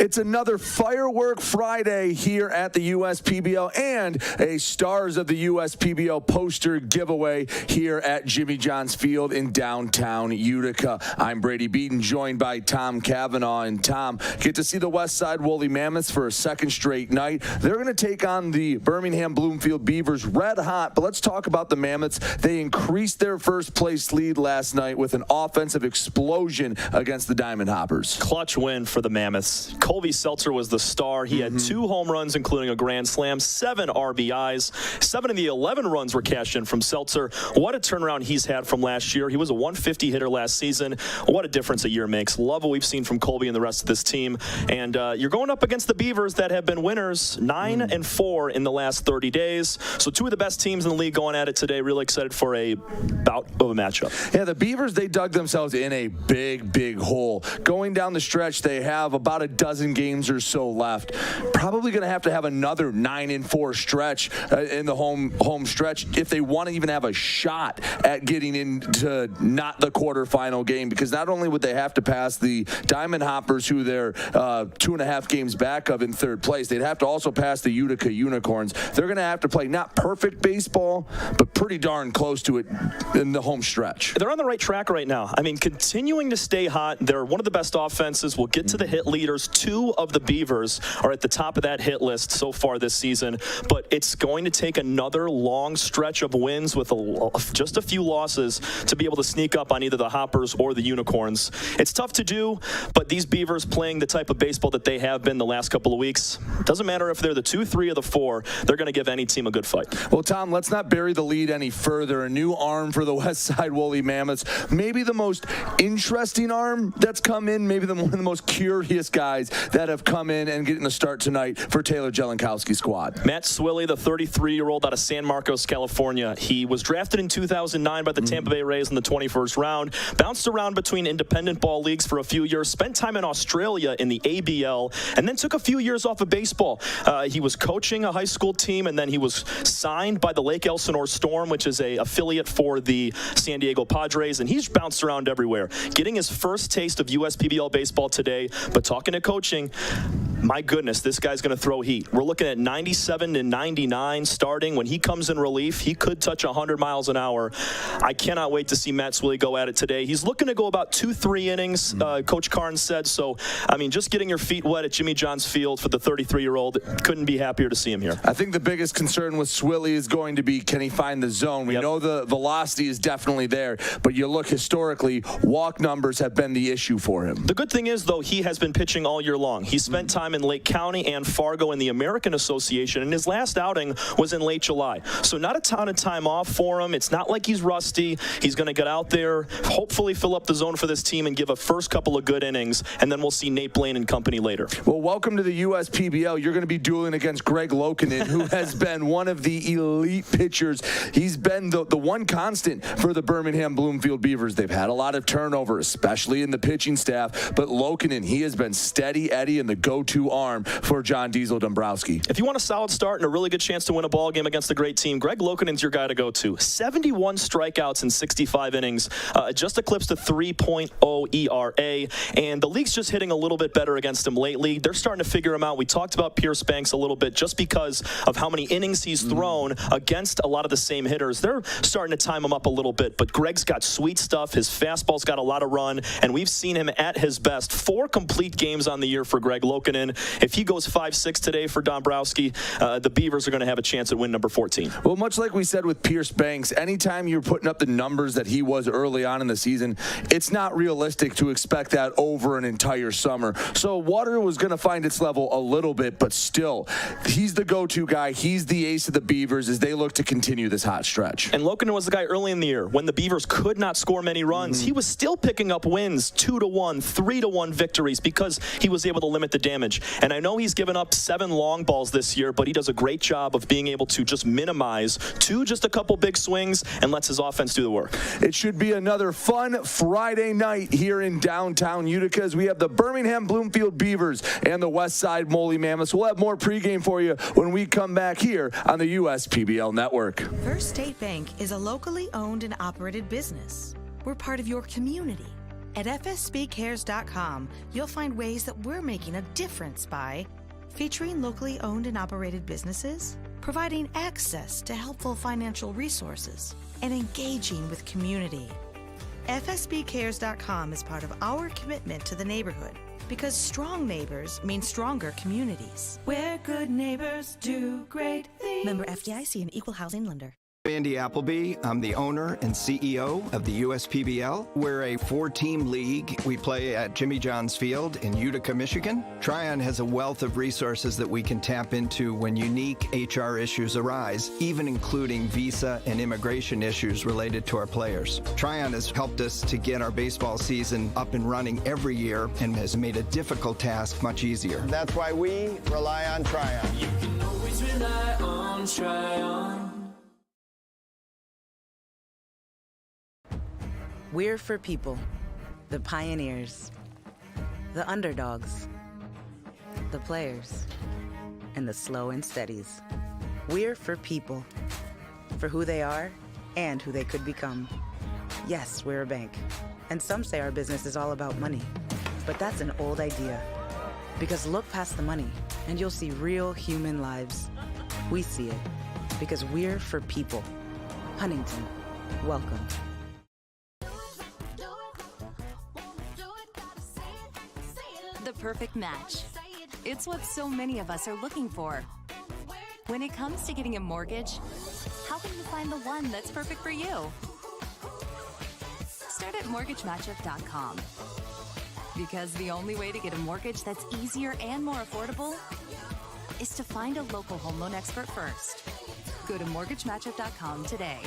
It's another Firework Friday here at the USPBL and a Stars of the USPBL poster giveaway here at Jimmy John's Field in downtown Utica. I'm Brady Beaton, joined by Tom Cavanaugh. And Tom, get to see the Westside Woolly Mammoths for a second straight night. They're going to take on the Birmingham Bloomfield Beavers red hot. But let's talk about the Mammoths. They increased their first place lead last night with an offensive explosion against the Diamond Hoppers. Clutch win for the Mammoths. Colby Seltzer was the star. He had 2 home runs, including a grand slam, 7 RBIs. 7 of the 11 runs were cashed in from Seltzer. What a turnaround he's had from last year. He was a 150 hitter last season. What a difference a year makes. Love what we've seen from Colby and the rest of this team. And you're going up against the Beavers that have been winners, 9-4 in the last 30 days. So 2 of the best teams in the league going at it today. Really excited for a bout of a matchup. Yeah, the Beavers, they dug themselves in a big hole. Going down the stretch, they have about a dozen games or so left. Probably going to have another 9-4 stretch in the home stretch if they want to even have a shot at getting into not the quarterfinal game, because not only would they have to pass the Diamond Hoppers, who they're 2.5 games back of in third place, they'd have to also pass the Utica Unicorns. They're going to have to play not perfect baseball, but pretty darn close to it in the home stretch. They're on the right track right now. I mean, continuing to stay hot. They're one of the best offenses. We'll get to the hit leaders. 2 of the Beavers are at the top of that hit list so far this season, but it's going to take another long stretch of wins with just a few losses to be able to sneak up on either the Hoppers or the Unicorns. It's tough to do, but these Beavers playing the type of baseball that they have been the last couple of weeks, doesn't matter if they're the 2, 3, or the 4, they're going to give any team a good fight. Well, Tom, let's not bury the lead any further. A new arm for the Westside Woolly Mammoths. Maybe the most interesting arm that's come in, maybe one of the most curious guys that have come in and getting the start tonight for Taylor Jelenkowski's squad. Matt Swilly, the 33-year-old out of San Marcos, California. He was drafted in 2009 by the Tampa Bay Rays in the 21st round. Bounced around between independent ball leagues for a few years. Spent time in Australia in the ABL, and then took a few years off of baseball. He was coaching a high school team, and then he was signed by the Lake Elsinore Storm, which is a affiliate for the San Diego Padres, and he's bounced around everywhere. Getting his first taste of USPBL baseball today, but talking to coaching, my goodness, this guy's going to throw heat. We're looking at 97 to 99 starting. When he comes in relief, he could touch 100 miles an hour. I cannot wait to see Matt Swilly go at it today. He's looking to go about 2-3 innings, Coach Carnes said. So, I mean, just getting your feet wet at Jimmy John's Field for the 33-year-old, couldn't be happier to see him here. I think the biggest concern with Swilly is going to be, can he find the zone? We know the velocity is definitely there, but you look historically, walk numbers have been the issue for him. The good thing is, though, he has been pitching all year long. He spent time in Lake County and Fargo in the American Association, and his last outing was in late July. So not a ton of time off for him. It's not like he's rusty. He's going to get out there, hopefully fill up the zone for this team and give a first couple of good innings, and then we'll see Nate Blaine and company later. Well, welcome to the USPBL. You're going to be dueling against Greg Loukinen, who has been one of the elite pitchers. He's been the one constant for the Birmingham Bloomfield Beavers. They've had a lot of turnover, especially in the pitching staff, but Loukinen, he has been steady Eddie and the go-to arm for John Diesel Dombrowski. If you want a solid start and a really good chance to win a ball game against a great team, Greg Loukinen's your guy to go to. 71 strikeouts in 65 innings, just eclipsed a 3.0 ERA, and the league's just hitting a little bit better against him lately. They're starting to figure him out. We talked about Pierce Banks a little bit just because of how many innings he's thrown against a lot of the same hitters. They're starting to time him up a little bit, but Greg's got sweet stuff. His fastball's got a lot of run, and we've seen him at his best. 4 complete games on the year for Greg Loukinen. If he goes 5-6 today for Dombrowski, the Beavers are going to have a chance at win number 14. Well, much like we said with Pierce Banks, anytime you're putting up the numbers that he was early on in the season, it's not realistic to expect that over an entire summer. So water was going to find its level a little bit, but still, he's the go-to guy. He's the ace of the Beavers as they look to continue this hot stretch. And Loukinen was the guy early in the year when the Beavers could not score many runs. He was still picking up wins, 2-1, 3-1 victories, because he was able to limit the damage. And I know he's given up 7 long balls this year, but he does a great job of being able to just minimize to just a couple big swings and lets his offense do the work. It should be another fun Friday night here in downtown Utica as we have the Birmingham Bloomfield Beavers and the Westside Woolly Mammoths. We'll have more pregame for you when we come back here on the USPBL Network. First State Bank is a locally owned and operated business. We're part of your community. At fsbcares.com, you'll find ways that we're making a difference by featuring locally owned and operated businesses, providing access to helpful financial resources, and engaging with community. fsbcares.com is part of our commitment to the neighborhood because strong neighbors mean stronger communities. Where good neighbors do great things. Member FDIC, an equal housing lender. Andy Appleby. I'm the owner and CEO of the USPBL. We're a 4-team league. We play at Jimmy John's Field in Utica, Michigan. Tryon has a wealth of resources that we can tap into when unique HR issues arise, even including visa and immigration issues related to our players. Tryon has helped us to get our baseball season up and running every year and has made a difficult task much easier. That's why we rely on Tryon. You can always rely on Tryon. We're for people, the pioneers, the underdogs, the players, and the slow and steadies. We're for people, for who they are and who they could become. Yes, we're a bank, and some say our business is all about money, but that's an old idea. Because look past the money, and you'll see real human lives. We see it, because we're for people. Huntington, welcome. The perfect match. It's what so many of us are looking for. When it comes to getting a mortgage, how can you find the one that's perfect for you? Start at mortgagematchup.com. Because the only way to get a mortgage that's easier and more affordable is to find a local home loan expert first. Go to mortgagematchup.com today.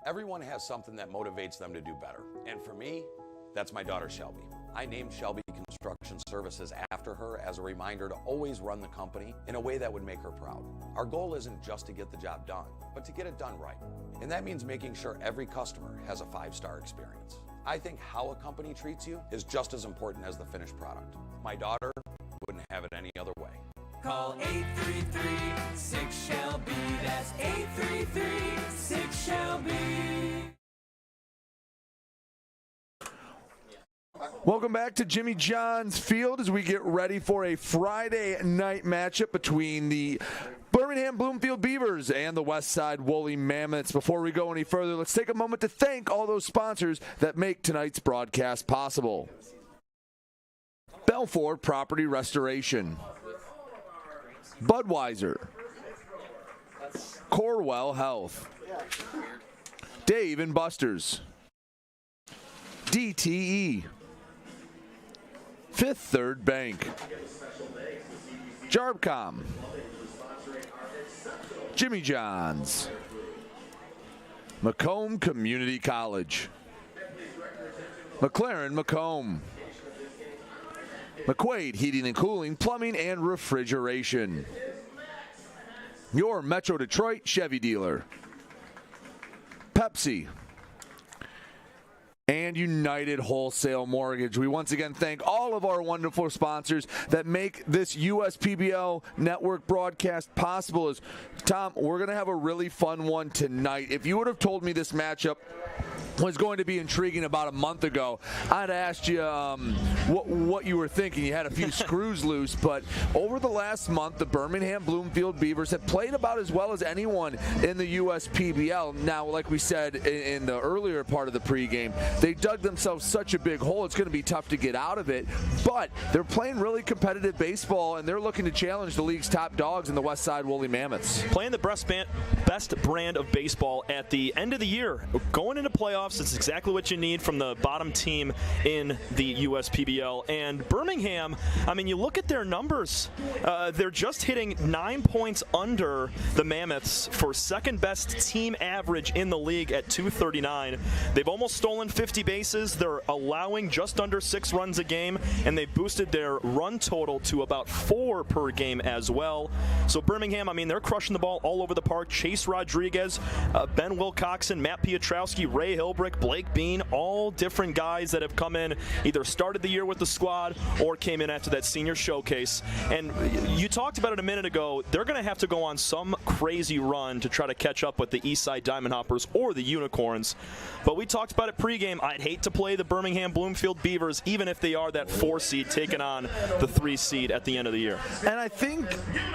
Everyone has something that motivates them to do better. And for me, that's my daughter, Shelby. I named Shelby Construction Services after her as a reminder to always run the company in a way that would make her proud. Our goal isn't just to get the job done, but to get it done right. And that means making sure every customer has a 5-star experience. I think how a company treats you is just as important as the finished product. My daughter wouldn't have it any other way. Call 833-6-SHELBY. That's 833-6-SHELBY. Welcome back to Jimmy John's Field as we get ready for a Friday night matchup between the Birmingham Bloomfield Beavers and the Westside Woolly Mammoths. Before we go any further, let's take a moment to thank all those sponsors that make tonight's broadcast possible. Belfort Property Restoration, Budweiser, Corwell Health, Dave and Buster's, DTE, Fifth Third Bank, Jarbcom, Jimmy John's, Macomb Community College, McLaren Macomb, McQuaid Heating and Cooling, Plumbing and Refrigeration, your Metro Detroit Chevy dealer, Pepsi, and United Wholesale Mortgage. We once again thank all of our wonderful sponsors that make this USPBL network broadcast possible. Tom, we're going to have a really fun one tonight. If you would have told me this matchup was going to be intriguing about a month ago, I'd asked you what you were thinking. You had a few screws loose, but over the last month, the Birmingham Bloomfield Beavers have played about as well as anyone in the USPBL. Now, like we said in the earlier part of the pregame, they dug themselves such a big hole, it's going to be tough to get out of it, but they're playing really competitive baseball, and they're looking to challenge the league's top dogs in the Westside Woolly Mammoths. Playing the best brand of baseball at the end of the year. Going into playoffs, it's exactly what you need from the bottom team in the USPBL. And Birmingham, I mean, you look at their numbers, they're just hitting 9 points under the Mammoths for second best team average in the league at 239. They've almost stolen 50 bases. They're allowing just under 6 runs a game, and they've boosted their run total to about 4 per game as well. So Birmingham, I mean, they're crushing the ball all over the park. Chase Rodriguez, Ben Wilcoxon, Matt Piotrowski, Ray Hilbert, Philbrick, Blake Bean, all different guys that have come in, either started the year with the squad or came in after that senior showcase. And you talked about it a minute ago. They're going to have to go on some crazy run to try to catch up with the Eastside Diamond Hoppers or the Unicorns. But we talked about it pregame. I'd hate to play the Birmingham Bloomfield Beavers, even if they are that 4 seed taking on the 3 seed at the end of the year. And I think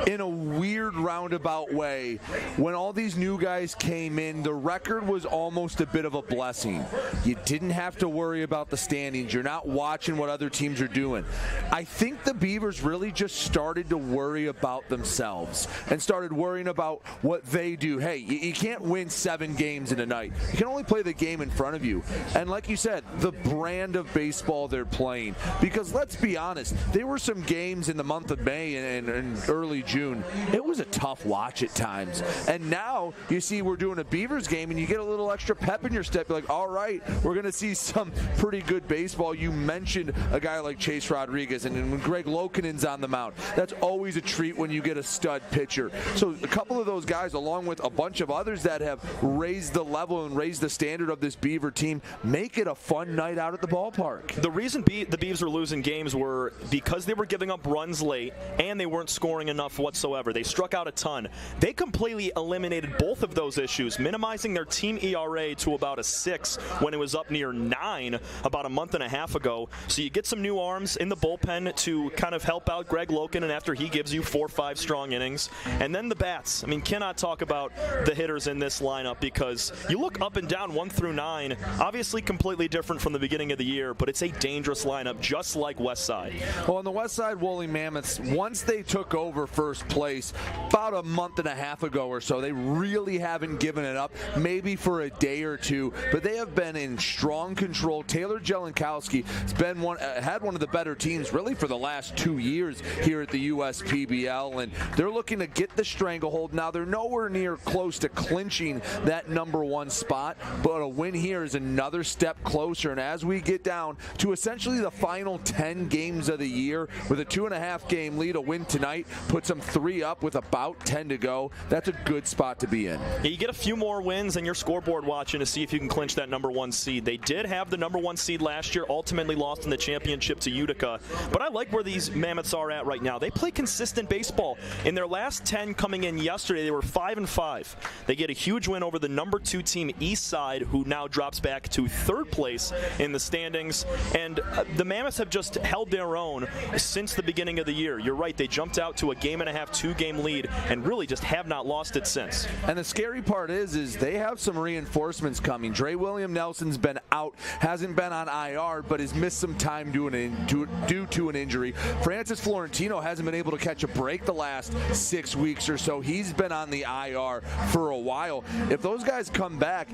in a weird roundabout way, when all these new guys came in, the record was almost a bit of a blessing. You didn't have to worry about the standings. You're not watching what other teams are doing. I think the Beavers really just started to worry about themselves and started worrying about what they do. Hey, you can't win 7 games in a night. You can only play the game in front of you. And like you said, the brand of baseball they're playing. Because let's be honest, there were some games in the month of May and early June. It was a tough watch at times. And now you see we're doing a Beavers game and you get a little extra pep in your step. You're like, all right, we're going to see some pretty good baseball. You mentioned a guy like Chase Rodriguez, and when Greg Loukinen's on the mound, that's always a treat when you get a stud pitcher. So a couple of those guys, along with a bunch of others that have raised the level and raised the standard of this Beaver team, make it a fun night out at the ballpark. The reason the Beavs were losing games were because they were giving up runs late and they weren't scoring enough whatsoever. They struck out a ton. They completely eliminated both of those issues, minimizing their team ERA to about a 6 when it was up near 9 about a month and a half ago. So you get some new arms in the bullpen to kind of help out Greg Loukinen after he gives you 4 or 5 strong innings. And then the bats. I mean, cannot talk about the hitters in this lineup because you look up and down 1 through 9, obviously completely different from the beginning of the year, but it's a dangerous lineup just like Westside. Well, in the Westside Woolly Mammoths, once they took over first place about a month and a half ago or so, they really haven't given it up, maybe for a day or two, but they have been in strong control. Taylor Jelenkowski has been had one of the better teams really for the last 2 years here at the USPBL, and they're looking to get the stranglehold. Now, they're nowhere near close to clinching that #1 spot, but a win here is another step closer. And as we get down to essentially the final 10 games of the year with a 2.5 game lead, a win tonight puts them 3 up with about 10 to go. That's a good spot to be in. Yeah, you get a few more wins and you're scoreboard watching to see if you can clinch that #1 seed. They did have the #1 seed last year, ultimately lost in the championship to Utica. But I like where these Mammoths are at right now. They play consistent baseball. In their last 10 coming in yesterday, they were 5-5. They get a huge win over the #2 team, Eastside, who now drops back to 3rd place in the standings. And the Mammoths have just held their own since the beginning of the year. You're right, they jumped out to a 1.5 game, 2-game lead and really just have not lost it since. And the scary part is they have some reinforcements coming. Dre William Nelson's been out, hasn't been on IR, but has missed some time due to an injury. Francis Florentino hasn't been able to catch a break the last 6 weeks or so. He's been on the IR for a while. If those guys come back,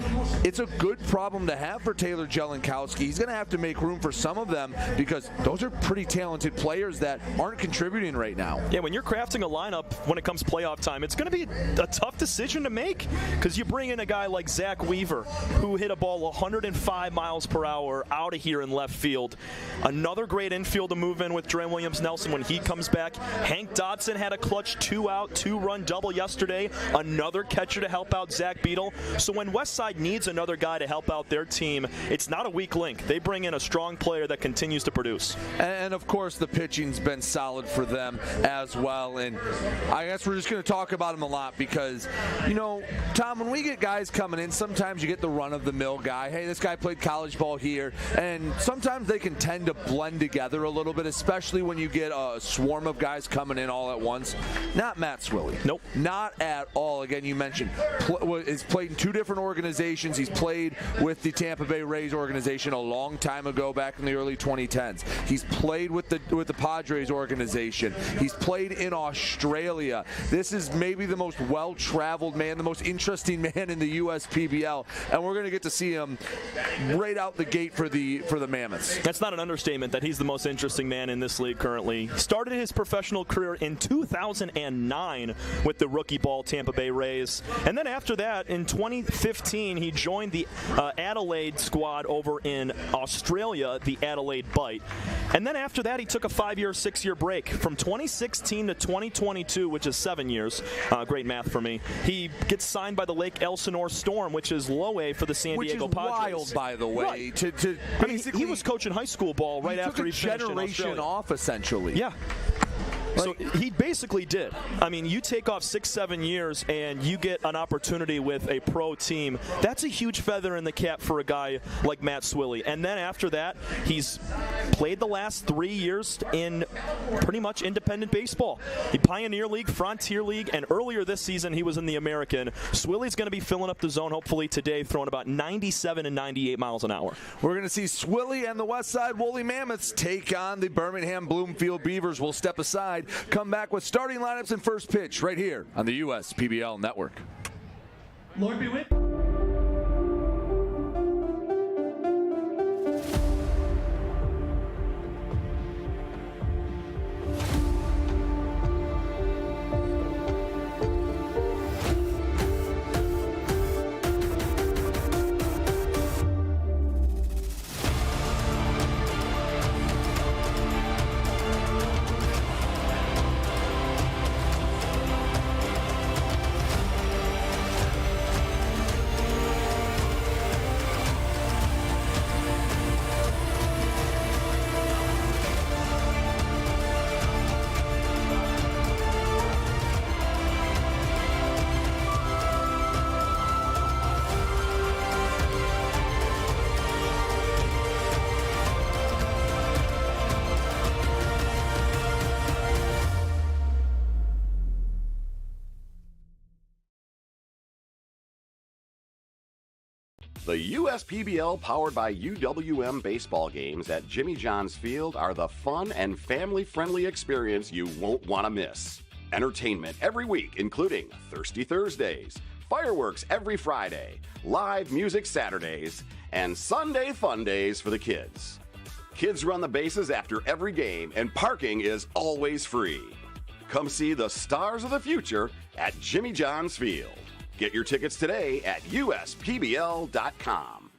it's a good problem to have for Taylor Jelenkowski. He's going to have to make room for some of them because those are pretty talented players that aren't contributing right now. Yeah, when you're crafting a lineup when it comes playoff time, it's going to be a tough decision to make because you bring in a guy like Zach Weaver who hit a ball 105 miles per hour out of here in left field. Another great infield to move in with Dre Williams Nelson when he comes back. Hank Dodson had a clutch 2-out, 2-run double yesterday. Another catcher to help out Zach Beadle. So when Westside needs another guy to help out their team, it's not a weak link. They bring in a strong player that continues to produce. And of course, the pitching's been solid for them as well. And I guess we're just going to talk about them a lot because, you know, Tom, when we get guys coming in, sometimes you get the run-of-the-mill guy. Hey, this guy played college ball here. And sometimes they can tend to blend together a little bit, especially when you get a swarm of guys coming in all at once. Not Matt Swilly. Nope. Not at all. Again, you mentioned he's played in 2 different organizations. He's played with the Tampa Bay Rays organization a long time ago, back in the early 2010s. He's played with the Padres organization. He's played in Australia. This is maybe the most well-traveled man, the most interesting man in the USPBL, and we're going to get to see him right out the gate for the Mammoths. That's not an understatement that he's the most interesting man in this league currently. He started his professional career in 2009 with the rookie ball Tampa Bay Rays, and then after that, in 2015, he joined the Adelaide squad over in Australia, the Adelaide Bite. And then after that, he took a 5-year, 6-year break. From 2016 to 2022, which is 7 years, great math for me, he gets signed by the Lake Elsinore Storm, which is low A for the San Diego Padres. Which is wild, by the way. Right. To I mean, he was coaching high school ball right after he finished in generation Australia. off, essentially. Yeah. So he basically did. I mean, you take off 6-7 years and you get an opportunity with a pro team. That's a huge feather in the cap for a guy like Matt Swilly. And then after that, he's played the last 3 years in pretty much independent baseball. The Pioneer League, Frontier League, and earlier this season he was in the American. Swilly's going to be filling up the zone hopefully today, throwing about 97 and 98 miles an hour. We're going to see Swilly and the Westside Woolly Mammoths take on the Birmingham Bloomfield Beavers. We'll step aside. Come back with starting lineups and first pitch right here on the US PBL Network. Lord be with The USPBL powered by UWM baseball games at Jimmy John's Field are the fun and family-friendly experience you won't want to miss. Entertainment every week, including Thirsty Thursdays, fireworks every Friday, live music Saturdays, and Sunday fun days for the kids. Kids run the bases after every game, and parking is always free. Come see the stars of the future at Jimmy John's Field. Get your tickets today at USPBL.com.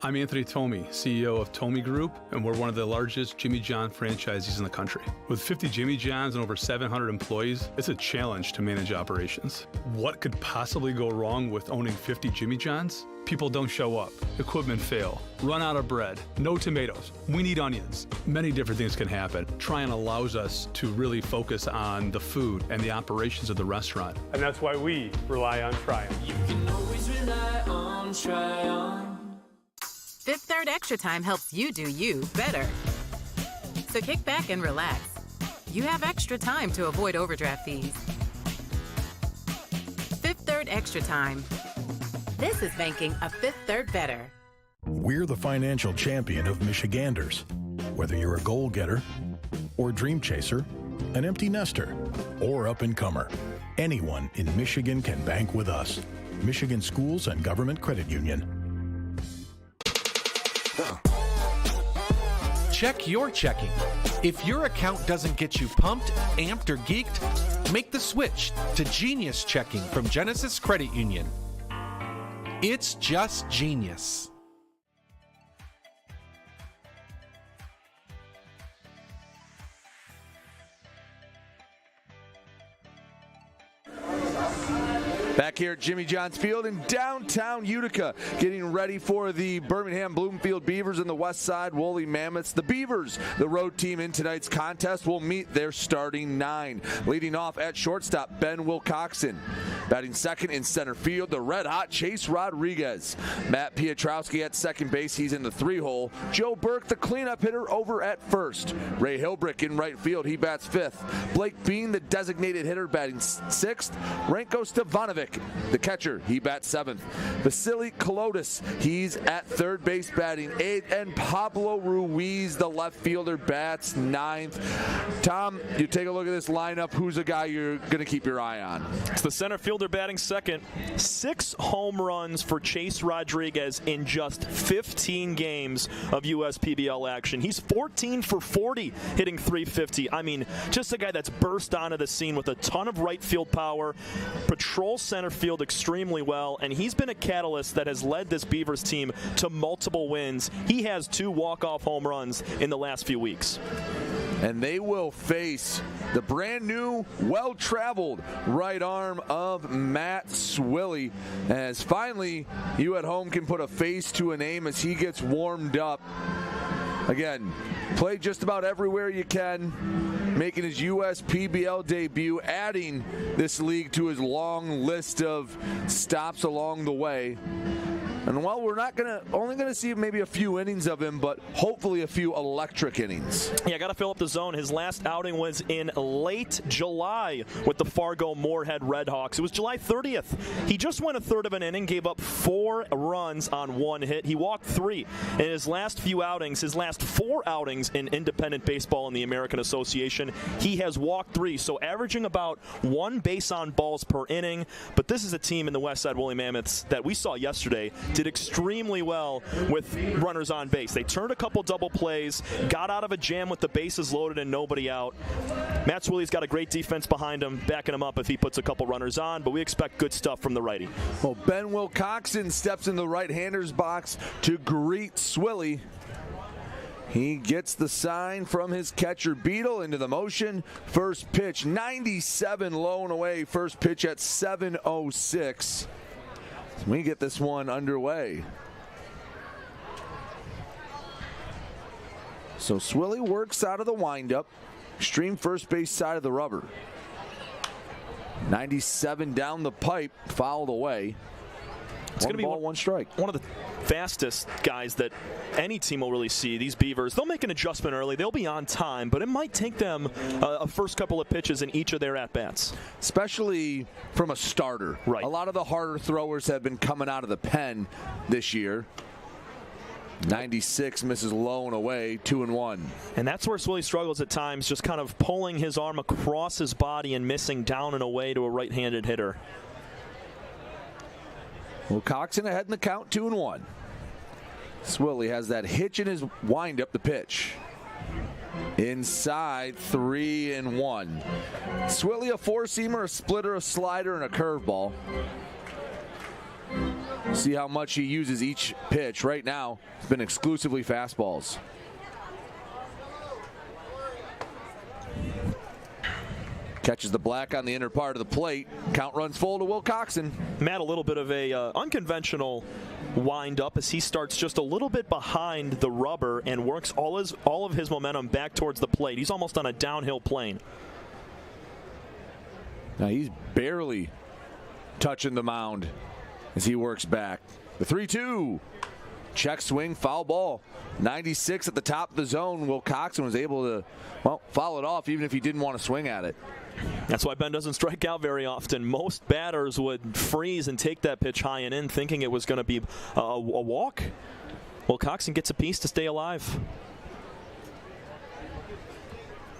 I'm Anthony Tomey, CEO of Tomey Group, and we're one of the largest Jimmy John franchisees in the country. With 50 Jimmy Johns and over 700 employees, it's a challenge to manage operations. What could possibly go wrong with owning 50 Jimmy Johns? People don't show up, equipment fail, run out of bread, no tomatoes, we need onions. Many different things can happen. Tryon allows us to really focus on the food and the operations of the restaurant. And that's why we rely on Tryon. You can always rely on Tryon. Fifth Third Extra Time helps you do you better. So kick back and relax. You have extra time to avoid overdraft fees. Fifth Third Extra Time. This is banking a Fifth Third better. We're the financial champion of Michiganders. Whether you're a goal-getter or dream chaser, an empty nester, or up-and-comer, anyone in Michigan can bank with us. Michigan Schools and Government Credit Union. Check your checking. If your account doesn't get you pumped, amped, or geeked, make the switch to Genius Checking from Genesis Credit Union. It's just genius. Back here at Jimmy John's Field in downtown Utica, getting ready for the Birmingham Bloomfield Beavers and the Westside Woolly Mammoths. The Beavers, the road team in tonight's contest, will meet their starting 9. Leading off at shortstop, Ben Wilcoxon. Batting second in center field, the red-hot Chase Rodriguez. Matt Piotrowski at second base, he's in the 3-hole. Joe Burke, the cleanup hitter, over at first. Ray Hilbrick in right field, he bats 5th. Blake Bean, the designated hitter, batting 6th. Ranko Stevanovic, the catcher, he bats 7th. Vasily Kolotis, he's at third base batting 8th. And Pablo Ruiz, the left fielder, bats 9th. Tom, you take a look at this lineup. Who's a guy you're going to keep your eye on? It's the center fielder fielder batting second. 6 home runs for Chase Rodriguez in just 15 games of USPBL action. He's 14 for 40, hitting .350. I mean, just a guy that's burst onto the scene with a ton of right field power, patrols center field extremely well, and he's been a catalyst that has led this Beavers team to multiple wins. He has 2 walk-off home runs in the last few weeks. And they will face the brand new, well-traveled right arm of Matt Swilly, as finally you at home can put a face to a name as he gets warmed up. Again, played just about everywhere you can, making his USPBL debut, adding this league to his long list of stops along the way. And while we're only gonna see maybe a few innings of him, but hopefully a few electric innings. Yeah, got to fill up the zone. His last outing was in late July with the Fargo Moorhead Redhawks. It was July 30th. He just went a third of an inning, gave up 4 runs on 1 hit. He walked 3 in his last few outings. His last 4 outings in independent baseball in the American Association, he has walked 3, so averaging about 1 base on balls per inning. But this is a team in the Westside Woolly Mammoths that we saw yesterday did extremely well with runners on base. They turned a couple double plays, got out of a jam with the bases loaded and nobody out. Matt Swilly's got a great defense behind him, backing him up if he puts a couple runners on, but we expect good stuff from the righty. Well, Ben Wilcoxon steps in the right-hander's box to greet Swilly. He gets the sign from his catcher Beetle into the motion. First pitch, 97 low and away. First pitch at 7:06. We get this one underway. So Swilly works out of the windup, extreme first base side of the rubber. 97 down the pipe, fouled away. It's going to be 1 strike. One of the fastest guys that any team will really see. These Beavers, they'll make an adjustment early. They'll be on time, but it might take them a first couple of pitches in each of their at-bats. Especially from a starter. Right. A lot of the harder throwers have been coming out of the pen this year. 96 misses low and away, 2-1. And that's where Swilly struggles at times, just kind of pulling his arm across his body and missing down and away to a right-handed hitter. Wilcoxon ahead in the count, 2-1. Swilly has that hitch in his windup, the pitch. Inside, 3-1. Swilly, a 4-seamer, a splitter, a slider, and a curveball. See how much he uses each pitch. Right now, it's been exclusively fastballs. Catches the black on the inner part of the plate. Count runs full to Wilcoxon. Matt, a little bit of a unconventional wind up as he starts just a little bit behind the rubber and works all of his momentum back towards the plate. He's almost on a downhill plane. Now he's barely touching the mound as he works back. The 3-2. Check swing, foul ball. 96 at the top of the zone. Wilcoxon was able to, foul it off even if he didn't want to swing at it. That's why Ben doesn't strike out very often. Most batters would freeze and take that pitch high and in, thinking it was going to be a walk. Wilcoxon gets a piece to stay alive.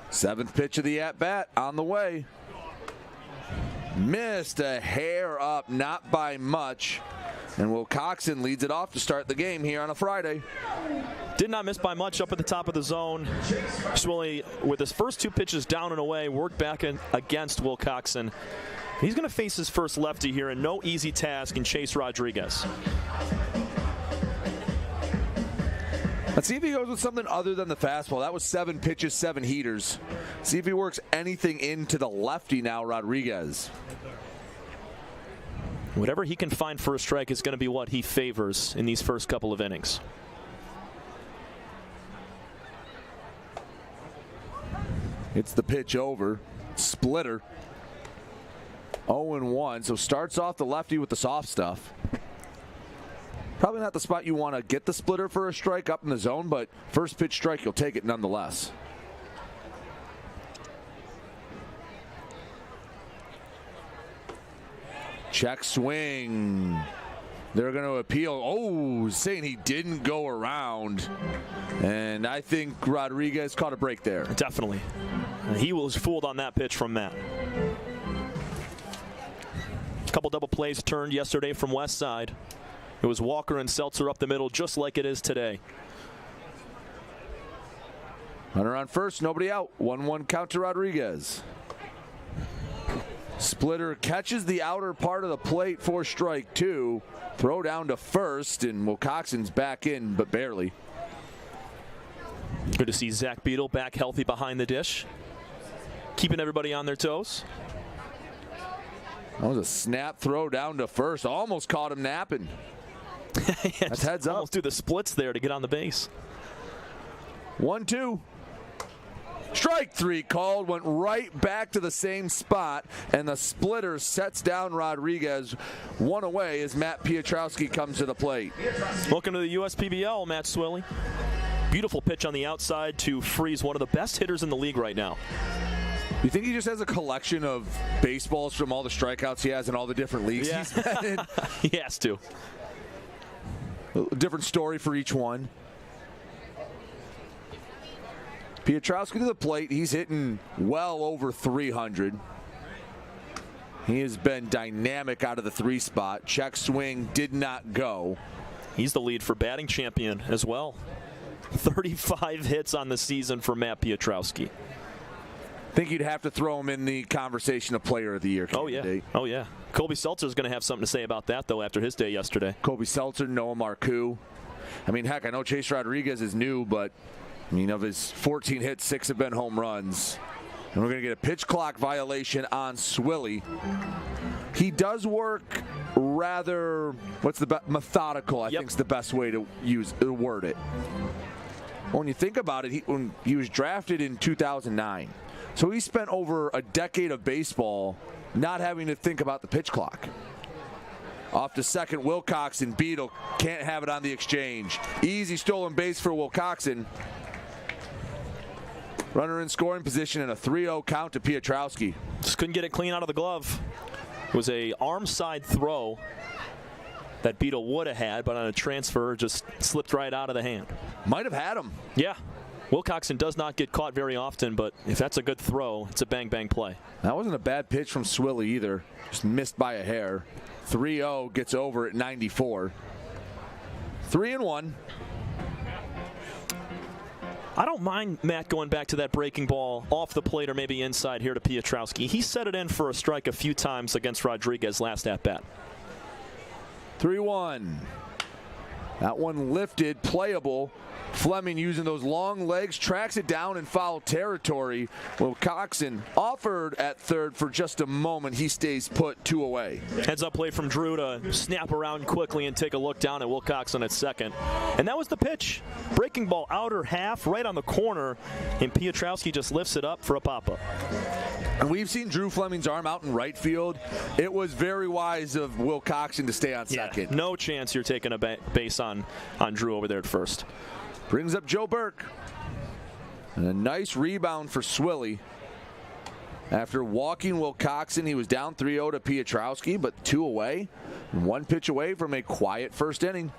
7th pitch of the at-bat on the way. Missed a hair up, not by much. And Wilcoxon leads it off to start the game here on a Friday. Did not miss by much up at the top of the zone. Swilly, with his first 2 pitches down and away, worked back against Wilcoxon. He's going to face his first lefty here, and no easy task in Chase Rodriguez. Let's see if he goes with something other than the fastball. That was 7 pitches, 7 heaters. See if he works anything into the lefty now, Rodriguez. Whatever he can find for a strike is going to be what he favors in these first couple of innings. It's the pitch over. Splitter. 0-1. So starts off the lefty with the soft stuff. Probably not the spot you want to get the splitter for a strike up in the zone, but first pitch strike, you'll take it nonetheless. Check swing. They're going to appeal. Oh, saying he didn't go around. And I think Rodriguez caught a break there. Definitely. He was fooled on that pitch from Matt. Couple double plays turned yesterday from Westside. It was Walker and Seltzer up the middle, just like it is today. Runner on first, nobody out. 1-1 count to Rodriguez. Splitter catches the outer part of the plate for strike 2. Throw down to first, and Wilcoxon's back in, but barely. Good to see Zach Beadle back healthy behind the dish. Keeping everybody on their toes. That was a snap throw down to first. Almost caught him napping. That's heads up. Almost do the splits there to get on the base. 1-2. Strike 3 called, went right back to the same spot, and the splitter sets down Rodriguez. One away as Matt Piotrowski comes to the plate. Welcome to the USPBL, Matt Swilly. Beautiful pitch on the outside to Freeze, one of the best hitters in the league right now. You think he just has a collection of baseballs from all the strikeouts he has in all the different leagues he's been in? He has to. A different story for each one. Piotrowski to the plate. He's hitting well over 300. He has been dynamic out of the 3 spot. Check swing did not go. He's the lead for batting champion as well. 35 hits on the season for Matt Piotrowski. I think you'd have to throw him in the conversation of player of the year candidate. Oh, yeah. Colby Seltzer's going to have something to say about that, though, after his day yesterday. Colby Seltzer, Noah Marcoux. I mean, heck, I know Chase Rodriguez is new, but, I mean, of his 14 hits, 6 have been home runs. And we're going to get a pitch clock violation on Swilly. He does work rather, methodical, I think is the best way to word it. When you think about it, when he was drafted in 2009. So he spent over a decade of baseball not having to think about the pitch clock. Off to second, Wilcoxon. Beadle can't have it on the exchange. Easy stolen base for Wilcoxon. Runner in scoring position and a 3-0 count to Piotrowski. Just couldn't get it clean out of the glove. It was a arm side throw that Beadle would have had, but on a transfer just slipped right out of the hand. Might have had him. Yeah. Wilcoxon does not get caught very often, but if that's a good throw, it's a bang-bang play. That wasn't a bad pitch from Swilly either. Just missed by a hair. 3-0 gets over at 94. 3-1. I don't mind Matt going back to that breaking ball off the plate or maybe inside here to Piotrowski. He set it in for a strike a few times against Rodriguez last at-bat. 3-1. That one lifted, playable. Fleming using those long legs, tracks it down in foul territory. Wilcoxon offered at third for just a moment. He stays put, 2 away. Heads up play from Drew to snap around quickly and take a look down at Wilcoxon at second. And that was the pitch. Breaking ball outer half, right on the corner, and Piotrowski just lifts it up for a pop-up. And we've seen Drew Fleming's arm out in right field. It was very wise of Wilcoxon to stay on second. No chance you're taking a base on Drew over there at first. Brings up Joe Burke. And a nice rebound for Swilly. After walking Wilcoxon, he was down 3-0 to Piotrowski, but 2 away. And 1 pitch away from a quiet first inning.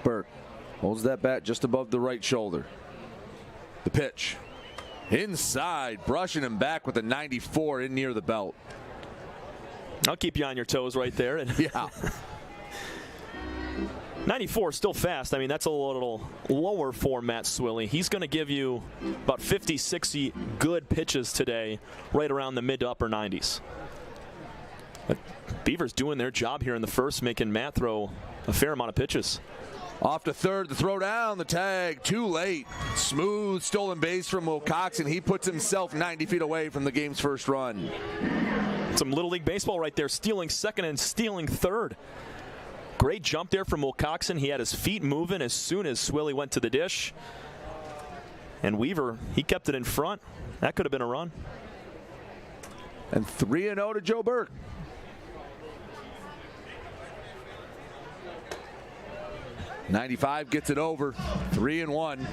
Burke holds that bat just above the right shoulder. The pitch. Inside, brushing him back with a 94 in near the belt. I'll keep you on your toes right there. Yeah. 94 still fast. I mean, that's a little lower for Matt Swilly. He's going to give you about 50, 60 good pitches today, right around the mid to upper 90s. But Beavers doing their job here in the first, making Matt throw a fair amount of pitches. Off to third, the throw down, the tag, too late. Smooth stolen base from Wilcoxon. He puts himself 90 feet away from the game's first run. Some Little League baseball right there, stealing second and stealing third. Great jump there from Wilcoxon. He had his feet moving as soon as Swilly went to the dish. And Weaver, he kept it in front. That could have been a run. And 3-0 to Joe Burke. '95 gets it over, 3-1.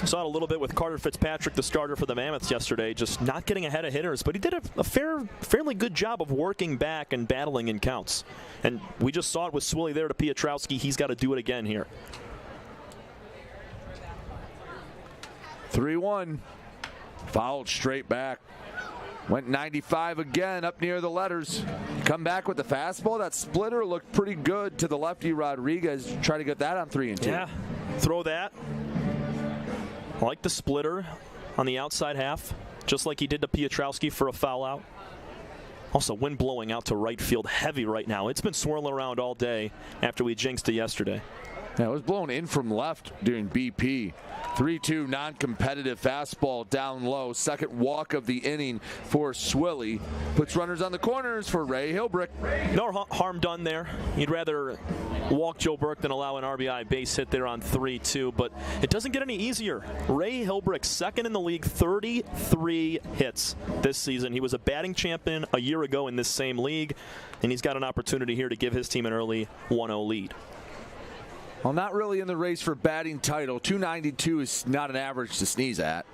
Saw it a little bit with Carter Fitzpatrick, the starter for the Mammoths yesterday, just not getting ahead of hitters, but he did a fairly good job of working back and battling in counts. And we just saw it with Swilly there to Piotrowski. He's got to do it again here. 3-1. Fouled straight back. Went 95 again, up near the letters. Come back with the fastball. That splitter looked pretty good to the lefty Rodriguez. Try to get that on 3-2. Yeah, throw that. I like the splitter on the outside half, just like he did to Piotrowski for a foul out. Also, wind blowing out to right field heavy right now. It's been swirling around all day after we jinxed it yesterday. Yeah, it was blown in from left during BP. 3-2 non-competitive fastball down low. Second walk of the inning for Swilly. Puts runners on the corners for Ray Hilbrick. No harm done there. You'd rather walk Joe Burke than allow an RBI base hit there on 3-2, but it doesn't get any easier. Ray Hilbrick, second in the league, 33 hits this season. He was a batting champion a year ago in this same league, and he's got an opportunity here to give his team an early 1-0 lead. Well, not really in the race for batting title. 292 is not an average to sneeze at.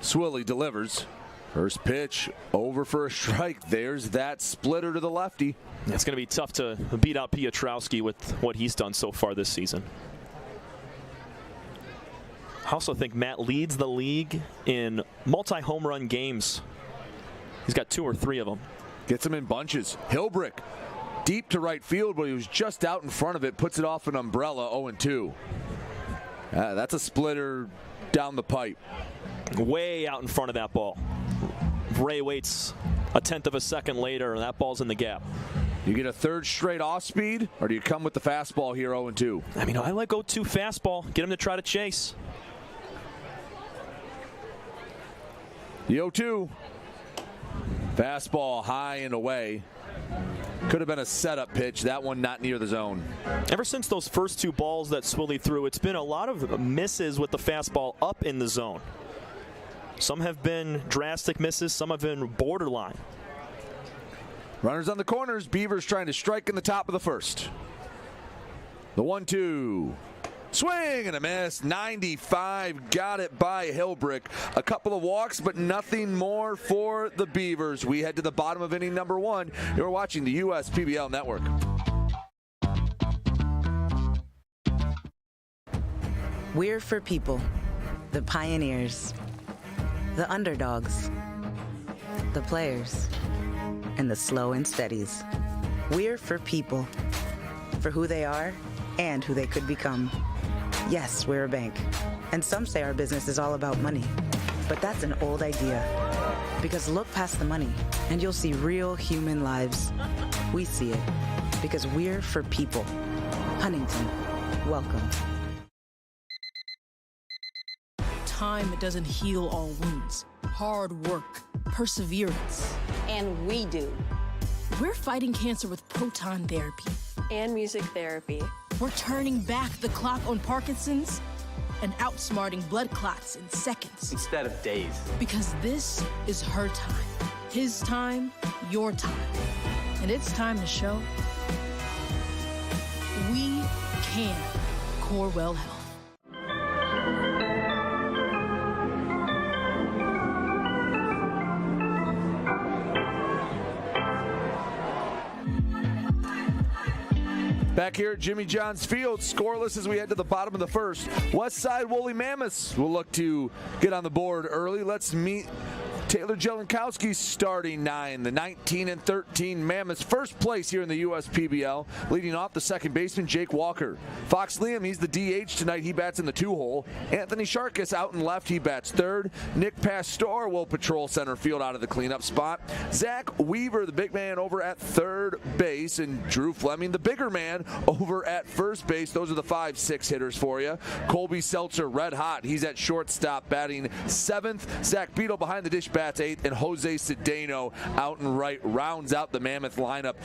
Swilly delivers. First pitch, over for a strike. There's that splitter to the lefty. It's going to be tough to beat out Piotrowski with what he's done so far this season. I also think Matt leads the league in multi-home run games. He's got 2 or 3 of them. Gets them in bunches. Hilbrick. Deep to right field, but he was just out in front of it. Puts it off an umbrella, 0-2. That's a splitter down the pipe. Way out in front of that ball. Ray waits a tenth of a second later, and that ball's in the gap. You get a third straight off speed, or do you come with the fastball here, 0-2? I mean, I like 0-2 fastball. Get him to try to chase. The 0-2. Fastball high and away. Could have been a setup pitch. That one not near the zone. Ever since those first 2 balls that Swilly threw, it's been a lot of misses with the fastball up in the zone. Some have been drastic misses. Some have been borderline. Runners on the corners. Beavers trying to strike in the top of the first. The 1-2. Swing and a miss. 95. Got it by Hilbrick. A couple of walks, but nothing more for the Beavers. We head to the bottom of inning number 1. You're watching the USPBL Network. We're for people, the pioneers, the underdogs, the players, and the slow and steadies. We're for people, for who they are and who they could become. Yes, we're a bank, and some say our business is all about money, but that's an old idea. Because look past the money, and you'll see real human lives. We see it, because we're for people. Huntington, welcome. Time doesn't heal all wounds. Hard work, perseverance. And we do. We're fighting cancer with proton therapy. And music therapy. We're turning back the clock on Parkinson's and outsmarting blood clots in seconds. Instead of days. Because this is her time. His time, your time. And it's time to show we can. Corewell Health. Back here at Jimmy John's Field, scoreless as we head to the bottom of the first. Westside Woolly Mammoths will look to get on the board early. Let's meet Taylor Jelenkowski's starting 9. The 19-13 Mammoths, first place here in the USPBL. Leading off, the second baseman, Jake Walker. Fox Liam, he's the DH tonight. He bats in the 2-hole. Anthony Sharkis out and left. He bats third. Nick Pastor will patrol center field out of the cleanup spot. Zach Weaver, the big man, over at third base. And Drew Fleming, the bigger man, over at first base. Those are the 5-6 hitters for you. Colby Seltzer, red hot. He's at shortstop, batting 7th. Zach Beadle behind the dish, bats 8th, and Jose Cedeno out and right rounds out the Mammoth lineup.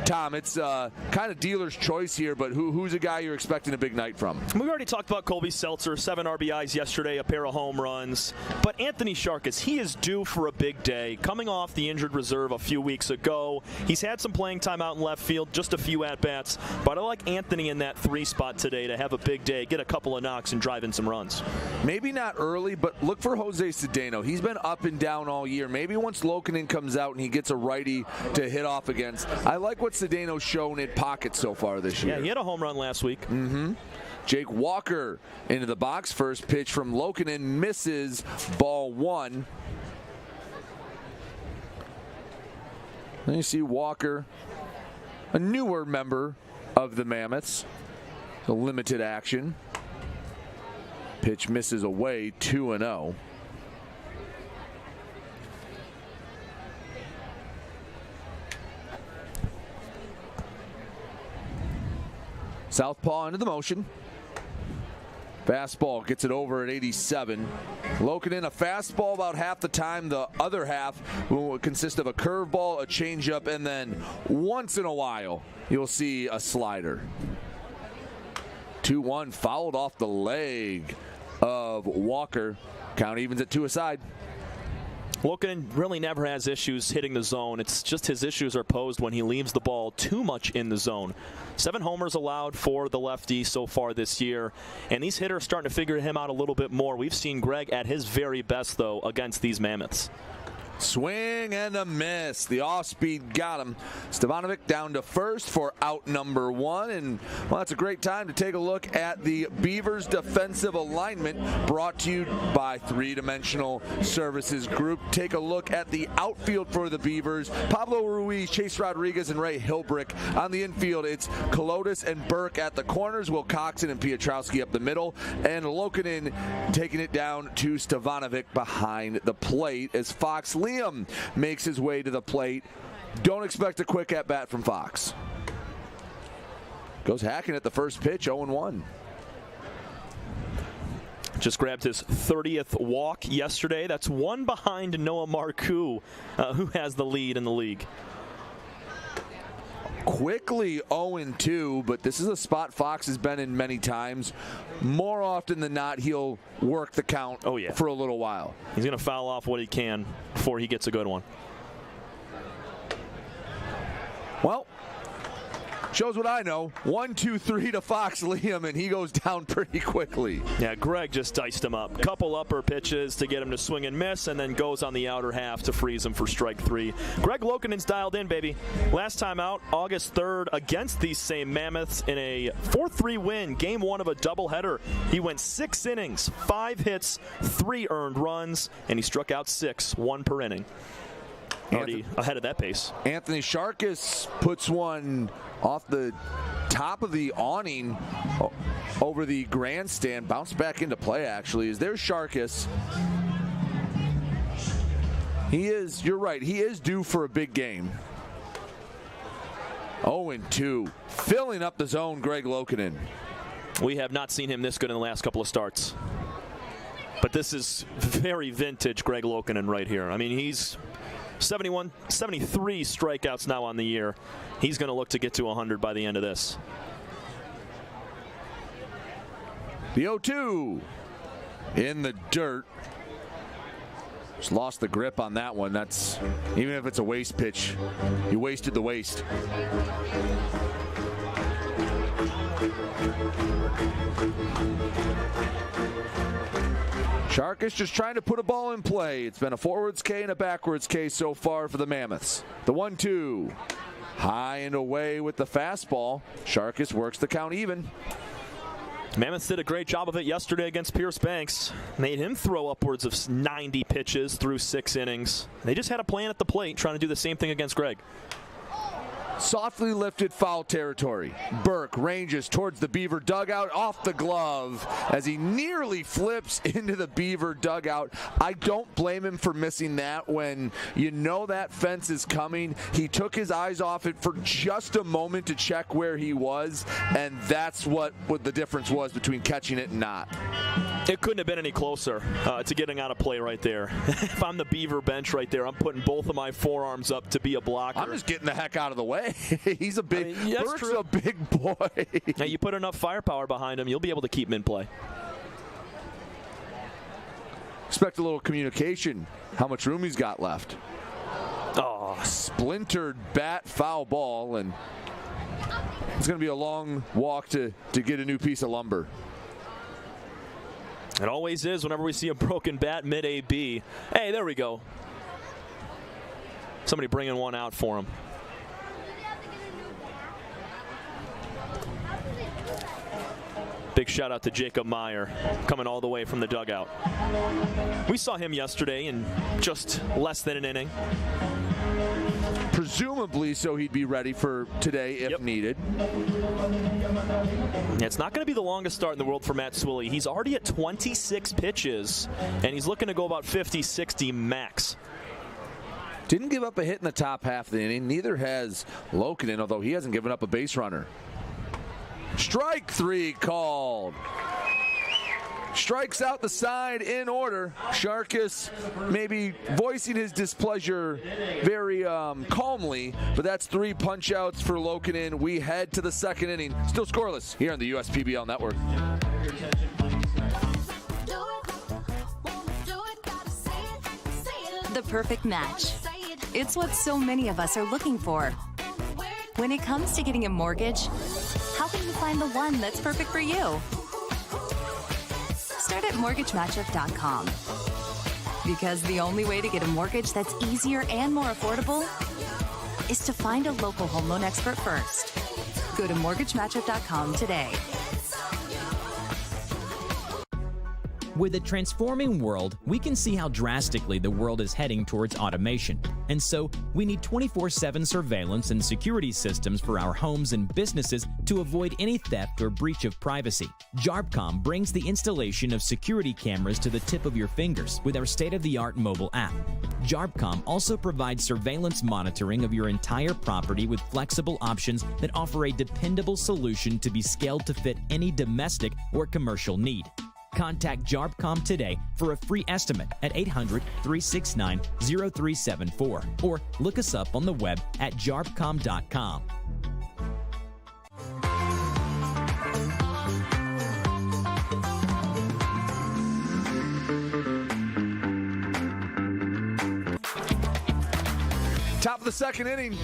Tom, it's kind of dealer's choice here, but who's a guy you're expecting a big night from? We already talked about Colby Seltzer, 7 RBIs yesterday, a pair of home runs. But Anthony Sharkis, he is due for a big day. Coming off the injured reserve a few weeks ago, he's had some playing time out in left field, just a few at-bats. But I like Anthony in that 3 spot today to have a big day, get a couple of knocks, and drive in some runs. Maybe not early, but look for Jose Cedeno. He's been up and down all year. Maybe once Loukinen comes out and he gets a righty to hit off against. I like what Cedeno's shown in pocket so far this year. Yeah, he had a home run last week. Mm-hmm. Jake Walker into the box. First pitch from Loukinen misses, ball 1. Then you see Walker, a newer member of the Mammoths. The limited action. Pitch misses away, 2-0. Southpaw into the motion. Fastball gets it over at 87. Loukinen, a fastball about half the time. The other half will consist of a curveball, a changeup, and then once in a while, you'll see a slider. 2-1, fouled off the leg of Walker. Count evens at 2 aside. Loukinen really never has issues hitting the zone. It's just his issues are posed when he leaves the ball too much in the zone. 7 homers allowed for the lefty so far this year, and these hitters are starting to figure him out a little bit more. We've seen Greg at his very best, though, against these Mammoths. Swing and a miss. The off-speed got him. Stevanovic down to first for out number 1. And, well, that's a great time to take a look at the Beavers defensive alignment brought to you by 3-Dimensional Services Group. Take a look at the outfield for the Beavers. Pablo Ruiz, Chase Rodriguez, and Ray Hilbrick. On the infield, it's Kolotis and Burke at the corners. Will Coxon and Piotrowski up the middle. And Loukinen taking it down to Stevanovic behind the plate as Fox Liam makes his way to the plate. Don't expect a quick at-bat from Fox. Goes hacking at the first pitch, 0-1. Just grabbed his 30th walk yesterday. That's 1 behind Noah Marcoux, who has the lead in the league. Quickly 0-2, but this is a spot Fox has been in many times. More often than not, he'll work the count for a little while. He's going to foul off what he can before he gets a good one. Well, shows what I know. 1-2-3 to Fox Liam, and he goes down pretty quickly. Yeah, Greg just diced him up. Couple upper pitches to get him to swing and miss, and then goes on the outer half to freeze him for strike 3. Greg Loukinen's dialed in, baby. Last time out, August 3rd, against these same Mammoths in a 4-3 win, game 1 of a doubleheader. He went 6 innings, 5 hits, 3 earned runs, and he struck out 6, 1 per inning. Already ahead of that pace. Anthony Sharkis puts one off the top of the awning over the grandstand. Bounced back into play, actually. There's Sharkis. You're right, he is due for a big game. 0-2. Filling up the zone, Greg Loukinen. We have not seen him this good in the last couple of starts. But this is very vintage Greg Loukinen right here. I mean, he's 73 strikeouts now on the year. He's going to look to get to 100 by the end of this. The 0-2 in the dirt. Just lost the grip on that one. That's, even if it's a waste pitch, you wasted the waste. Sharkis just trying to put a ball in play. It's been a forwards K and a backwards K so far for the Mammoths. The 1-2. High and away with the fastball. Sharkis works the count even. Mammoths did a great job of it yesterday against Pierce Banks. Made him throw upwards of 90 pitches through 6 innings. They just had a plan at the plate, trying to do the same thing against Greg. Softly lifted foul territory. Burke ranges towards the Beaver dugout, off the glove as he nearly flips into the Beaver dugout. I don't blame him for missing that when you know that fence is coming. He took his eyes off it for just a moment to check where he was, and that's what the difference was between catching it and not. It couldn't have been any closer to getting out of play right there. If I'm the Beaver bench right there, I'm putting both of my forearms up to be a blocker. I'm just getting the heck out of the way. He's a big, Burke's a big boy. Now you put enough firepower behind him, you'll be able to keep him in play. Expect a little communication, how much room he's got left. Oh, splintered bat, foul ball, and it's going to be a long walk to get a new piece of lumber. It always is whenever we see a broken bat mid-AB. Hey, there we go. Somebody bringing one out for him. Big shout out to Jacob Meyer coming all the way from the dugout. We saw him yesterday in just less than an inning. Presumably so he'd be ready for today if needed. Yeah, it's not going to be the longest start in the world for Matt Swilly. He's already at 26 pitches, and he's looking to go about 50, 60 max. Didn't give up a hit in the top half of the inning. Neither has Loukinen, although he hasn't given up a base runner. Strike 3 called. Strikes out the side in order. Sharkus maybe voicing his displeasure very calmly, but that's 3 punch-outs for Loukinen. We head to the second inning. Still scoreless here on the USPBL Network. The perfect match. It's what so many of us are looking for. When it comes to getting a mortgage, how can you find the one that's perfect for you? Start at mortgagematchup.com. Because the only way to get a mortgage that's easier and more affordable is to find a local home loan expert first. Go to mortgagematchup.com today. With a transforming world, we can see how drastically the world is heading towards automation. And so, we need 24/7 surveillance and security systems for our homes and businesses to avoid any theft or breach of privacy. JARBCOM brings the installation of security cameras to the tip of your fingers with our state-of-the-art mobile app. JARBCOM also provides surveillance monitoring of your entire property with flexible options that offer a dependable solution to be scaled to fit any domestic or commercial need. Contact JARBCOM today for a free estimate at 800-369-0374 or look us up on the web at jarbcom.com. Top of the second inning,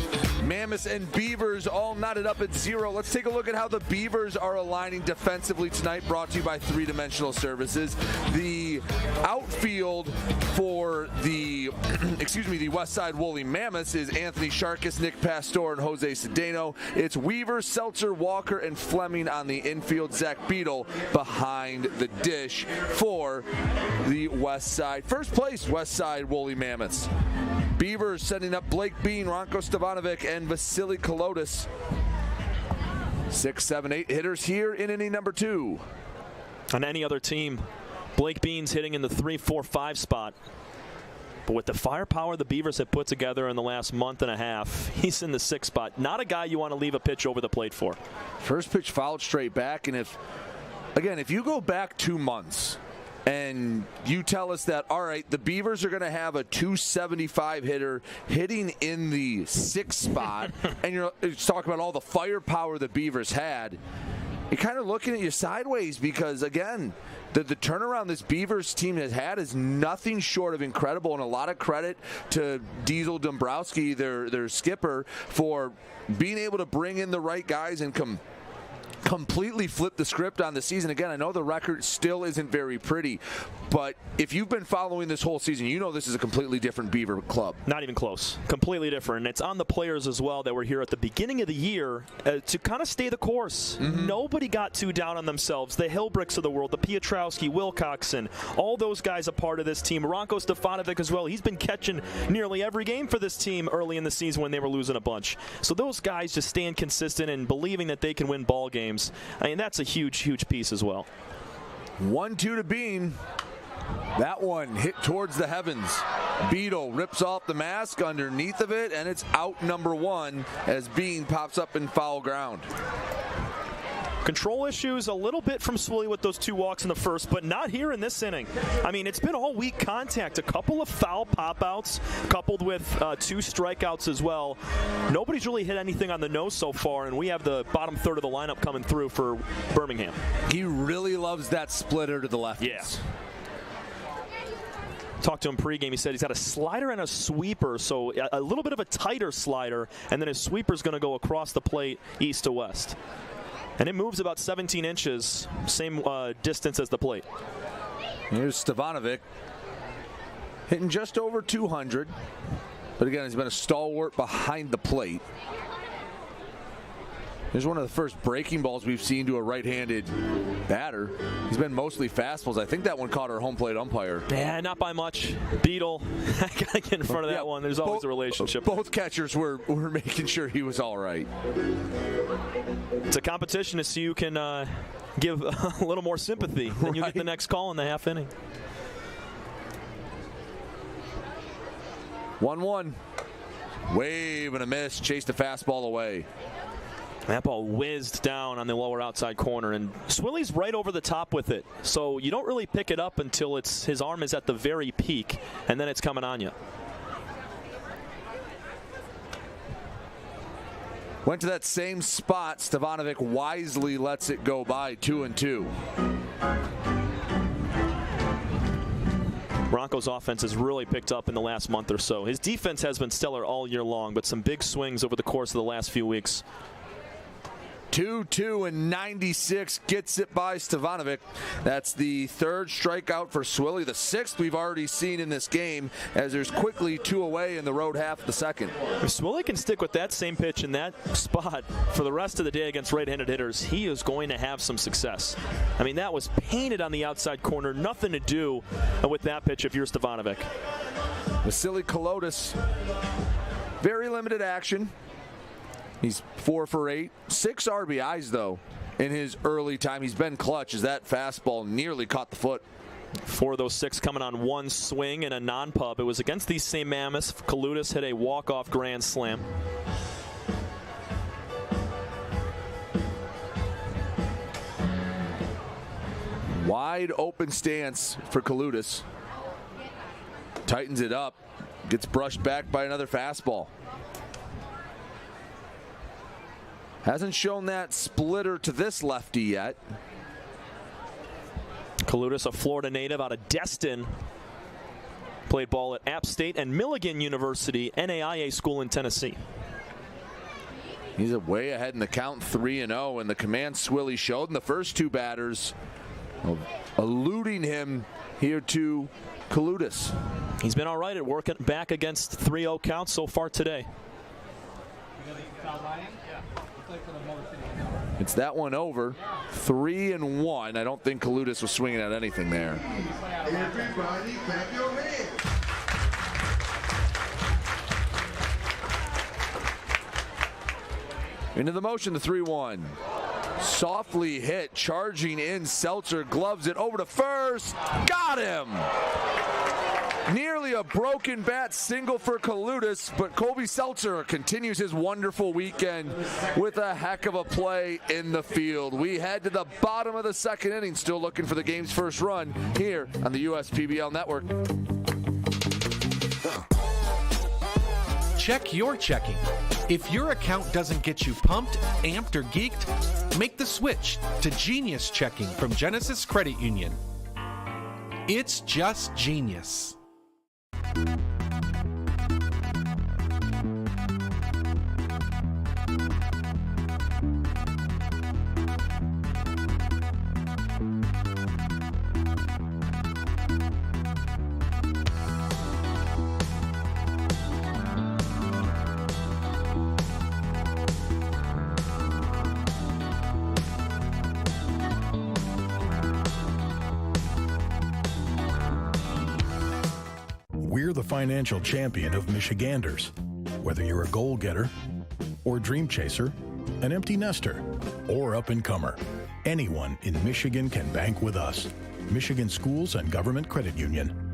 Mammoths and Beavers all knotted up at 0. Let's take a look at how the Beavers are aligning defensively tonight, brought to you by 3-Dimensional Services. The outfield for the, the Westside Woolly Mammoths is Anthony Sharkus, Nick Pastor, and Jose Cedeno. It's Weaver, Seltzer, Walker, and Fleming on the infield. Zach Beadle behind the dish for the Westside. First place, Westside Woolly Mammoths. Beavers setting up Blake Bean, Ranko Stevanovic, and Vasily Kolotis. 6, 7, 8 hitters here in inning number 2. On any other team, Blake Bean's hitting in the 3, 4, 5 spot. But with the firepower the Beavers have put together in the last month and a half, he's in the 6th spot. Not a guy you want to leave a pitch over the plate for. First pitch fouled straight back, and if you go back 2 months, and you tell us that, all right, the Beavers are going to have a 275 hitter hitting in the 6th spot, and you're talking about all the firepower the Beavers had, you're kind of looking at you sideways because, again, the turnaround this Beavers team has had is nothing short of incredible, and a lot of credit to Diesel Dombrowski, their skipper, for being able to bring in the right guys and completely flip the script on the season. Again, I know the record still isn't very pretty, but if you've been following this whole season, you know this is a completely different Beaver club. Not even close. Completely different. And it's on the players as well that were here at the beginning of the year to kind of stay the course. Mm-hmm. Nobody got too down on themselves. The Hilbricks of the world, the Piotrowski, Wilcoxon, all those guys a part of this team. Ranko Stefanovic as well. He's been catching nearly every game for this team early in the season when they were losing a bunch. So those guys just staying consistent and believing that they can win ball games. I mean, that's a huge, huge piece as well. 1-2 to Bean. That one hit towards the heavens. Beadle rips off the mask underneath of it, and it's out number 1 as Bean pops up in foul ground. Control issues a little bit from Swilly with those 2 walks in the first, but not here in this inning. I mean, it's been all week contact. A couple of foul pop-outs coupled with 2 strikeouts as well. Nobody's really hit anything on the nose so far, and we have the bottom third of the lineup coming through for Birmingham. He really loves that splitter to the left. Yeah. Talked to him pregame. He said he's got a slider and a sweeper, so a little bit of a tighter slider, and then his sweeper's going to go across the plate east to west. And it moves about 17 inches, same distance as the plate. Here's Stevanovic hitting just over 200. But again, he's been a stalwart behind the plate. There's one of the first breaking balls we've seen to a right-handed batter. He's been mostly fastballs. I think that one caught our home plate umpire. Yeah, not by much. Beetle, I got to get in front of that one. There's always a relationship. Both catchers were making sure he was all right. It's a competition to see who can give a little more sympathy. Then you get the next call in the half inning. 1-1. Wave and a miss. Chased a fastball away. That ball whizzed down on the lower outside corner, and Swilly's right over the top with it. So you don't really pick it up until his arm is at the very peak, and then it's coming on you. Went to that same spot. Stevanovic wisely lets it go by. 2-2. Broncos offense has really picked up in the last month or so. His defense has been stellar all year long, but some big swings over the course of the last few weeks. 2-2 and 96 gets it by Stevanovic. That's the third strikeout for Swilly, the sixth we've already seen in this game, as there's quickly 2 away in the road half of the second. If Swilly can stick with that same pitch in that spot for the rest of the day against right-handed hitters, he is going to have some success. I mean, that was painted on the outside corner. Nothing to do with that pitch if you're Stevanovic. Vasily Kolotis, very limited action. He's 4 for 8. 6 RBIs, though, in his early time. He's been clutch as that fastball nearly caught the foot. 4 of those 6 coming on one swing in a non-pub. It was against these same Mammoths. Kolotis hit a walk-off grand slam. Wide open stance for Kolotis. Tightens it up. Gets brushed back by another fastball. Hasn't shown that splitter to this lefty yet. Kolotis, a Florida native out of Destin. Played ball at App State and Milligan University, NAIA school in Tennessee. He's way ahead in the count, 3-0, and the command Swilly showed in the first 2 batters, eluding him here to Kolotis. He's been all right at working back against 3-0 counts so far today. It's that one over. 3-1. I don't think Kolotis was swinging at anything there. Everybody clap your hands. Into the motion, the 3-1. Softly hit, charging in. Seltzer gloves it over to first. Got him! Nearly a broken bat single for Kolotis, but Colby Seltzer continues his wonderful weekend with a heck of a play in the field. We head to the bottom of the second inning, still looking for the game's first run here on the USPBL Network. Check your checking. If your account doesn't get you pumped, amped, or geeked, make the switch to Genius Checking from Genesis Credit Union. It's just genius. We're the financial champion of Michiganders. Whether you're a goal-getter or dream chaser, an empty nester or up-and-comer, anyone in Michigan can bank with us. Michigan Schools and Government Credit Union.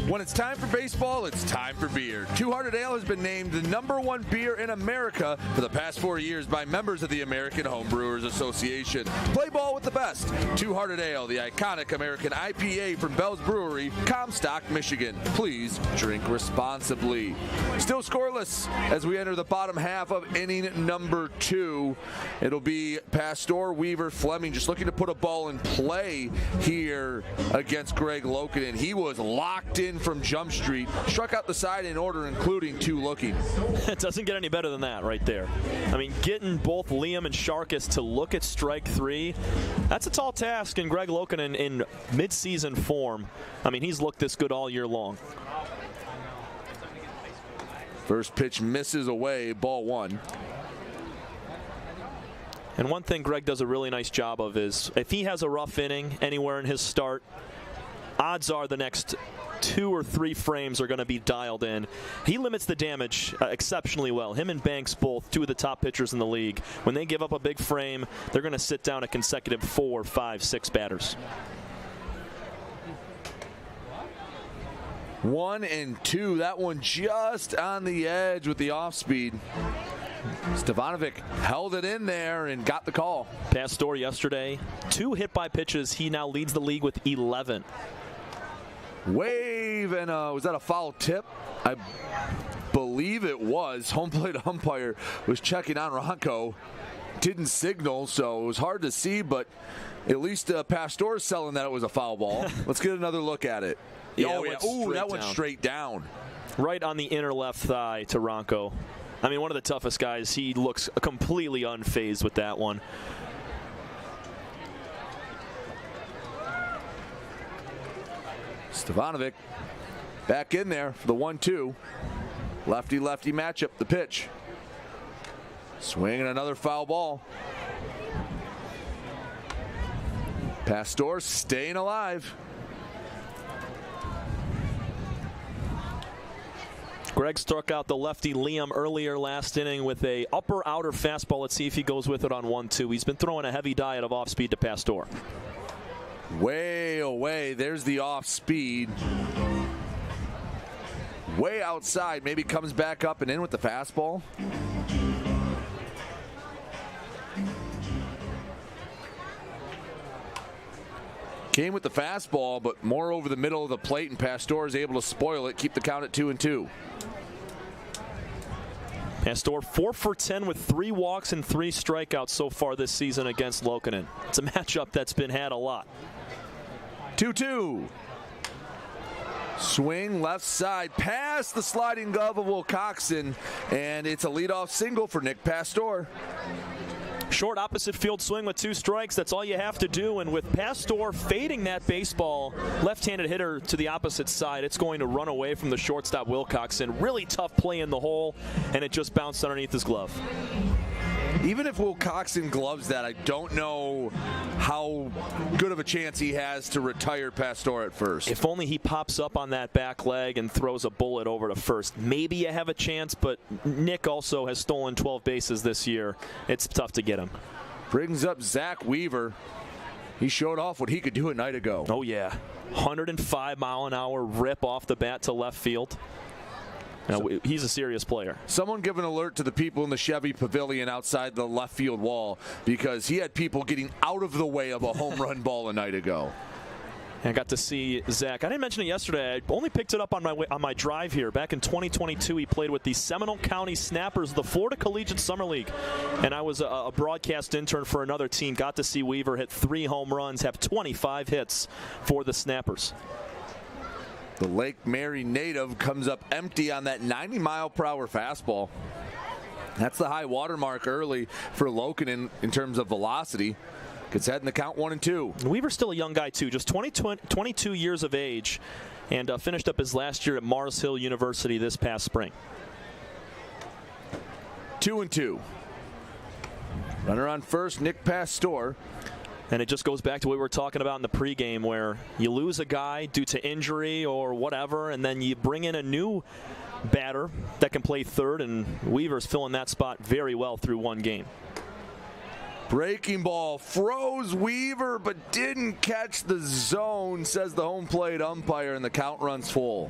When it's time for baseball, it's time for beer. Two Hearted Ale has been named the #1 beer in America for the past 4 years by members of the American Homebrewers Association. Play ball with the best. Two Hearted Ale, the iconic American IPA from Bell's Brewery, Comstock, Michigan. Please drink responsibly. Still scoreless as we enter the bottom half of inning number 2. It'll be Pastor, Weaver, Fleming just looking to put a ball in play here against Greg Loukinen. He was locked in in from Jump Street. Struck out the side in order, including 2 looking. It doesn't get any better than that right there. I mean, getting both Liam and Sharkus to look at strike 3, that's a tall task, and Greg Loukinen in mid-season form. I mean, he's looked this good all year long. First pitch misses away, ball 1. And one thing Greg does a really nice job of is if he has a rough inning anywhere in his start, odds are the next 2 or 3 frames are going to be dialed in. He limits the damage exceptionally well. Him and Banks, both 2 of the top pitchers in the league. When they give up a big frame, they're going to sit down a consecutive 4, 5, 6 batters. 1 and 2. That one just on the edge with the off speed. Stevanovic held it in there and got the call. Pastor yesterday, 2 hit by pitches. He now leads the league with 11. Wave, and was that a foul tip? I believe it was. Home plate umpire was checking on Ronco. Didn't signal, so it was hard to see, but at least Pastor's selling that it was a foul ball. Let's get another look at it. Yeah, Ooh, that went straight down. Right on the inner left thigh to Ronco. I mean, one of the toughest guys. He looks completely unfazed with that one. Stevanovic back in there for the 1-2. Lefty-lefty matchup, the pitch. Swinging another foul ball. Pastor staying alive. Greg struck out the lefty Liam earlier last inning with a upper outer fastball. Let's see if he goes with it on 1-2. He's been throwing a heavy diet of off speed to Pastor. Way away. There's the off speed. Way outside. Maybe comes back up and in with the fastball. Came with the fastball, but more over the middle of the plate, and Pastor is able to spoil it, keep the count at 2-2. Pastor 4 for 10 with 3 walks and 3 strikeouts so far this season against Loukinen. It's a matchup that's been had a lot. 2-2. Swing left side past the sliding glove of Wilcoxon, and it's a leadoff single for Nick Pastor. Short opposite field swing with 2 strikes. That's all you have to do. And with Pastor fading that baseball, left-handed hitter to the opposite side, it's going to run away from the shortstop Wilcoxon. Really tough play in the hole, and it just bounced underneath his glove. Even if Wilcoxon gloves that, I don't know how good of a chance he has to retire Pastor at first. If only he pops up on that back leg and throws a bullet over to first. Maybe you have a chance, but Nick also has stolen 12 bases this year. It's tough to get him. Brings up Zach Weaver. He showed off what he could do a night ago. Oh, yeah. 105-mile-an-hour rip off the bat to left field. Now, he's a serious player. Someone give an alert to the people in the Chevy Pavilion outside the left field wall, because he had people getting out of the way of a home run ball a night ago. I got to see Zach. I didn't mention it yesterday. I only picked it up on my drive here. Back in 2022, he played with the Seminole County Snappers, the Florida Collegiate Summer League. And I was a broadcast intern for another team. Got to see Weaver hit 3 home runs, have 25 hits for the Snappers. The Lake Mary native comes up empty on that 90-mile-per-hour fastball. That's the high water mark early for Loukinen in terms of velocity. Gets ahead in the count 1-2. Weaver's still a young guy, too, just 22 years of age, and finished up his last year at Mars Hill University this past spring. 2-2. Runner on first, Nick Pastor. And it just goes back to what we were talking about in the pregame, where you lose a guy due to injury or whatever, and then you bring in a new batter that can play third, and Weaver's filling that spot very well through one game. Breaking ball froze Weaver, but didn't catch the zone, says the home plate umpire, and the count runs full.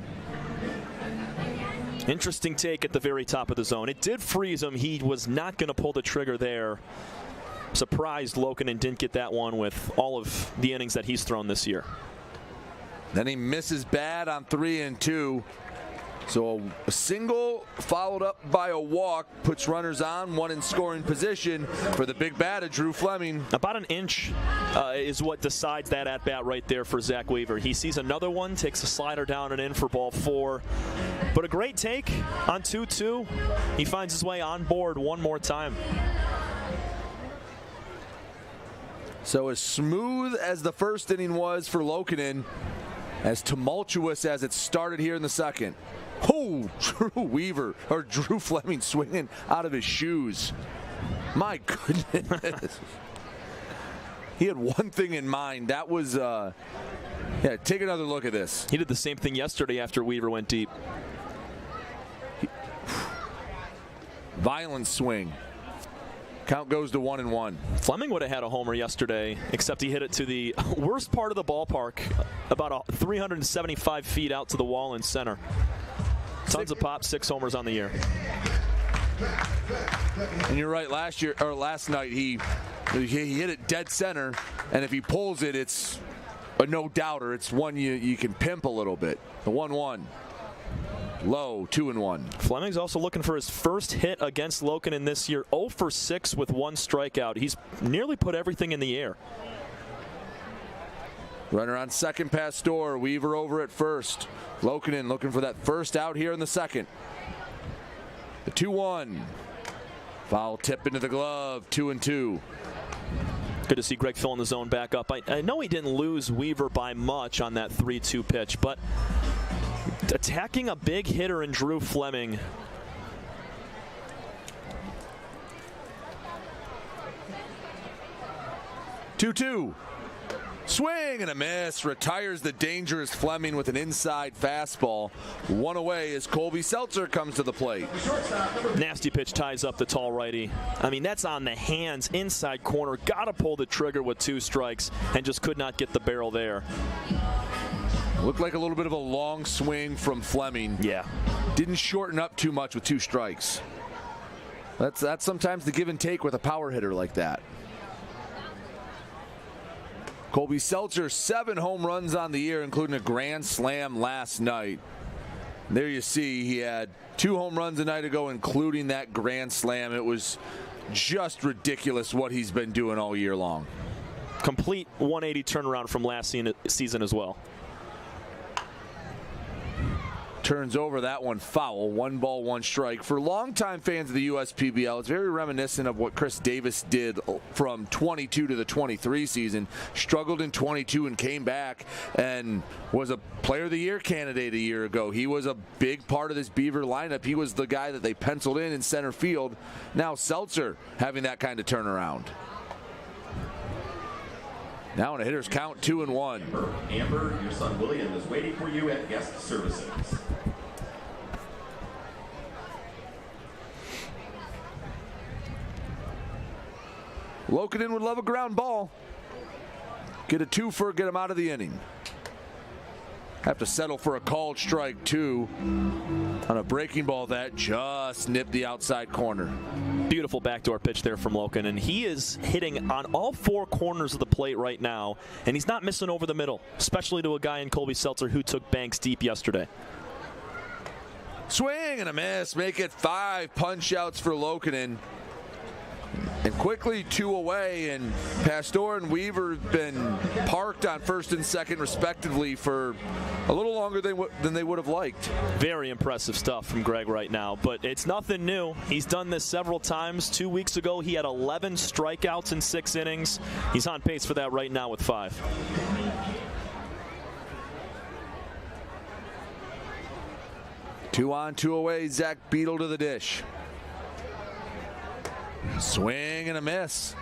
Interesting take at the very top of the zone. It did freeze him. He was not going to pull the trigger there. Surprised Loukinen didn't get that one with all of the innings that he's thrown this year. Then he misses bad on 3-2. So a single followed up by a walk puts runners on, one in scoring position for the big bat of Drew Fleming. About an inch is what decides that at-bat right there for Zach Weaver. He sees another one, takes a slider down and in for ball 4. But a great take on 2-2. He finds his way on board one more time. So as smooth as the first inning was for Loukinen, as tumultuous as it started here in the second. Oh, Drew Fleming swinging out of his shoes. My goodness. He had one thing in mind. That was, take another look at this. He did the same thing yesterday after Weaver went deep. Violent swing. Count goes to 1-1. Fleming would have had a homer yesterday, except he hit it to the worst part of the ballpark, about 375 feet out to the wall in center. Tons of pop, 6 homers on the year. And you're right, last night he hit it dead center, and if he pulls it, it's a no-doubter. It's one you can pimp a little bit. The 1-1. Low, 2-1. Fleming's also looking for his first hit against Loukinen this year. 0 for 6 with 1 strikeout. He's nearly put everything in the air. Runner on second, Pastor. Weaver over at first. Loukinen looking for that first out here in the second. The 2-1. Foul tip into the glove. 2-2. Good to see Greg filling the zone back up. I know he didn't lose Weaver by much on that 3-2 pitch, but attacking a big hitter in Drew Fleming. Two. Swing and a miss. Retires the dangerous Fleming with an inside fastball. One away as Colby Seltzer comes to the plate. Nasty pitch ties up the tall righty. I mean, that's on the hands, inside corner. Got to pull the trigger with 2 strikes and just could not get the barrel there. Looked like a little bit of a long swing from Fleming. Yeah. Didn't shorten up too much with 2 strikes. That's sometimes the give and take with a power hitter like that. Colby Seltzer, 7 home runs on the year, including a grand slam last night. There you see he had 2 home runs a night ago, including that grand slam. It was just ridiculous what he's been doing all year long. Complete 180 turnaround from last season as well. Turns over that one foul. 1 ball, 1 strike. For longtime fans of the USPBL, it's very reminiscent of what Chris Davis did from 22 to the 23 season. Struggled in 22 and came back and was a Player of the Year candidate a year ago. He was a big part of this Beaver lineup. He was the guy that they penciled in center field. Now Seltzer having that kind of turnaround. Now in a hitter's count, 2-1. Amber, your son William is waiting for you at guest services. Loukinen would love a ground ball. Get a 2-for, get him out of the inning. Have to settle for a called strike, too, on a breaking ball that just nipped the outside corner. Beautiful backdoor pitch there from Loukinen. He is hitting on all 4 corners of the plate right now, and he's not missing over the middle, especially to a guy in Colby Seltzer who took Banks deep yesterday. Swing and a miss. Make it 5 punch outs for Loukinen. And quickly 2 away, and Pastor and Weaver have been parked on first and second respectively for a little longer than they would have liked. Very impressive stuff from Greg right now, but it's nothing new. He's done this several times. 2 weeks ago, he had 11 strikeouts in 6 innings. He's on pace for that right now with 5. Two on, 2 away. Zach Beadle to the dish. Swing and a miss.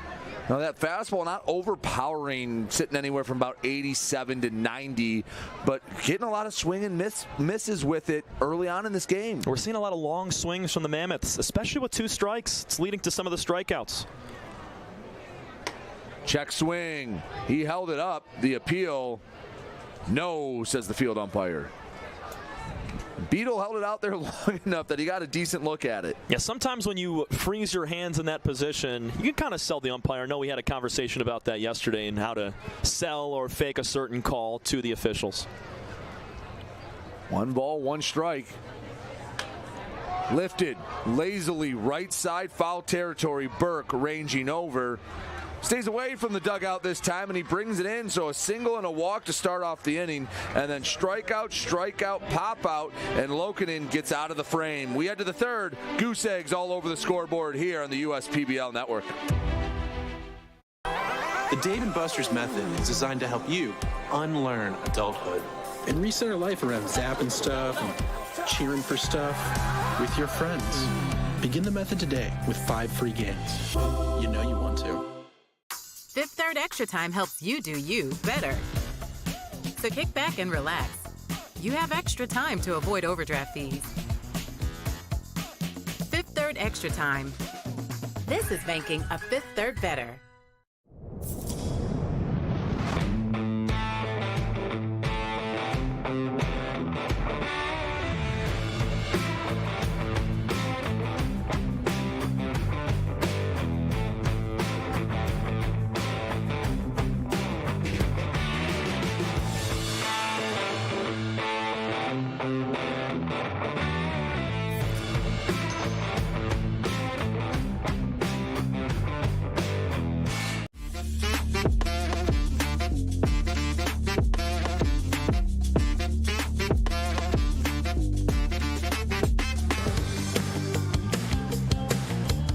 Now that fastball not overpowering, sitting anywhere from about 87 to 90, but getting a lot of swing and misses with it early on in this game. We're seeing a lot of long swings from the Mammoths, especially with 2 strikes. It's leading to some of the strikeouts. Check swing. He held it up. The appeal, no, says the field umpire. Beadle held it out there long enough that he got a decent look at it. Yeah, sometimes when you freeze your hands in that position, you can kind of sell the umpire. I know we had a conversation about that yesterday and how to sell or fake a certain call to the officials. 1 ball, 1 strike. Lifted lazily right side, foul territory. Burke ranging over. Stays away from the dugout this time, and he brings it in. So a single and a walk to start off the inning, and then strikeout, pop out, and Loukinen gets out of the frame. We head to the third. Goose eggs all over the scoreboard here on the USPBL Network. The Dave & Buster's method is designed to help you unlearn adulthood and reset our life around zapping stuff and cheering for stuff with your friends. Begin the method today with 5 free games. You know you want to. Fifth Third Extra Time helps you do you better. So kick back and relax. You have extra time to avoid overdraft fees. Fifth Third Extra Time. This is banking a Fifth Third better.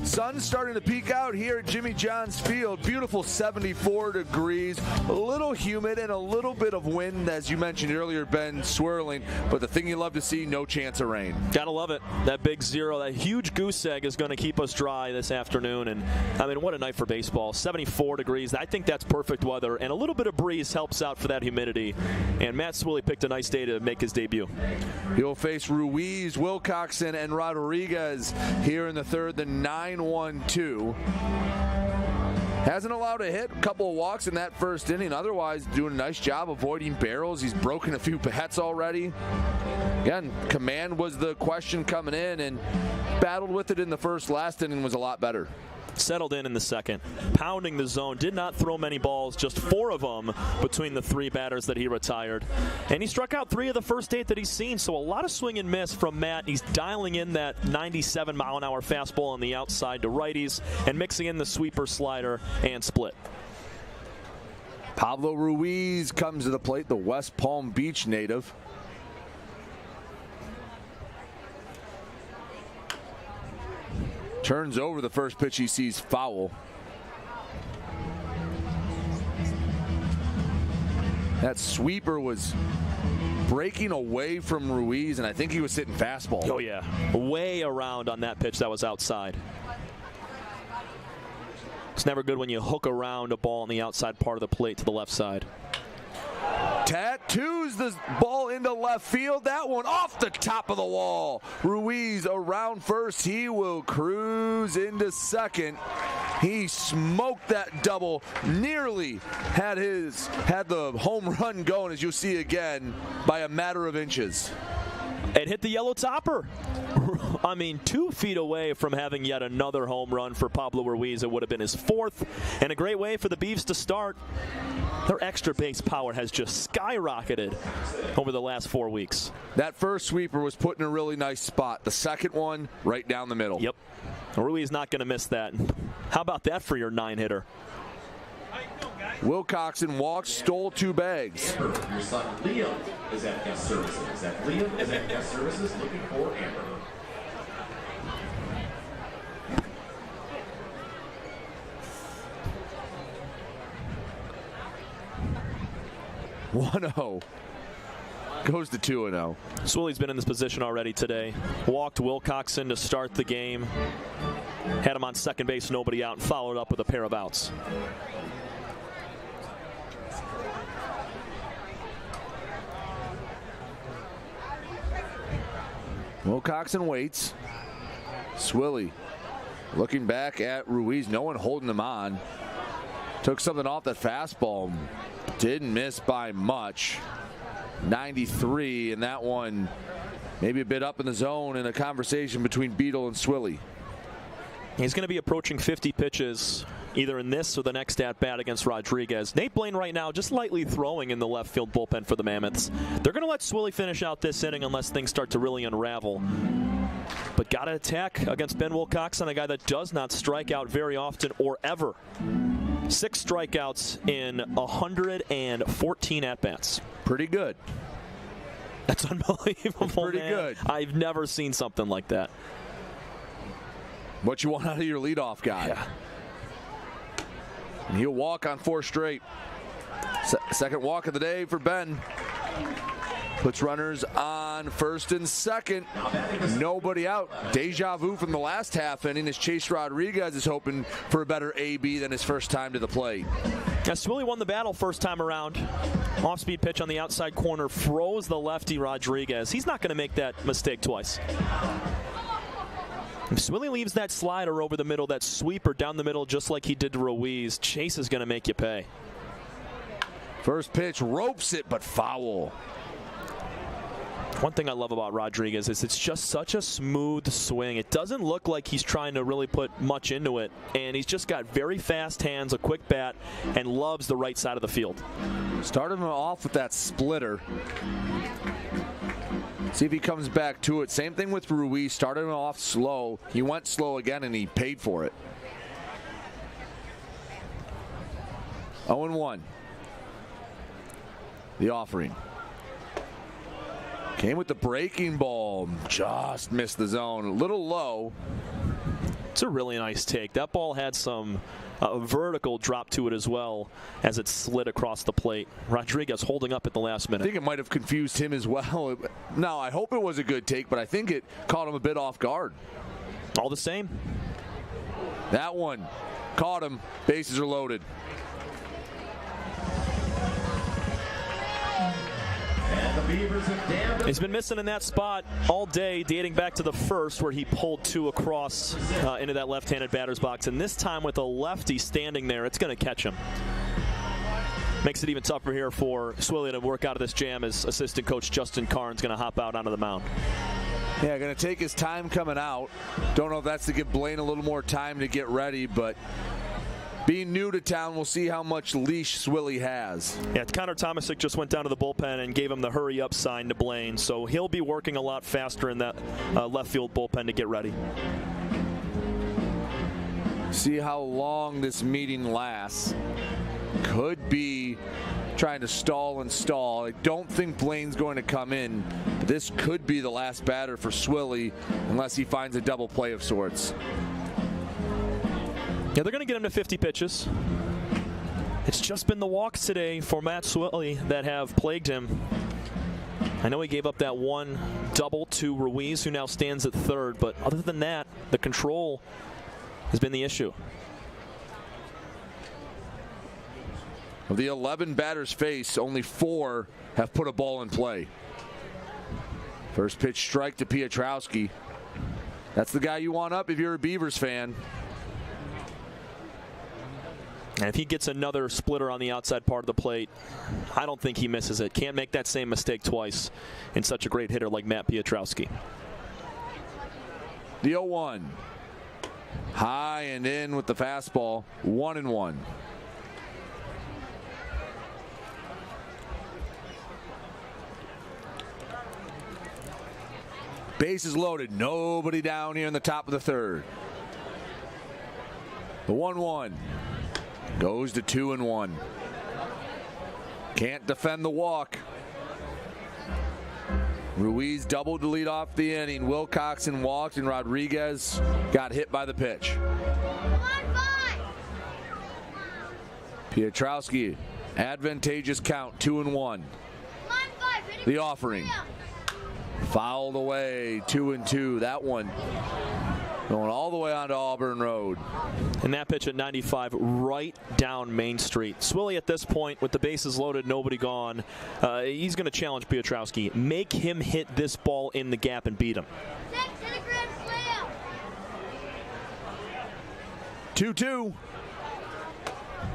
Sun's starting to peek out here at Jimmy John's Field. Beautiful 74 degrees, a little humid and a little bit of wind, as you mentioned earlier, Ben, swirling. But the thing you love to see, no chance of rain. Gotta love it. That big zero, that huge goose egg is going to keep us dry this afternoon. And, I mean, what a night for baseball. 74 degrees. I think that's perfect weather. And a little bit of breeze helps out for that humidity. And Matt Swilly picked a nice day to make his debut. He'll face Ruiz, Wilcoxon, and Rodriguez here in the third, the 9-1-2. Hasn't allowed a hit, a couple of walks in that first inning. Otherwise, doing a nice job avoiding barrels. He's broken a few bats already. Again, command was the question coming in, and battled with it in the first. Last inning was a lot better. Settled in the second, pounding the zone, did not throw many balls, just 4 of them between the 3 batters that he retired. And he struck out 3 of the first 8 that he's seen, so a lot of swing and miss from Matt. He's dialing in that 97-mile-an-hour fastball on the outside to righties and mixing in the sweeper, slider, and split. Pablo Ruiz comes to the plate, the West Palm Beach native. Turns over the first pitch he sees foul. That sweeper was breaking away from Ruiz, and I think he was hitting fastball. Oh, yeah. Way around on that pitch that was outside. It's never good when you hook around a ball on the outside part of the plate to the left side. Tattoos the ball into left field. That one off the top of the wall. Ruiz around first. He will cruise into second. He smoked that double. Nearly had the home run going, as you'll see again, by a matter of inches. It hit the yellow topper. I mean, 2 feet away from having yet another home run for Pablo Ruiz. It would have been his 4th, and a great way for the Beavs to start. Their extra base power has just skyrocketed over the last 4 weeks. That first sweeper was put in a really nice spot. The second one, right down the middle. Yep. Ruiz not going to miss that. How about that for your 9-hitter? Wilcoxon walks, stole 2 bags. Amber, your son Liam is at guest services. Liam is at guest services looking for Amber. (1-0) goes to 2-0. Swilly's been in this position already today. Walked Wilcoxon to start the game. Had him on second base, nobody out, and followed up with a pair of outs. Wilcoxon waits. Swilly looking back at Ruiz. No one holding him on. Took something off that fastball. Didn't miss by much. 93, and that one maybe a bit up in the zone in a conversation between Beadle and Swilly. He's going to be approaching 50 pitches either in this or the next at-bat against Rodriguez. Nate Blaine right now just lightly throwing in the left field bullpen for the Mammoths. They're going to let Swilly finish out this inning unless things start to really unravel. But got to attack against Ben Wilcoxon, a guy that does not strike out very often or ever. 6 strikeouts in 114 at-bats. Pretty good. That's unbelievable, pretty man. good. I've never seen something like that. What you want out of your leadoff guy. Yeah. And he'll walk on 4 straight. Second walk of the day for Ben. Puts runners on first and second. Nobody out. Deja vu from the last half inning as Chase Rodriguez is hoping for a better AB than his first time to the plate. Now, Swilly won the battle first time around. Off-speed pitch on the outside corner froze the lefty Rodriguez. He's not going to make that mistake twice. If Swilly leaves that slider over the middle, that sweeper down the middle just like he did to Ruiz, Chase is going to make you pay. First pitch ropes it, but foul. One thing I love about Rodriguez is it's just such a smooth swing. It doesn't look like he's trying to really put much into it, and he's just got very fast hands, a quick bat, and loves the right side of the field. Started him off with that splitter. See if he comes back to it. Same thing with Ruiz. Started him off slow. He went slow again, and he paid for it. 0-1. The offering. Came with the breaking ball. Just missed the zone. A little low. It's a really nice take. That ball had some vertical drop to it as well as it slid across the plate. Rodriguez holding up at the last minute. I think it might have confused him as well. Now, I hope it was a good take, but I think it caught him a bit off guard. All the same. That one caught him. Bases are loaded. He's been missing in that spot all day, dating back to the first where he pulled 2 across into that left-handed batter's box. And this time with a lefty standing there, it's going to catch him. Makes it even tougher here for Swilly to work out of this jam as assistant coach Justin Karn's going to hop out onto the mound. Yeah, going to take his time coming out. Don't know if that's to give Blaine a little more time to get ready, but being new to town, we'll see how much leash Swilly has. Yeah, Connor Tomasic just went down to the bullpen and gave him the hurry-up sign to Blaine, so he'll be working a lot faster in that left field bullpen to get ready. See how long this meeting lasts. Could be trying to stall and stall. I don't think Blaine's going to come in, but this could be the last batter for Swilly unless he finds a double play of sorts. Yeah, they're going to get him to 50 pitches. It's just been the walks today for Matt Swilly that have plagued him. I know he gave up that one double to Ruiz, who now stands at third, but other than that, the control has been the issue. Of the 11 batters faced, only 4 have put a ball in play. First pitch strike to Piotrowski. That's the guy you want up if you're a Beavers fan. And if he gets another splitter on the outside part of the plate, I don't think he misses it. Can't make that same mistake twice in such a great hitter like Matt Piotrowski. The 0-1. High and in with the fastball. 1-1. Bases loaded. Nobody down here in the top of the third. The 1-1. Goes to 2-1. Can't defend the walk. Ruiz doubled to lead off the inning. Wilcoxon walked and Rodriguez got hit by the pitch. Piotrowski, advantageous count, 2-1. The offering. Fouled away, 2-2. That one going all the way onto Auburn Road. And that pitch at 95 right down Main Street. Swilly at this point with the bases loaded, nobody gone. He's going to challenge Piotrowski. Make him hit this ball in the gap and beat him. 2-2.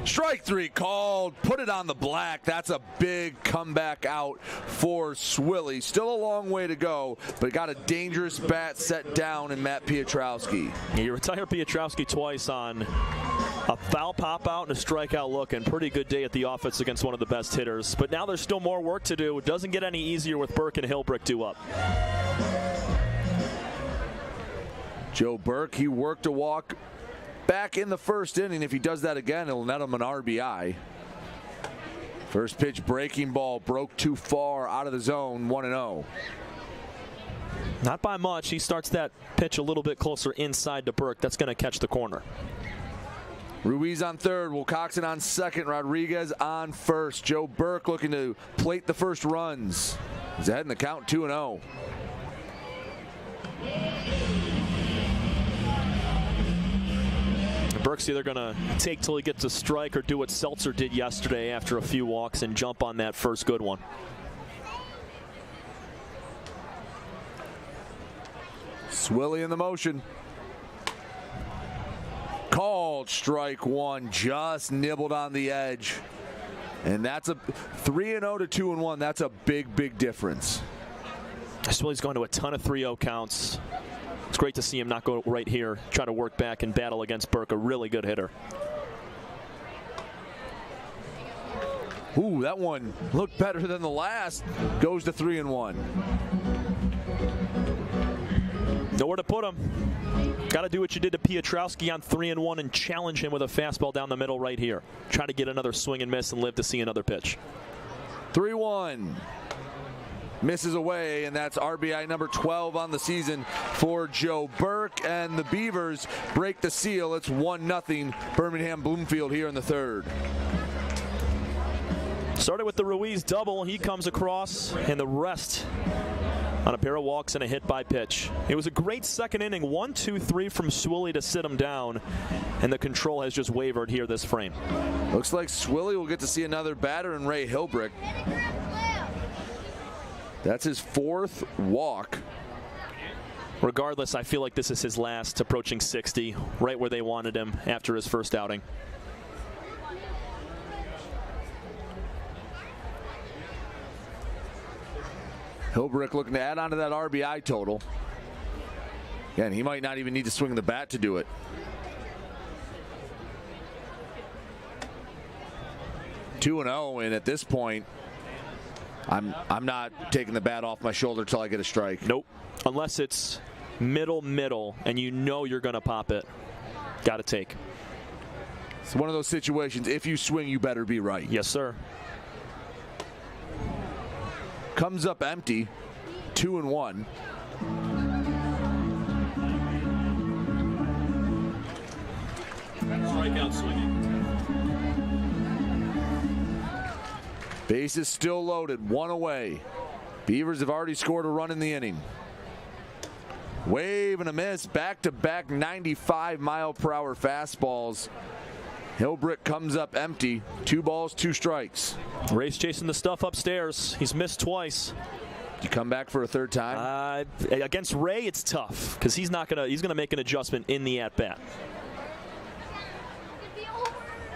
Strike 3 called. Put it on the black. That's a big comeback out for Swilly. Still a long way to go, but got a dangerous bat set down in Matt Piotrowski. You retire Piotrowski twice on a foul pop out and a strikeout look, and pretty good day at the office against one of the best hitters. But now there's still more work to do. It doesn't get any easier with Burke and Hilbrick due up. Joe Burke, he worked a walk back in the first inning. If he does that again, it'll net him an RBI. First pitch, breaking ball, broke too far out of the zone, 1-0. Not by much. He starts that pitch a little bit closer inside to Burke. That's going to catch the corner. Ruiz on third, Wilcoxon on second, Rodriguez on first. Joe Burke looking to plate the first runs. He's ahead in the count, 2-0. Burke's either going to take till he gets a strike or do what Seltzer did yesterday after a few walks and jump on that first good one. Swilly in the motion. Called strike one, just nibbled on the edge. And that's a 3-0 to 2-1. That's a big, big difference. Swilly's going to a ton of 3-0 counts. It's great to see him not go right here, try to work back and battle against Burke, a really good hitter. Ooh, that one looked better than the last. Goes to 3-1. Nowhere to put him. Got to do what you did to Piotrowski on 3-1 and challenge him with a fastball down the middle right here. Try to get another swing and miss and live to see another pitch. 3-1. Misses away, and that's RBI number 12 on the season for Joe Burke. And the Beavers break the seal. It's 1-0 Birmingham Bloomfield here in the third. Started with the Ruiz double. He comes across, and the rest on a pair of walks and a hit by pitch. It was a great second inning. 1-2-3 from Swilly to sit him down, and the control has just wavered here this frame. Looks like Swilly will get to see another batter in Ray Hilbrick. That's his fourth walk. Regardless, I feel like this is his last, approaching 60, right where they wanted him after his first outing. Hilbrick looking to add on to that RBI total. Again, he might not even need to swing the bat to do it. (2-0), and at this point, I'm not taking the bat off my shoulder till I get a strike. Nope. Unless it's middle, and you know you're going to pop it. Got to take. It's one of those situations, if you swing, you better be right. Yes, sir. Comes up empty, 2-1. Strikeout swinging. Base is still loaded, one away. Beavers have already scored a run in the inning. Wave and a miss, back-to-back 95-mile-per-hour fastballs. Hilbrick comes up empty, 2 balls, 2 strikes. Ray's chasing the stuff upstairs. He's missed twice. Did you come back for a third time? Against Ray, it's tough because he's gonna make an adjustment in the at-bat.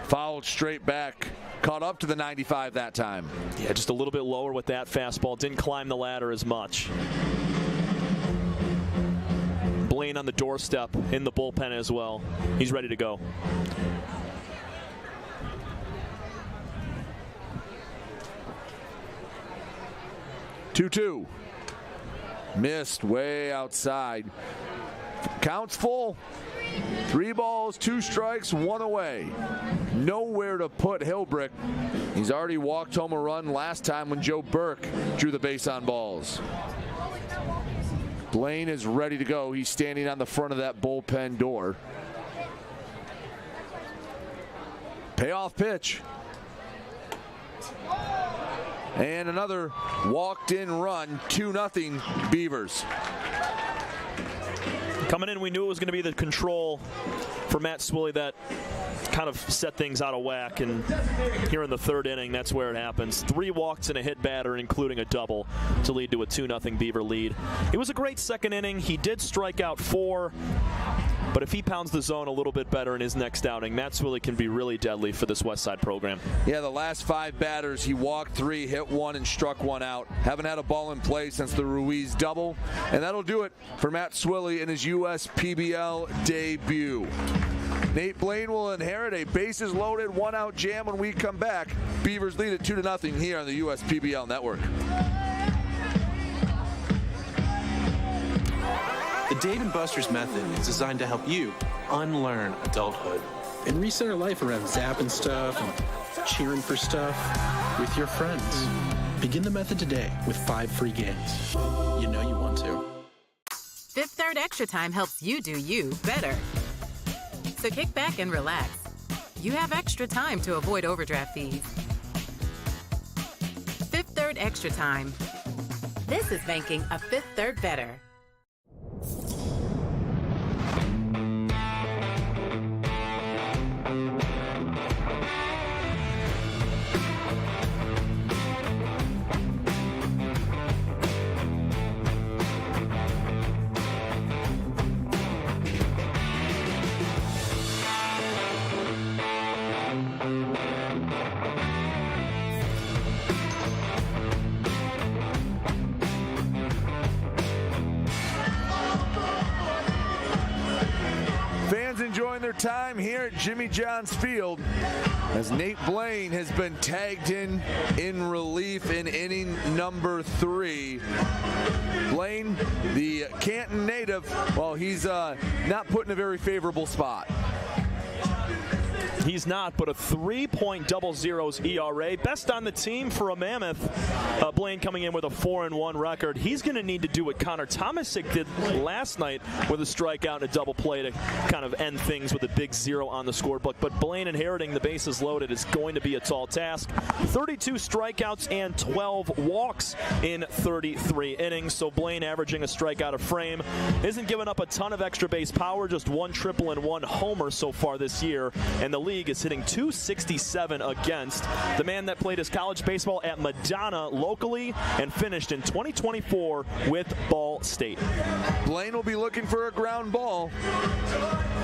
Fouled straight back. Caught up to the 95 that time. Yeah, just a little bit lower with that fastball. Didn't climb the ladder as much. Blaine on the doorstep in the bullpen as well. He's ready to go. (2-2). Missed way outside. Counts full. 3 balls, 2 strikes, 1 away. Nowhere to put Hilbrick. He's already walked home a run last time when Joe Burke drew the base on balls. Blaine is ready to go. He's standing on the front of that bullpen door. Payoff pitch. And another walked-in run, 2-0 Beavers. Coming in, we knew it was going to be the control for Matt Swilly that kind of set things out of whack, and here in the third inning, that's where it happens. 3 walks and a hit batter, including a double, to lead to a 2-0 Beaver lead. It was a great second inning. He did strike out 4, but if he pounds the zone a little bit better in his next outing, Matt Swilly can be really deadly for this Westside program. Yeah, the last 5 batters, he walked 3, hit 1, and struck 1 out. Haven't had a ball in play since the Ruiz double, and that'll do it for Matt Swilly in his USPBL debut. Nate Blaine will inherit a bases-loaded 1-out jam when we come back. Beavers lead at 2-0 here on the USPBL network. Dave & Buster's method is designed to help you unlearn adulthood and reset our life around zapping stuff and cheering for stuff with your friends. Begin the method today with 5 free games. You know you want to. Fifth Third Extra Time helps you do you better. So kick back and relax. You have extra time to avoid overdraft fees. Fifth Third Extra Time. This is banking a Fifth Third better. Enjoying their time here at Jimmy John's Field as Nate Blaine has been tagged in relief in inning number 3. Blaine, the Canton native, well, he's not put in a very favorable spot. He's not, but a 3.00 ERA. Best on the team for a Mammoth. Blaine coming in with a 4-1 record. He's going to need to do what Connor Tomasic did last night with a strikeout and a double play to kind of end things with a big 0 on the scorebook. But Blaine inheriting the bases loaded is going to be a tall task. 32 strikeouts and 12 walks in 33 innings. So Blaine averaging a strikeout a frame. Isn't giving up a ton of extra base power, just 1 triple and 1 homer so far this year. And the league is hitting .267 against. The man that played his college baseball at Madonna locally and finished in 2024 with Ball State. Blaine will be looking for a ground ball.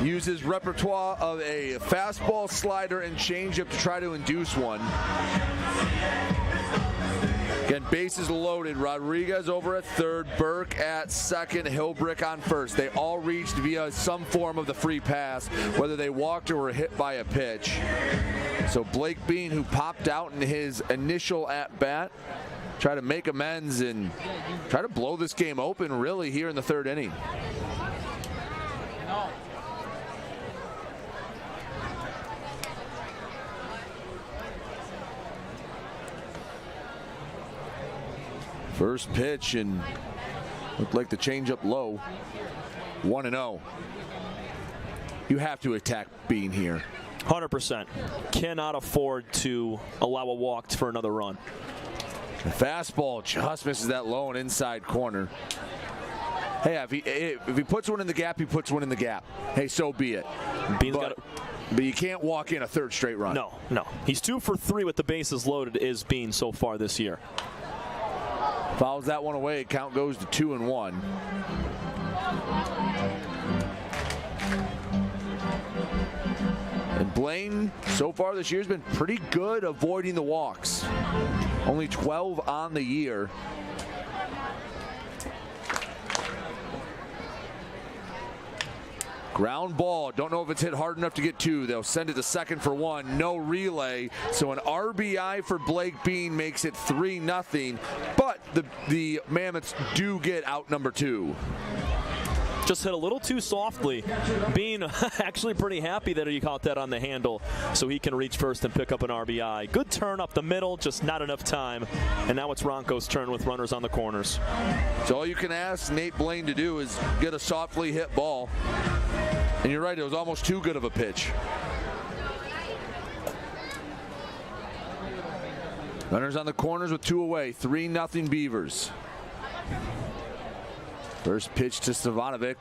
Use his repertoire of a fastball, slider, and changeup to try to induce one. Again, bases loaded. Rodriguez over at third, Burke at second, Hilbrick on first. They all reached via some form of the free pass, whether they walked or were hit by a pitch. So Blake Bean, who popped out in his initial at-bat, try to make amends and try to blow this game open really here in the 3rd inning. First pitch and looked like the changeup low. 1-0. You have to attack Bean here. 100%. Cannot afford to allow a walk for another run. The fastball just misses that low and inside corner. Hey, if he puts one in the gap, he puts one in the gap. Hey, so be it. But you can't walk in a 3rd straight run. No. He's 2 for 3 with the bases loaded is Bean so far this year. Fouls that one away. Count goes to 2-1. And Blaine, so far this year, has been pretty good avoiding the walks. Only 12 on the year. Ground ball. Don't know if it's hit hard enough to get 2. They'll send it to second for 1. No relay. So an RBI for Blake Bean makes it 3-0. But the Mammoths do get out number 2. Just hit a little too softly. Bean actually pretty happy that he caught that on the handle so he can reach first and pick up an RBI. Good turn up the middle, just not enough time. And now it's Ronco's turn with runners on the corners. So all you can ask Nate Blaine to do is get a softly hit ball. And you're right, it was almost too good of a pitch. Runners on the corners with 2 away. 3-0 Beavers. First pitch to Stevanovic.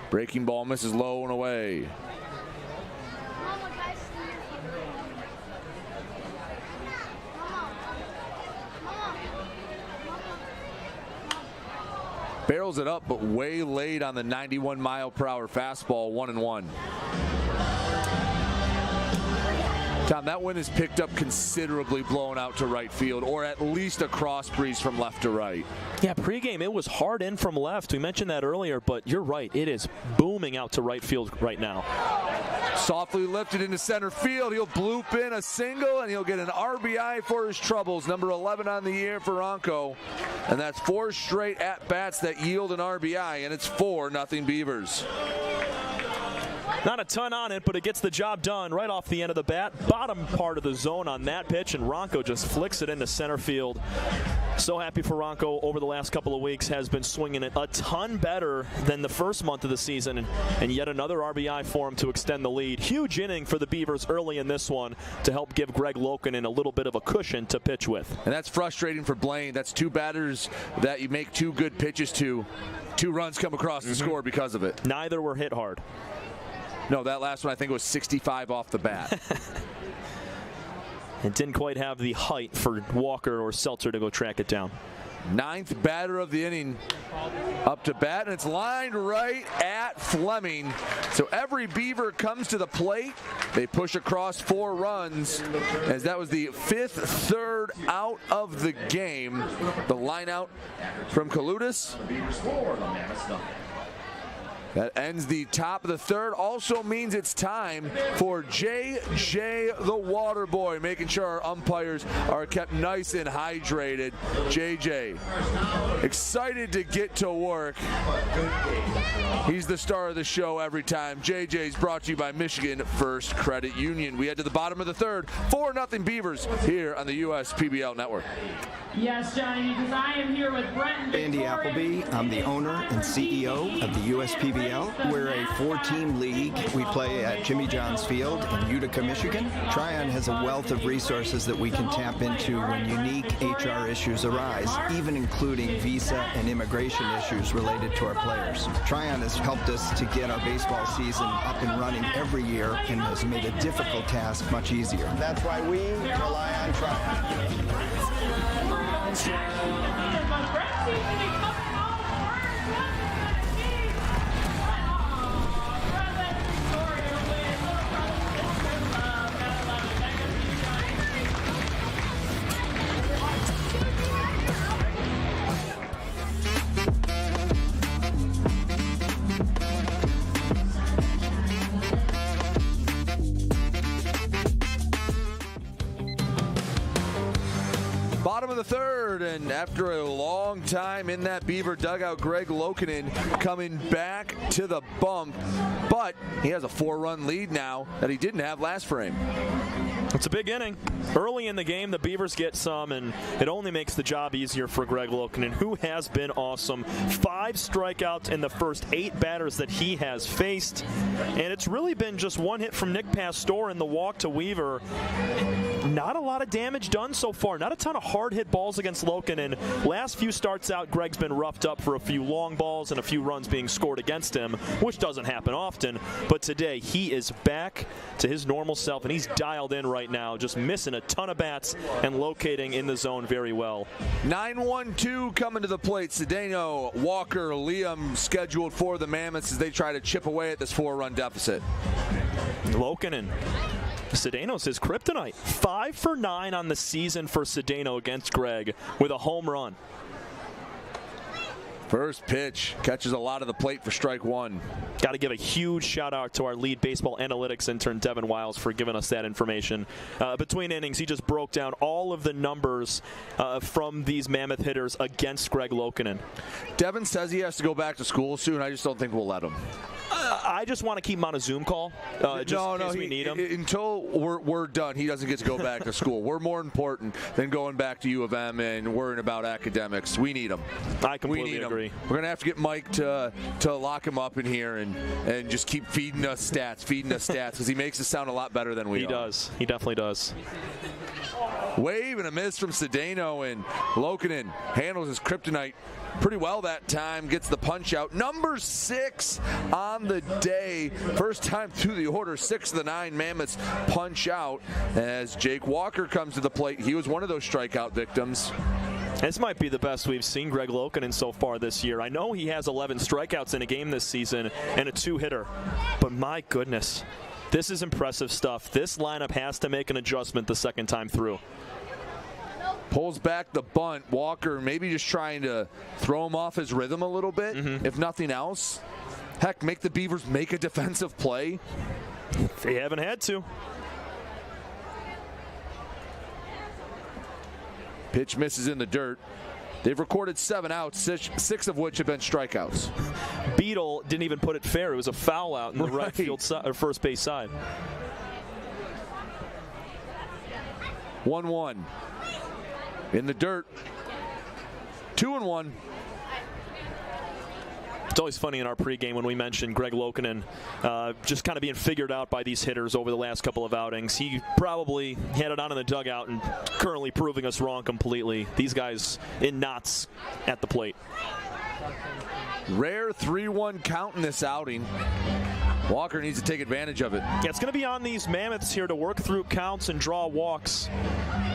Breaking ball misses low and away. Barrels it up, but way late on the 91-mile-per-hour fastball. 1-1. Tom, that wind is picked up considerably, blown out to right field, or at least a cross breeze from left to right. Yeah, pregame, it was hard in from left. We mentioned that earlier, but you're right. It is booming out to right field right now. Softly lifted into center field. He'll bloop in a single, and he'll get an RBI for his troubles. Number 11 on the year for Ronco. And that's 4 straight at-bats that yield an RBI, and it's 4-0 Beavers. Not a ton on it, but it gets the job done right off the end of the bat. Bottom part of the zone on that pitch, and Ronco just flicks it into center field. So happy for Ronco over the last couple of weeks. Has been swinging it a ton better than the first month of the season, and yet another RBI for him to extend the lead. Huge inning for the Beavers early in this one to help give Greg Loukinen a little bit of a cushion to pitch with. And that's frustrating for Blaine. That's 2 batters that you make 2 good pitches to. 2 runs come across the score because of it. Neither were hit hard. No, that last one I think it was 65 off the bat. It didn't quite have the height for Walker or Seltzer to go track it down. 9th batter of the inning up to bat, and it's lined right at Fleming. So every Beaver comes to the plate. They push across 4 runs, as that was the 5th third out of the game. The line out from Kaludis. That ends the top of the third. Also means it's time for JJ the Water Boy, making sure our umpires are kept nice and hydrated. JJ, excited to get to work. He's the star of the show every time. JJ's brought to you by Michigan First Credit Union. We head to the bottom of the third. 4-0 Beavers here on the USPBL Network. Yes, Johnny, because I am here with Brent and Andy Appleby. I'm the owner and CEO of the USPBL. We're a 4-team league. We play at Jimmy John's Field in Utica, Michigan. Tryon has a wealth of resources that we can tap into when unique HR issues arise, even including visa and immigration issues related to our players. Tryon has helped us to get our baseball season up and running every year and has made a difficult task much easier. That's why we rely on Tryon. Bottom of the third, and after a long time in that Beaver dugout, Greg Loukinen coming back to the bump, but he has a 4-run lead now that he didn't have last frame. It's a big inning. Early in the game, the Beavers get some, and it only makes the job easier for Greg Loukinen, who has been awesome. 5 strikeouts in the first 8 batters that he has faced, and it's really been just 1 hit from Nick Pastore in the walk to Weaver. Not a lot of damage done so far. Not a ton of hard hit balls against Loukinen. Last few starts out, Greg's been roughed up for a few long balls and a few runs being scored against him, which doesn't happen often. But today, he is back to his normal self, and he's dialed in right now, just missing a ton of bats and locating in the zone very well. 9-1-2 coming to the plate. Cedeno, Walker, Liam scheduled for the Mammoths as they try to chip away at this 4-run deficit. Loukinen. Cedeno's his kryptonite. 5 for 9 on the season for Cedeno against Greg with a home run. First pitch catches a lot of the plate for strike 1. Got to give a huge shout out to our lead baseball analytics intern, Devin Wiles, for giving us that information. Between innings, he just broke down all of the numbers from these Mammoth hitters against Greg Loukinen. Devin says he has to go back to school soon. I just don't think we'll let him. I just want to keep him on a Zoom call. In case we need him. Until we're done, he doesn't get to go back to school. We're more important than going back to U of M and worrying about academics. We need him. I completely agree. We're going to have to get Mike to lock him up in here and just keep feeding us stats, because he makes us sound a lot better than we are. He does. He definitely does. Wave and a miss from Cedeno, and Loukinen handles his kryptonite pretty well that time, gets the punch out. Number 6 on the day. First time through the order, 6 of the 9 Mammoths punch out as Jake Walker comes to the plate. He was one of those strikeout victims. This might be the best we've seen Greg Loukinen so far this year. I know he has 11 strikeouts in a game this season and a 2-hitter, but my goodness, this is impressive stuff. This lineup has to make an adjustment the second time through. Pulls back the bunt. Walker maybe just trying to throw him off his rhythm a little bit, if nothing else. Heck, make the Beavers make a defensive play. They haven't had to. Pitch misses in the dirt. They've recorded 7 outs, 6 of which have been strikeouts. Beetle didn't even put it fair. It was a foul out in the right field or first base side. 1-1. In the dirt. 2-1. It's always funny in our pregame when we mentioned Greg Loukinen just kind of being figured out by these hitters over the last couple of outings. He probably had it on in the dugout and currently proving us wrong completely. These guys in knots at the plate. Rare 3-1 count in this outing. Walker needs to take advantage of it. Yeah, it's going to be on these Mammoths here to work through counts and draw walks.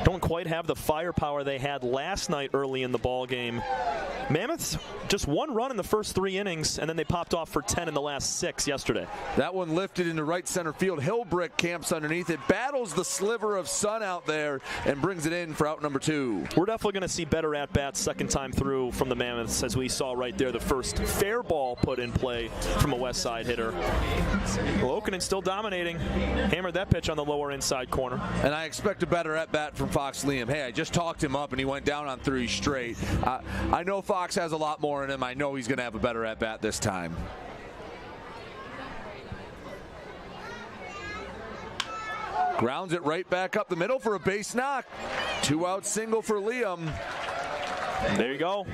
Don't quite have the firepower they had last night early in the ball game. Mammoths just 1 run in the first 3 innings, and then they popped off for 10 in the last 6 yesterday. That one lifted into right center field. Hillbrick camps underneath it, battles the sliver of sun out there, and brings it in for out number 2. We're definitely going to see better at-bats second time through from the Mammoths, as we saw right there, the first fair ball put in play from a Westside hitter. Loukinen still dominating. Hammered that pitch on the lower inside corner. And I expect a better at-bat from Fox Liam. Hey, I just talked him up, and he went down on 3 straight. I know Fox has a lot more in him. I know he's going to have a better at-bat this time. Grounds it right back up the middle for a base knock. 2-out single for Liam. There you go.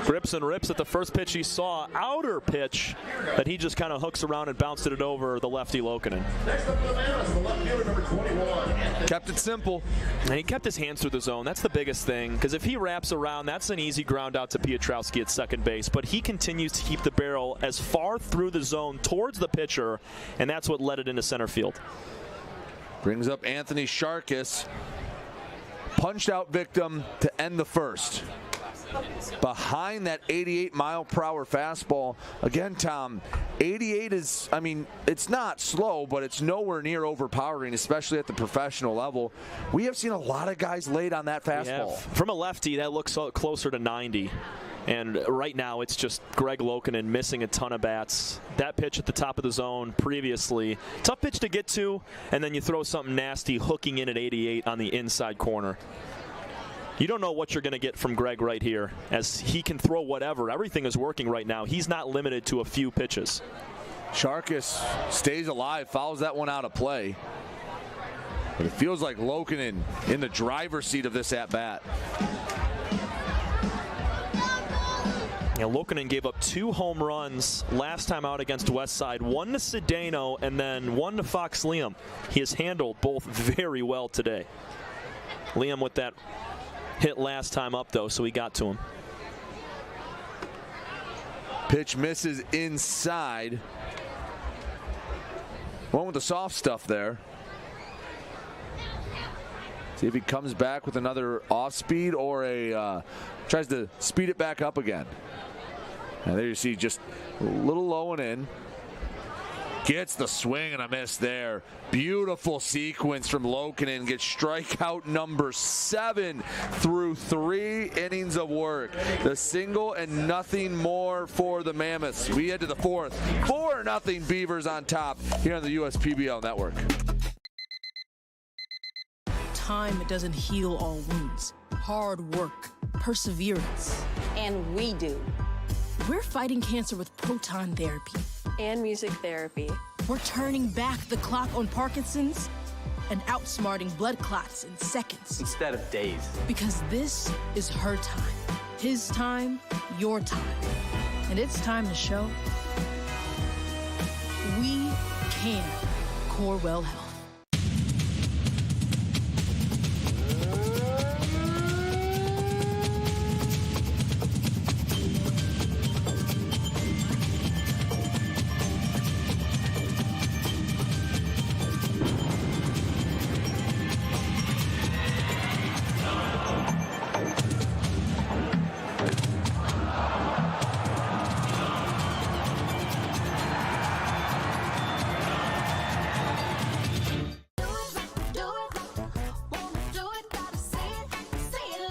Grips and rips at the first pitch he saw. Outer pitch that he just kind of hooks around and bounced it over the lefty Loukinen. Kept it simple. And he kept his hands through the zone. That's the biggest thing, because if he wraps around, that's an easy ground out to Piotrowski at second base. But he continues to keep the barrel as far through the zone towards the pitcher, and that's what led it into center field. Brings up Anthony Sharkis. Punched out victim to end the first. Behind that 88-mile-per-hour fastball. Again, Tom, 88 is, I mean, it's not slow, but it's nowhere near overpowering, especially at the professional level. We have seen a lot of guys late on that fastball. From a lefty, that looks closer to 90. And right now, it's just Greg Loukinen missing a ton of bats. That pitch at the top of the zone previously, tough pitch to get to, and then you throw something nasty hooking in at 88 on the inside corner. You don't know what you're going to get from Greg right here, as he can throw whatever. Everything is working right now. He's not limited to a few pitches. Sharkis stays alive, fouls that one out of play. But it feels like Loukinen in the driver's seat of this at-bat. Yeah, Loukinen gave up 2 home runs last time out against Westside, 1 to Cedeno and then 1 to Fox Liam. He has handled both very well today. Liam with that hit last time up, though, so he got to him. Pitch misses inside. One with the soft stuff there. See if he comes back with another off speed or tries to speed it back up again. And there you see just a little low and in. Gets the swing and a miss there. Beautiful sequence from Loukinen. Gets strikeout number 7 through 3 innings of work. The single and nothing more for the Mammoths. We head to the 4th. 4-0 Beavers on top here on the USPBL Network. Time doesn't heal all wounds. Hard work, perseverance. And we do. We're fighting cancer with proton therapy. And music therapy. We're turning back the clock on Parkinson's and outsmarting blood clots in seconds. Instead of days. Because this is her time. His time, your time. And it's time to show we can. Corewell Health.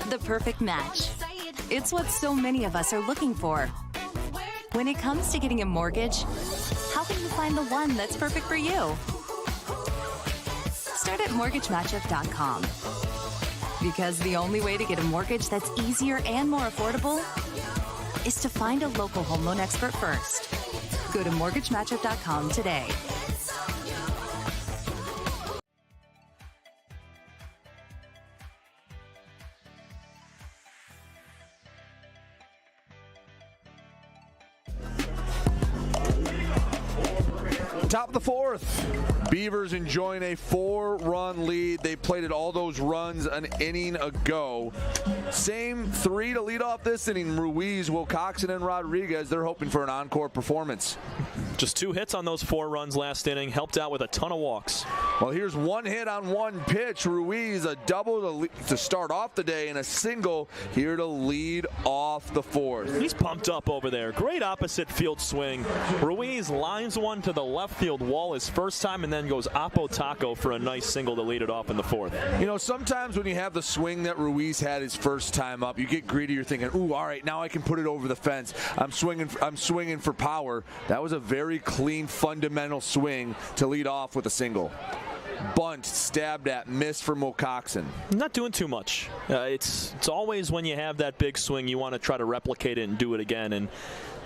The perfect match. It's what so many of us are looking for. When it comes to getting a mortgage, how can you find the one that's perfect for you? start at mortgagematchup.com. Because the only way to get a mortgage that's easier and more affordable is to find a local home loan expert first. Go to mortgagematchup.com today. Top of the fourth, Beavers enjoying a 4-run lead. They plated all those runs an inning ago. Same 3 to lead off this inning. Ruiz, Wilcoxon, and Rodriguez. They're hoping for an encore performance. Just 2 hits on those 4 runs last inning. Helped out with a ton of walks. Well, here's 1 hit on 1 pitch. Ruiz, a double to start off the day and a single here to lead off the fourth. He's pumped up over there. Great opposite field swing. Ruiz lines one to the left field wall his first time and then goes oppo taco for a nice single to lead it off in the fourth. You know, sometimes when you have the swing that Ruiz had his first time up, you get greedy. You're thinking, ooh, all right, now I can put it over the fence. I'm swinging for power. That was a very clean, fundamental swing to lead off with a single. Bunt, stabbed at, missed from Wilcoxon. Not doing too much. It's always when you have that big swing, you want to try to replicate it and do it again. And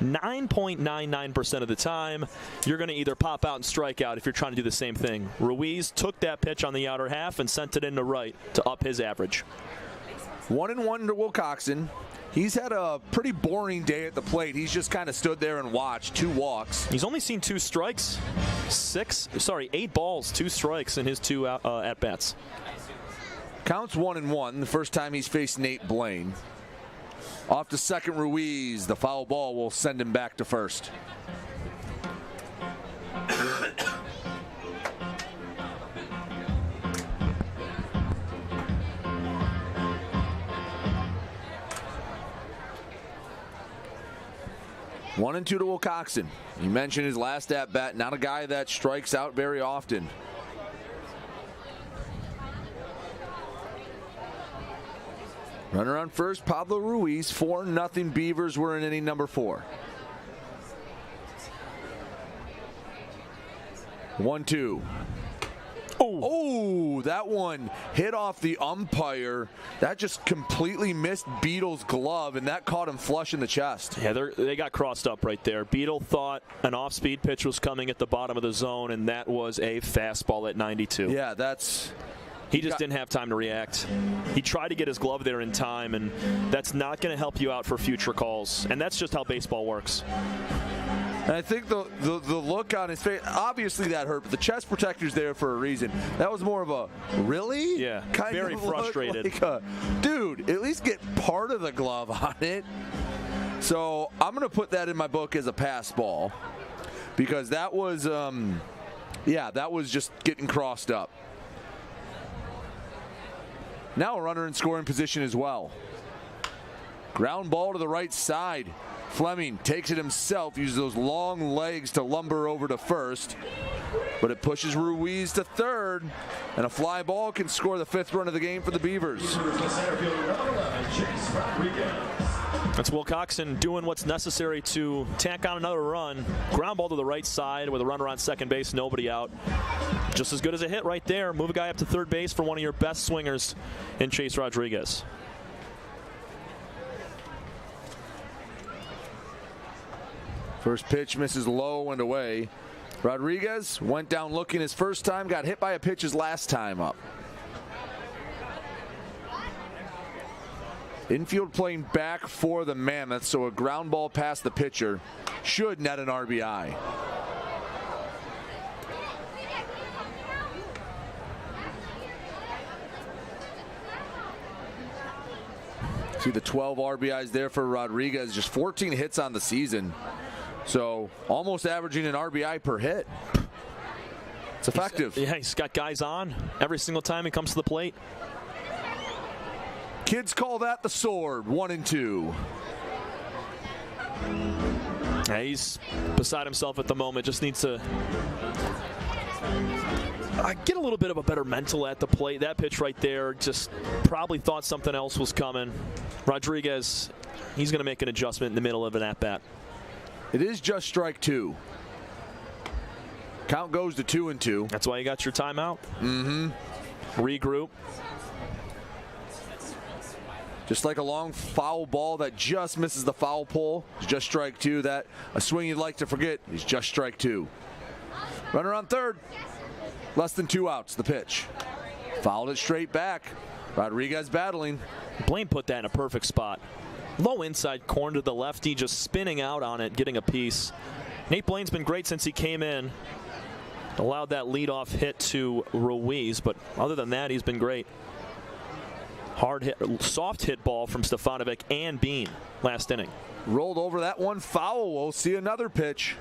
9.99% of the time, you're going to either pop out and strike out if you're trying to do the same thing. Ruiz took that pitch on the outer half and sent it into right to up his average. 1-1 to Wilcoxon. He's had a pretty boring day at the plate. He's just kind of stood there and watched. 2 walks. He's only seen 2 strikes. 8 balls, 2 strikes in his 2 at-bats. Counts 1-1. The first time he's faced Nate Blaine. Off to second, Ruiz. The foul ball will send him back to first. One and 2 to Wilcoxon. You mentioned his last at-bat. Not a guy that strikes out very often. Runner on first, Pablo Ruiz. 4-0 Beavers. We're in inning number 4. 1-2. Oh, that one hit off the umpire. That just completely missed Beetle's glove, and that caught him flush in the chest. Yeah, they got crossed up right there. Beetle thought an off-speed pitch was coming at the bottom of the zone, and that was a fastball at 92. Yeah, that's... He just didn't have time to react. He tried to get his glove there in time, and that's not going to help you out for future calls. And that's just how baseball works. And I think the look on his face, obviously that hurt, but the chest protector's there for a reason. That was more of a, really? Yeah, kind very of frustrated. Like dude, at least get part of the glove on it. So I'm going to put that in my book as a pass ball because that was, that was just getting crossed up. Now a runner in scoring position as well. Ground ball to the right side. Fleming takes it himself, uses those long legs to lumber over to first, but it pushes Ruiz to third, and a fly ball can score the 5th run of the game for the Beavers. That's Wilcoxon doing what's necessary to tack on another run. Ground ball to the right side with a runner on second base, nobody out. Just as good as a hit right there. Move a guy up to third base for one of your best swingers in Chase Rodriguez. First pitch misses low and away. Rodriguez went down looking his first time, got hit by a pitch his last time up. Infield playing back for the Mammoths, so a ground ball past the pitcher should net an RBI. See the 12 RBIs there for Rodriguez, just 14 hits on the season. So almost averaging an RBI per hit. It's effective. He's got guys on every single time he comes to the plate. Kids call that the sword. 1-2. He's beside himself at the moment. Just needs to get a little bit of a better mental at the plate. That pitch right there, just probably thought something else was coming. Rodriguez, he's going to make an adjustment in the middle of an at-bat. It is just strike 2. Count goes to 2-2. That's why you got your timeout. Mm-hmm. regroup. Just like a long foul ball that just misses the foul pole, it's just strike two. That a swing you'd like to forget is just strike two. Runner on third. Less than 2 outs, the pitch. Fouled it straight back. Rodriguez battling. Blaine put that in a perfect spot. Low inside corner to the lefty, just spinning out on it, getting a piece. Nate Blaine's been great since he came in. Allowed that leadoff hit to Ruiz, but other than that, he's been great. Hard hit, soft hit ball from Stefanovic and Bean last inning. Rolled over that one foul. We'll see another pitch.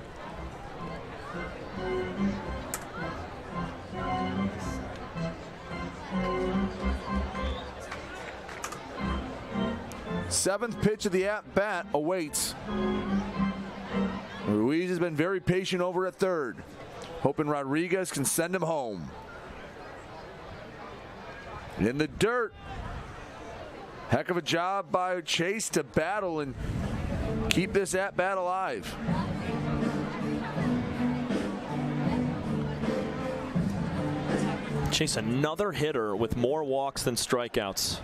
Seventh pitch of the at-bat awaits. Ruiz has been very patient over at third, hoping Rodriguez can send him home. In the dirt. Heck of a job by Chase to battle and keep this at-bat alive. Chase, another hitter with more walks than strikeouts.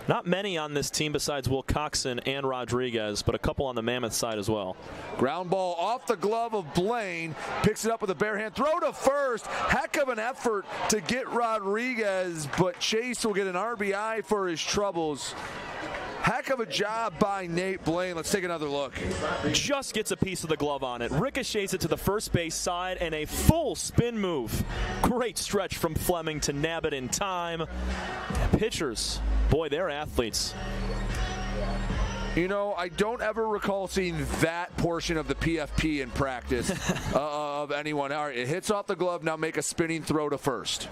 Not many on this team besides Wilcoxon and Rodriguez, but a couple on the Mammoth side as well. Ground ball off the glove of Blaine. Picks it up with a bare hand. Throw to first. Heck of an effort to get Rodriguez, but Chase will get an RBI for his troubles. Heck of a job by Nate Blaine. Let's take another look. Just gets a piece of the glove on it. Ricochets it to the first base side and a full spin move. Great stretch from Fleming to nab it in time. Pitchers, boy, they're athletes. You know, I don't ever recall seeing that portion of the PFP in practice of anyone. All right, it hits off the glove. Now make a spinning throw to first.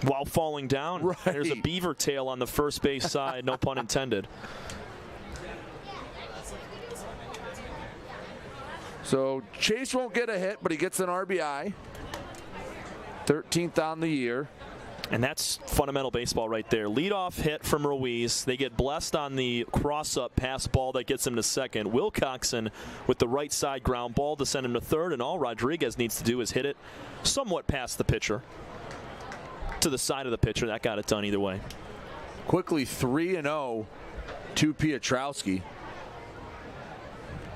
While falling down. Right. There's a beaver tail on the first base side, no pun intended. So Chase won't get a hit, but he gets an RBI. 13th on the year. And that's fundamental baseball right there. Leadoff hit from Ruiz. They get blessed on the cross-up pass ball that gets him to second. Wilcoxon with the right side ground ball to send him to third, and all Rodriguez needs to do is hit it somewhat past the pitcher. To the side of the pitcher. That got it done either way. Quickly 3-0 to Piotrowski.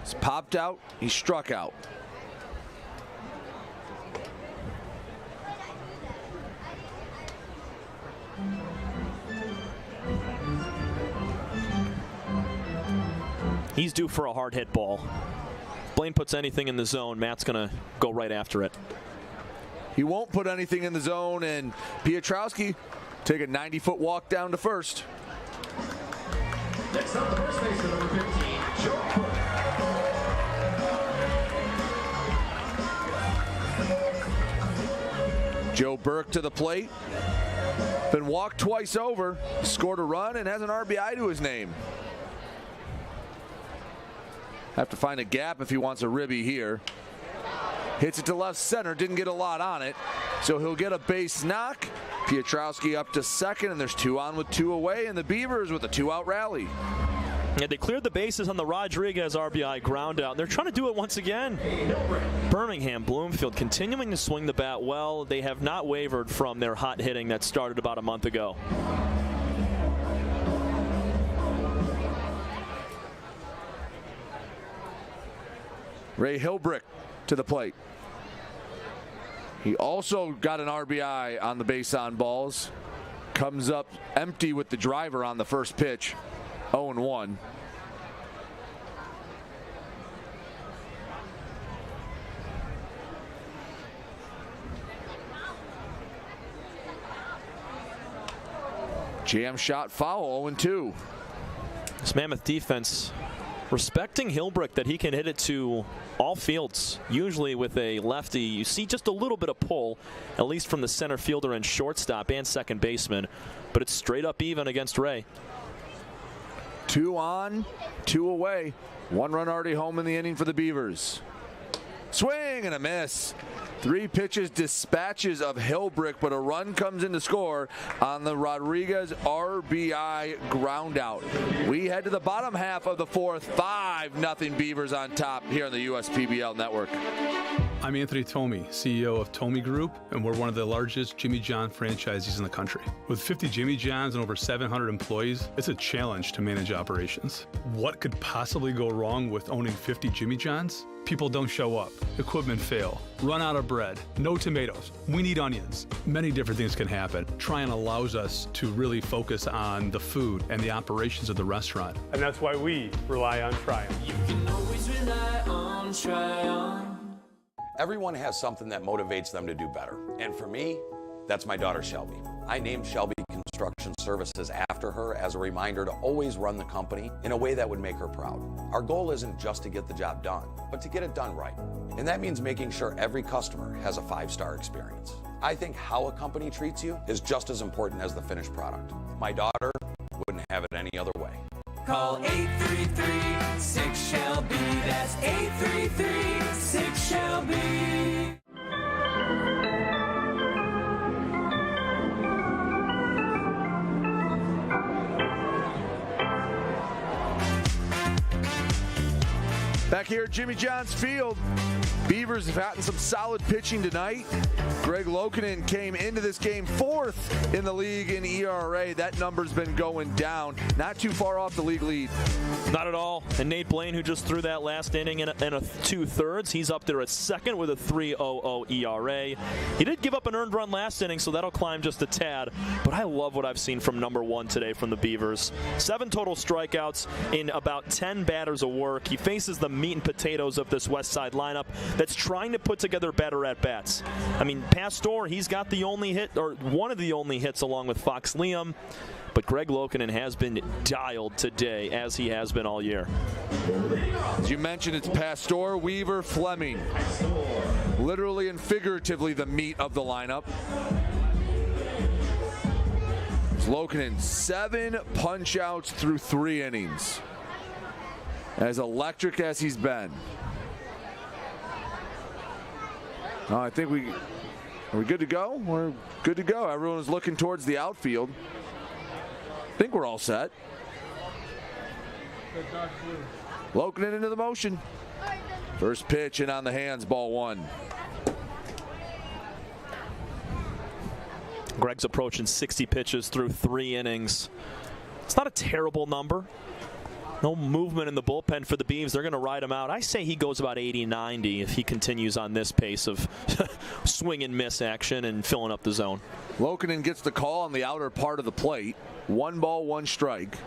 He's popped out. He struck out. He's due for a hard hit ball. Blaine puts anything in the zone, Matt's going to go right after it. He won't put anything in the zone, and Piotrowski take a 90-foot walk down to first. Next up, the first baseman, number 15, Joe Burke. Joe Burke to the plate. Been walked twice over, scored a run, and has an RBI to his name. Have to find a gap if he wants a ribby here. Hits it to left center, didn't get a lot on it, so he'll get a base knock. Piotrowski up to second, and there's 2 on with 2 away, and the Beavers with a 2-out rally. Yeah, they cleared the bases on the Rodriguez RBI ground out. They're trying to do it once again. Birmingham Bloomfield continuing to swing the bat well. They have not wavered from their hot hitting that started about a month ago. Ray Hilbrick to the plate. He also got an RBI on the base on balls. Comes up empty with the driver on the first pitch. 0-1. Jam shot foul, 0-2. This Mammoth defense respecting Hilbrick that he can hit it to all fields. Usually with a lefty, you see just a little bit of pull, at least from the center fielder and shortstop and second baseman, but it's straight up even against Ray. 2 on, 2 away. 1 run already home in the inning for the Beavers. Swing and a miss. 3 pitches dispatches of Hilbrick, but a run comes in to score on the Rodriguez RBI ground out. We head to the bottom half of the 4th. 5-0 Beavers on top here on the USPBL network. I'm Anthony Tomey, CEO of Tomey Group, and we're one of the largest Jimmy John franchisees in the country. With 50 Jimmy Johns and over 700 employees, it's a challenge to manage operations. What could possibly go wrong with owning 50 Jimmy Johns? People don't show up, equipment fail, run out of bread, no tomatoes, we need onions. Many different things can happen. Tryon allows us to really focus on the food and the operations of the restaurant. And that's why we rely on Tryon. You can always rely on Tryon. Everyone has something that motivates them to do better. And for me, that's my daughter Shelby. I named Shelby Construction Services after her as a reminder to always run the company in a way that would make her proud. Our goal isn't just to get the job done, but to get it done right. And that means making sure every customer has a 5-star experience. I think how a company treats you is just as important as the finished product. My daughter wouldn't have it any other way. Call 833-6-SHELBY. That's 833-6-SHELBY. Back here at Jimmy John's Field, Beavers have gotten some solid pitching tonight. Greg Loukinen came into this game 4th in the league in ERA. That number's been going down. Not too far off the league lead. Not at all. And Nate Blaine, who just threw that last inning in a 2/3, he's up there at 2nd with a 3.00 ERA. He did give up an earned run last inning, so that'll climb just a tad. But I love what I've seen from number 1 today from the Beavers. 7 total strikeouts in about 10 batters of work. He faces the meat and potatoes of this Westside lineup that's trying to put together better at-bats. I mean, Pastor, he's got the only hit, or one of the only hits along with Fox Liam. But Greg Loukinen has been dialed today, as he has been all year. As you mentioned, it's Pastor, Weaver, Fleming. Literally and figuratively the meat of the lineup. It's Loukinen, 7 punch-outs through 3 innings. As electric as he's been. I think are we good to go? We're good to go. Everyone is looking towards the outfield. I think we're all set. Loukinen into the motion. First pitch and on the hands, ball 1. Greg's approaching 60 pitches through 3 innings. It's not a terrible number. No movement in the bullpen for the Beavs. They're going to ride him out. I say he goes about 80-90 if he continues on this pace of swing and miss action and filling up the zone. Loukinen gets the call on the outer part of the plate. 1 ball, 1 strike.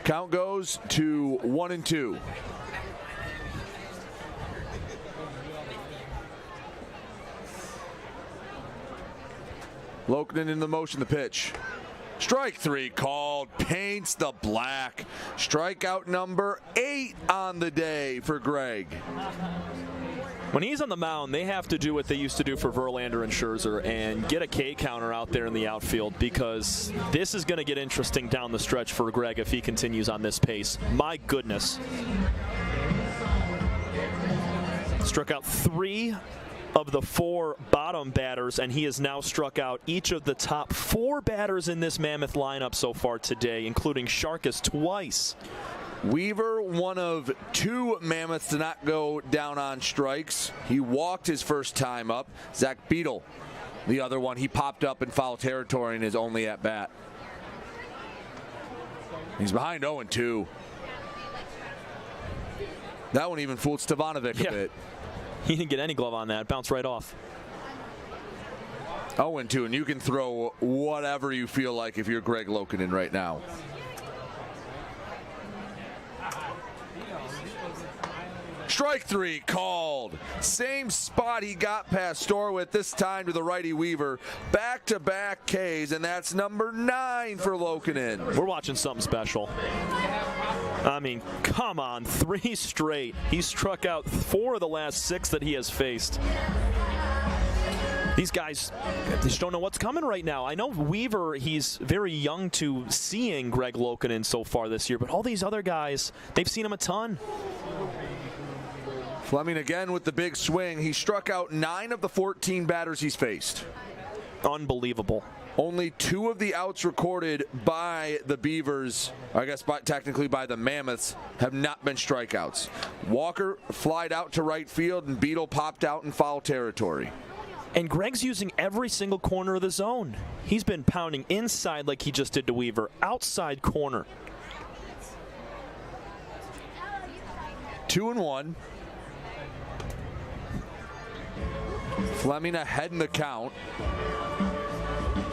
Count goes to 1-2. Loukinen in the motion, the pitch. Strike 3 called, paints the black. Strikeout number 8 on the day for Greg. When he's on the mound, they have to do what they used to do for Verlander and Scherzer and get a K counter out there in the outfield, because this is going to get interesting down the stretch for Greg if he continues on this pace. My goodness. Struck out 3 of the 4 bottom batters, and he has now struck out each of the top 4 batters in this Mammoth lineup so far today, including Sharkus twice. Weaver, one of 2 Mammoths to not go down on strikes. He walked his first time up. Zach Beadle, the other one, he popped up in foul territory in his only at-bat. He's behind 0-2. That one even fooled Stevanovic a bit. He didn't get any glove on that. Bounced right off. 0-2, and you can throw whatever you feel like if you're Greg Loukinen right now. Strike 3 called. Same spot he got Pastor with, this time to the righty Weaver. Back-to-back Ks, and that's number 9 for Loukinen. We're watching something special. I mean, come on, 3 straight. He struck out 4 of the last 6 that he has faced. These guys just don't know what's coming right now. I know Weaver, he's very young to seeing Greg Loukinen so far this year, but all these other guys, they've seen him a ton. Fleming again with the big swing. He struck out 9 of the 14 batters he's faced. Unbelievable. Only 2 of the outs recorded by the Beavers, I guess technically by the Mammoths, have not been strikeouts. Walker flied out to right field and Beetle popped out in foul territory. And Greg's using every single corner of the zone. He's been pounding inside like he just did to Weaver, outside corner. 2-1. Fleming ahead in the count.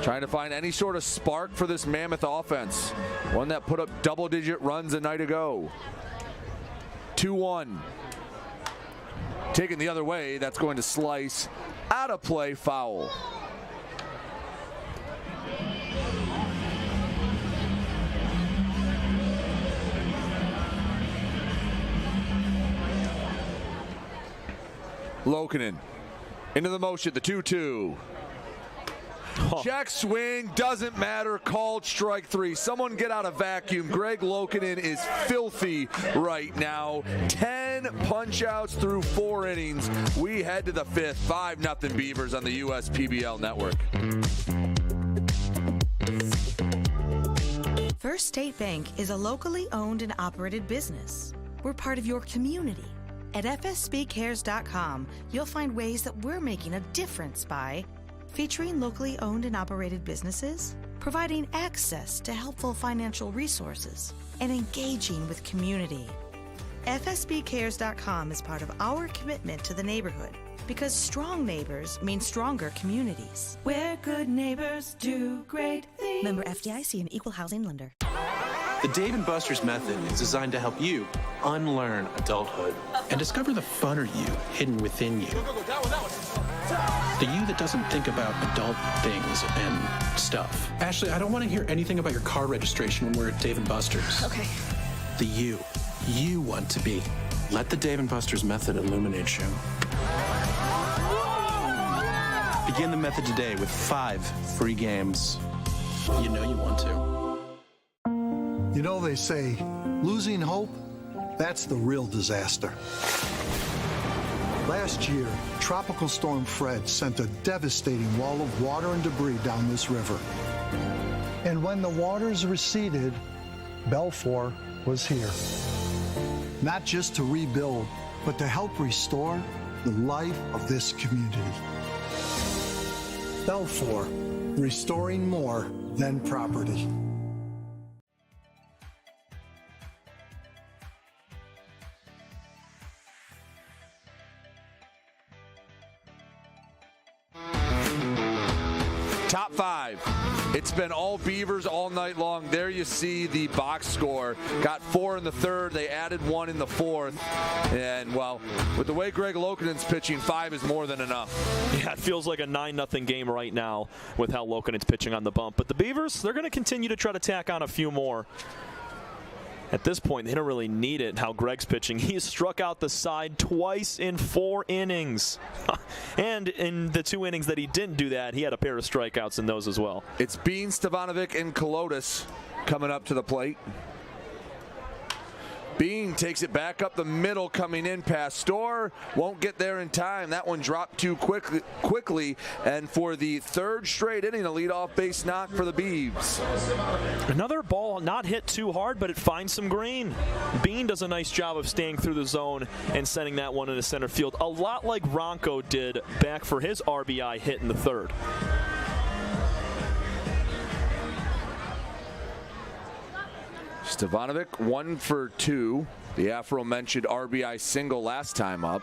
Trying to find any sort of spark for this Mammoth offense. One that put up double-digit runs a night ago. 2-1. Taken the other way, that's going to slice. Out of play, foul. Loukinen into the motion, the 2-2. Check swing, doesn't matter, called strike 3. Someone get out a vacuum. Greg Loukinen is filthy right now. 10 punch-outs through 4 innings. We head to the 5th, 5-0 Beavers on the USPBL network. First State Bank is a locally owned and operated business. We're part of your community. At fsbcares.com, you'll find ways that we're making a difference by featuring locally owned and operated businesses, providing access to helpful financial resources, and engaging with community. FSBcares.com is part of our commitment to the neighborhood because strong neighbors mean stronger communities. Where good neighbors do great things. Member FDIC and Equal Housing Lender. The Dave & Buster's method is designed to help you unlearn adulthood and discover the funner you hidden within you. The you that doesn't think about adult things and stuff. Ashley, I don't want to hear anything about your car registration when we're at Dave & Buster's. Okay. The you want to be. Let the Dave & Buster's method illuminate you. Begin the method today with 5 free games. You know you want to. You know, they say, losing hope, that's the real disaster. Last year, Tropical Storm Fred sent a devastating wall of water and debris down this river. And when the waters receded, Belfour was here. Not just to rebuild, but to help restore the life of this community. Belfour, restoring more than property. Top 5. It's been all Beavers all night long. There you see the box score. Got 4 in the 3rd. They added 1 in the 4th. And, well, with the way Greg Loukinen's pitching, 5 is more than enough. Yeah, it feels like a 9-0 game right now with how Loukinen's pitching on the bump. But the Beavers, they're going to continue to try to tack on a few more. At this point, they don't really need it, how Greg's pitching. He's struck out the side twice in 4 innings. And in the 2 innings that he didn't do that, he had a pair of strikeouts in those as well. It's Bean, Stevanovic, and Kolotis coming up to the plate. Bean takes it back up the middle, coming in past Storr. Won't get there in time. That one dropped too quickly. And for the 3rd straight inning, a leadoff base knock for the Beavs. Another ball not hit too hard, but it finds some green. Bean does a nice job of staying through the zone and sending that one into center field. A lot like Ronco did back for his RBI hit in the 3rd. Stevanovic 1 for 2. The aforementioned RBI single last time up.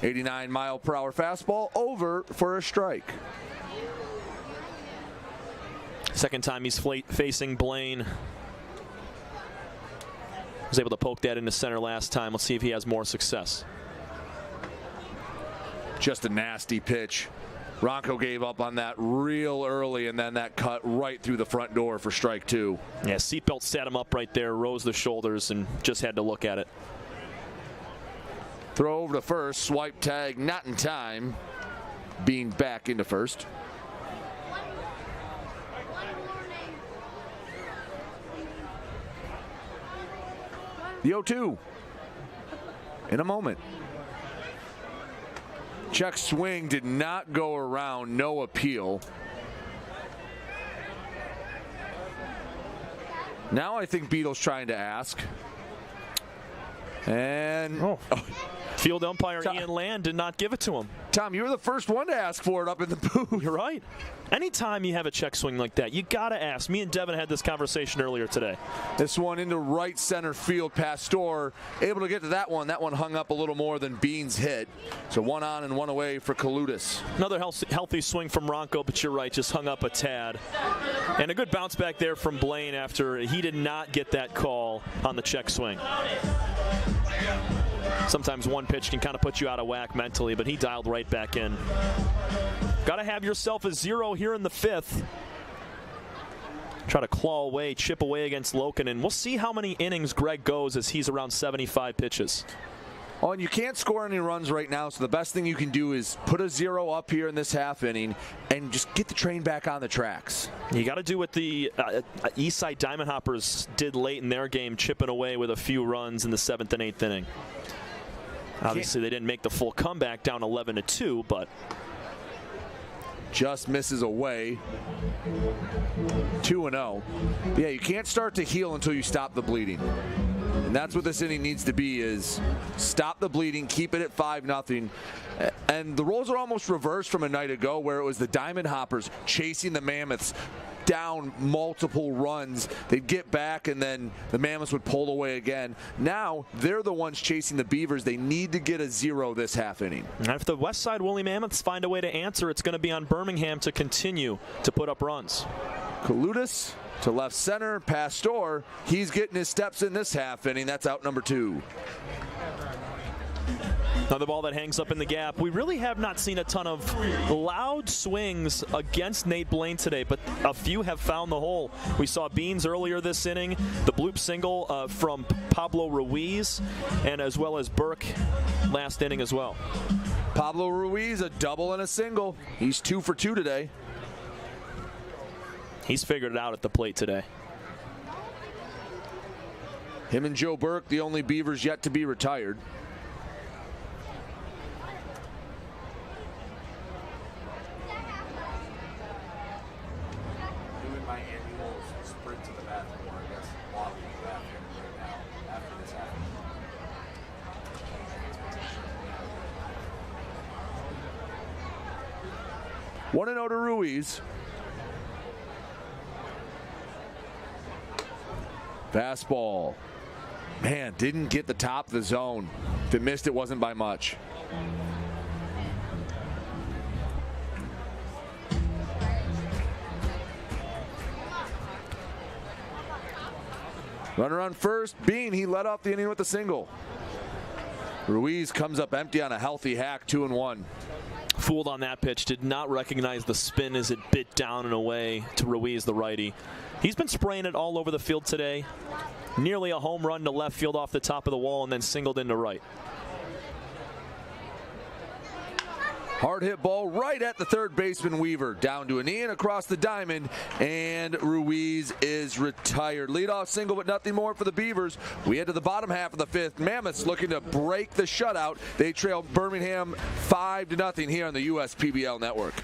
89-mile-per-hour fastball over for a strike. Second time he's facing Blaine. Was able to poke that into center last time. Let's see if he has more success. Just a nasty pitch. Ronco gave up on that real early, and then that cut right through the front door for strike 2. Yeah, seatbelt sat him up right there, rose the shoulders, and just had to look at it. Throw over to first, swipe tag, not in time. Bean back into first. The 0-2 in a moment. Check swing did not go around, no appeal. Now I think Beadle's trying to ask. And field umpire Ian Land did not give it to him. Tom, you were the first one to ask for it up in the booth. You're right. Anytime you have a check swing like that, you got to ask. Me and Devin had this conversation earlier today. This one into right center field. Pastor able to get to that one. That one hung up a little more than Bean's hit. So one on and one away for Kaludis. Another healthy swing from Ronco, but you're right, just hung up a tad. And a good bounce back there from Blaine after he did not get that call on the check swing. Sometimes one pitch can kind of put you out of whack mentally, but he dialed right back in. Got to have yourself a 0 here in the 5th. Try to claw away, chip away against Loukinen. We'll see how many innings Greg goes as he's around 75 pitches. Oh, and you can't score any runs right now, so the best thing you can do is put a 0 up here in this half inning and just get the train back on the tracks. You got to do what the Eastside Diamond Hoppers did late in their game, chipping away with a few runs in the 7th and 8th inning. Obviously, they didn't make the full comeback down 11-2, but just misses away. 2-0. Yeah, you can't start to heal until you stop the bleeding. And that's what this inning needs to be, is stop the bleeding, keep it at 5-0. And the roles are almost reversed from a night ago where it was the Diamond Hoppers chasing the Mammoths down multiple runs. They'd get back and then the Mammoths would pull away again. Now they're the ones chasing the Beavers. They need to get a 0 this half inning. And if the Westside Woolly Mammoths find a way to answer, it's going to be on Birmingham to continue to put up runs. Kaludis to left center. Pastor, he's getting his steps in this half inning. That's out number 2. Another ball that hangs up in the gap. We really have not seen a ton of loud swings against Nate Blaine today, but a few have found the hole. We saw Beans earlier this inning, the bloop single from Pablo Ruiz, and as well as Burke last inning as well. Pablo Ruiz, a double and a single. He's 2 for 2 today. He's figured it out at the plate today. Him and Joe Burke, the only Beavers yet to be retired. One and 0 to Ruiz. Fastball. Man, didn't get the top of the zone. If it missed, it wasn't by much. Runner on first. Bean, he led off the inning with a single. Ruiz comes up empty on a healthy hack, 2-1. Fooled on that pitch, did not recognize the spin as it bit down and away to Ruiz, the righty. He's been spraying it all over the field today. Nearly a home run to left field off the top of the wall and then singled into right. Hard hit ball right at the third baseman Weaver. Down to an Ian across the diamond, and Ruiz is retired. Leadoff single, but nothing more for the Beavers. We head to the bottom half of the 5th. Mammoths looking to break the shutout. They trail Birmingham 5-0 here on the USPBL network.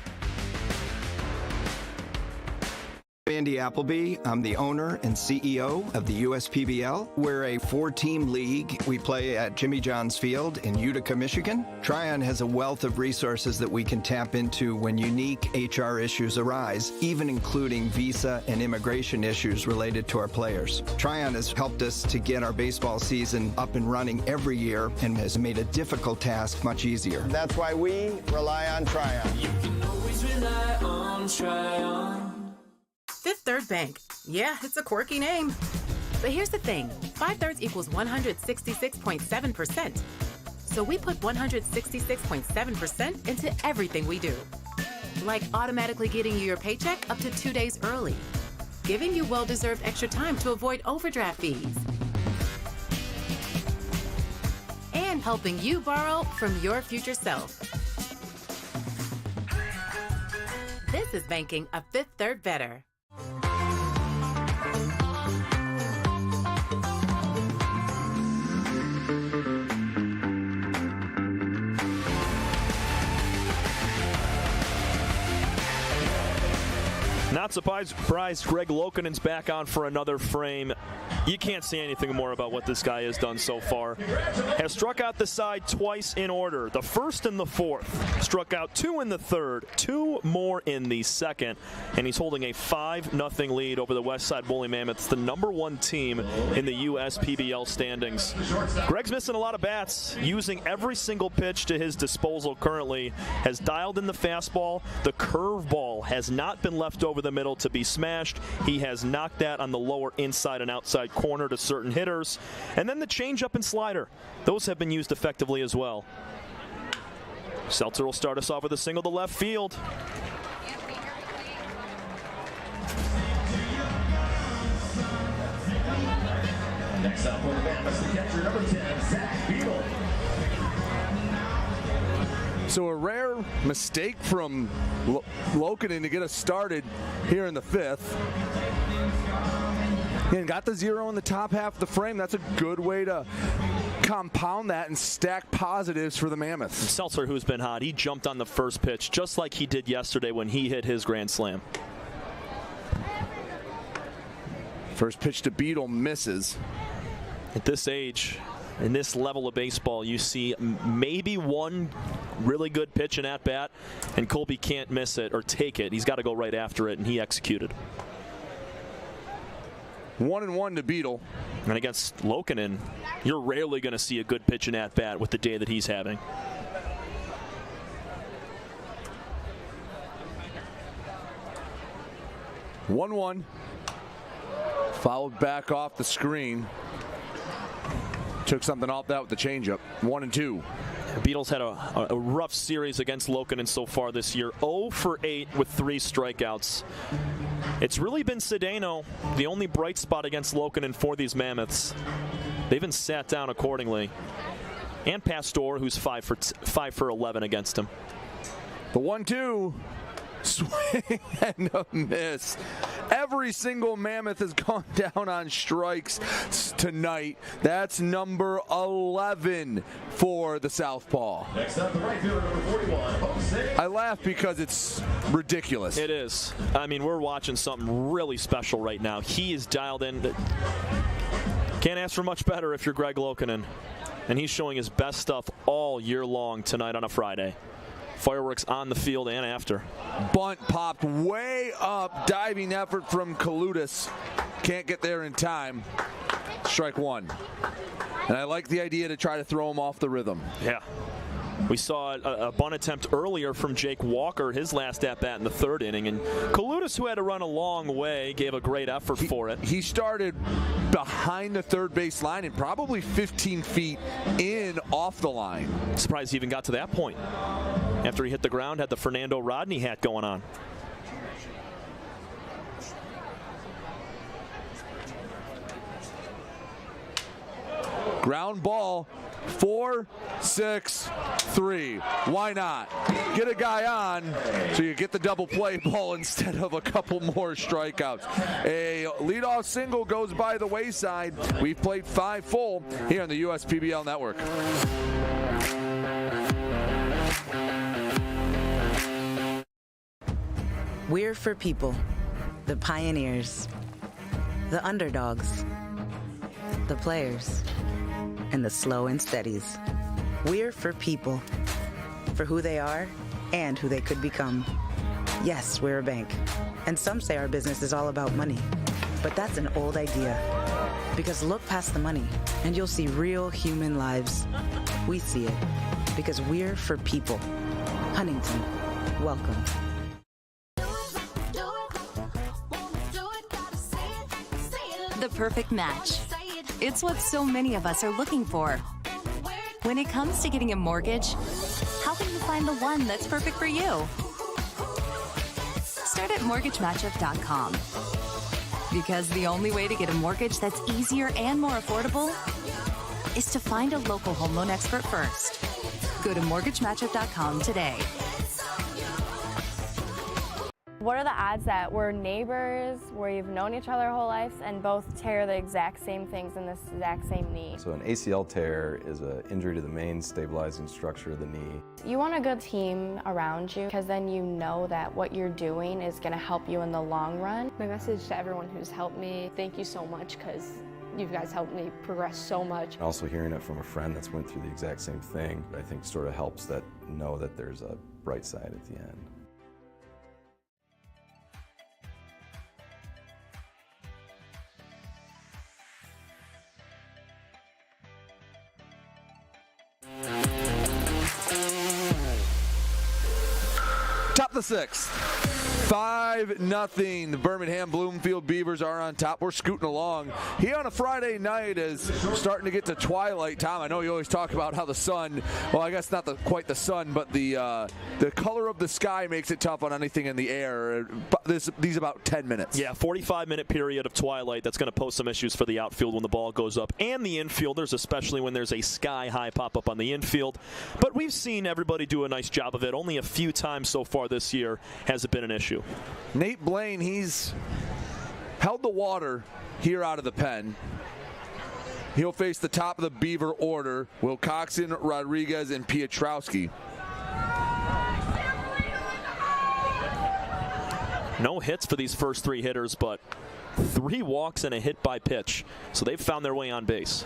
Andy Appleby. I'm the owner and CEO of the USPBL. We're a 4-team league. We play at Jimmy John's Field in Utica, Michigan. Tryon has a wealth of resources that we can tap into when unique HR issues arise, even including visa and immigration issues related to our players. Tryon has helped us to get our baseball season up and running every year and has made a difficult task much easier. That's why we rely on Tryon. You can always rely on Tryon. Fifth Third Bank. Yeah, it's a quirky name. But here's the thing. 5/3 equals 166.7%. So we put 166.7% into everything we do. Like automatically getting you your paycheck up to 2 days early. Giving you well-deserved extra time to avoid overdraft fees. And helping you borrow from your future self. Genesis Banking, a Fifth Third better. Not surprised, Greg Loukinen's back on for another frame. You can't say anything more about what this guy has done so far. Has struck out the side twice in order. The first and the fourth. Struck out 2 in the third, 2 more in the second. And he's holding a 5-0 lead over the Westside Woolly Mammoths, the #1 team in the USPBL standings. Greg's missing a lot of bats, using every single pitch to his disposal currently. Has dialed in the fastball. The curveball has not been left over the middle to be smashed. He has knocked that on the lower inside and outside corner to certain hitters. And then the changeup and slider. Those have been used effectively as well. Seltzer will start us off with a single to left field. Next up for the Mammoths, the catcher number 10, Zach Beadle. So a rare mistake from Loukinen to get us started here in the 5th. And got the 0 in the top half of the frame. That's a good way to compound that and stack positives for the Mammoths. Seltzer, who's been hot, he jumped on the first pitch just like he did yesterday when he hit his grand slam. First pitch to Beadle misses. At this age, in this level of baseball, you see maybe one really good pitch and at bat, and Colby can't miss it or take it. He's got to go right after it, and he executed. 1-1 to Beadle. And against Loukinen, you're rarely going to see a good pitch and at bat with the day that he's having. One. Fouled back off the screen. Took something off that with the changeup. 1-2. Beatles had a rough series against Loukinen so far this year. 0 for 8 with 3 strikeouts. It's really been Cedeno, the only bright spot against Loukinen for these Mammoths. They've been sat down accordingly. And Pastor, who's 5 for 11 against him. The 1-2. Swing and a miss. Every single Mammoth has gone down on strikes tonight. That's number 11 for the Southpaw. Next up, the right fielder, number 41, Jose. I laugh because it's ridiculous. It is. I mean, we're watching something really special right now. He is dialed in. Can't ask for much better if you're Greg Loukinen. And he's showing his best stuff all year long tonight on a Friday. Fireworks on the field and after. Bunt popped way up. Diving effort from Kalutis. Can't get there in time. Strike 1. And I like the idea to try to throw him off the rhythm. Yeah. We saw a bunt attempt earlier from Jake Walker, his last at-bat in the 3rd inning. And Kalutis, who had to run a long way, gave a great effort for it. He started behind the 3rd base line and probably 15 feet in off the line. Surprised he even got to that point. After he hit the ground, had the Fernando Rodney hat going on. Ground ball, 4-6-3. Why not? Get a guy on so you get the double play ball instead of a couple more strikeouts. A leadoff single goes by the wayside. We've played 5 full here on the USPBL network. We're for people, the pioneers, the underdogs, the players, and the slow and steadies. We're for people, for who they are and who they could become. Yes, we're a bank, and some say our business is all about money, but that's an old idea. Because look past the money, and you'll see real human lives. We see it, because we're for people. Huntington, welcome. The perfect match. It's what so many of us are looking for. When it comes to getting a mortgage, how can you find the one that's perfect for you? Start at mortgagematchup.com. Because the only way to get a mortgage that's easier and more affordable is to find a local home loan expert first. Go to mortgagematchup.com today. What are the odds that we're neighbors, we've known each other our whole lives, and both tear the exact same things in this exact same knee? So an ACL tear is an injury to the main stabilizing structure of the knee. You want a good team around you because then you know that what you're doing is going to help you in the long run. My message to everyone who's helped me, thank you so much because you guys helped me progress so much. Also hearing it from a friend that's went through the exact same thing, I think sort of helps that know that there's a bright side at the end. Top of the sixth. 5-0. The Birmingham Bloomfield Beavers are on top. We're scooting along. Here on a Friday night is starting to get to twilight time. I know you always talk about how the sun, well, I guess not quite the sun, but the color of the sky makes it tough on anything in the air. These about 10 minutes. Yeah, 45-minute period of twilight. That's going to pose some issues for the outfield when the ball goes up, and the infielders, especially when there's a sky-high pop-up on the infield. But we've seen everybody do a nice job of it. Only a few times so far this year has it been an issue. Nate Blaine, he's held the water here out of the pen. He'll face the top of the Beaver order, Wilcoxon, Rodriguez, and Pietrowski. No hits for these first three hitters, but 3 walks and a hit by pitch. So they've found their way on base.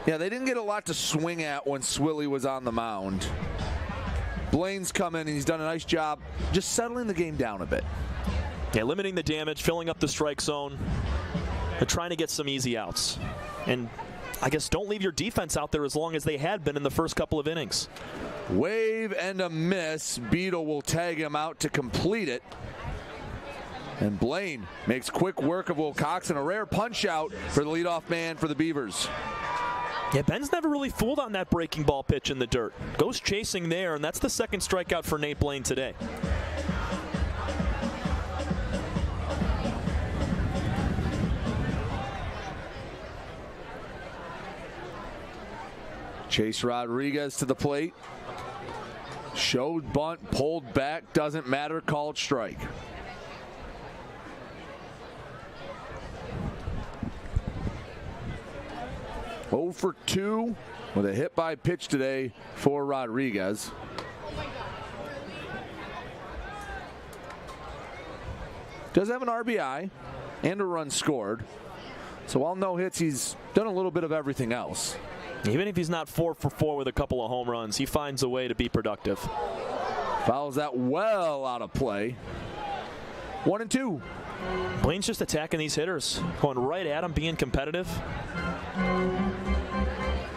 Yeah, they didn't get a lot to swing at when Swilly was on the mound. Blaine's come in and he's done a nice job just settling the game down a bit. Yeah, limiting the damage, filling up the strike zone, and trying to get some easy outs. And I guess don't leave your defense out there as long as they had been in the first couple of innings. Wave and a miss. Beadle will tag him out to complete it. And Blaine makes quick work of Wilcoxon. A rare punch out for the leadoff man for the Beavers. Yeah, Ben's never really fooled on that breaking ball pitch in the dirt. Goes chasing there, and that's the second strikeout for Nate Blaine today. Chase Rodriguez to the plate. Showed bunt, pulled back, doesn't matter, called strike. Oh for 2 with a hit by pitch today for Rodriguez. Does have an RBI and a run scored. So while no hits, he's done a little bit of everything else. Even if he's not 4 for 4 with a couple of home runs, he finds a way to be productive. Fouls that well out of play. 1-2. Blaine's just attacking these hitters, going right at them, being competitive.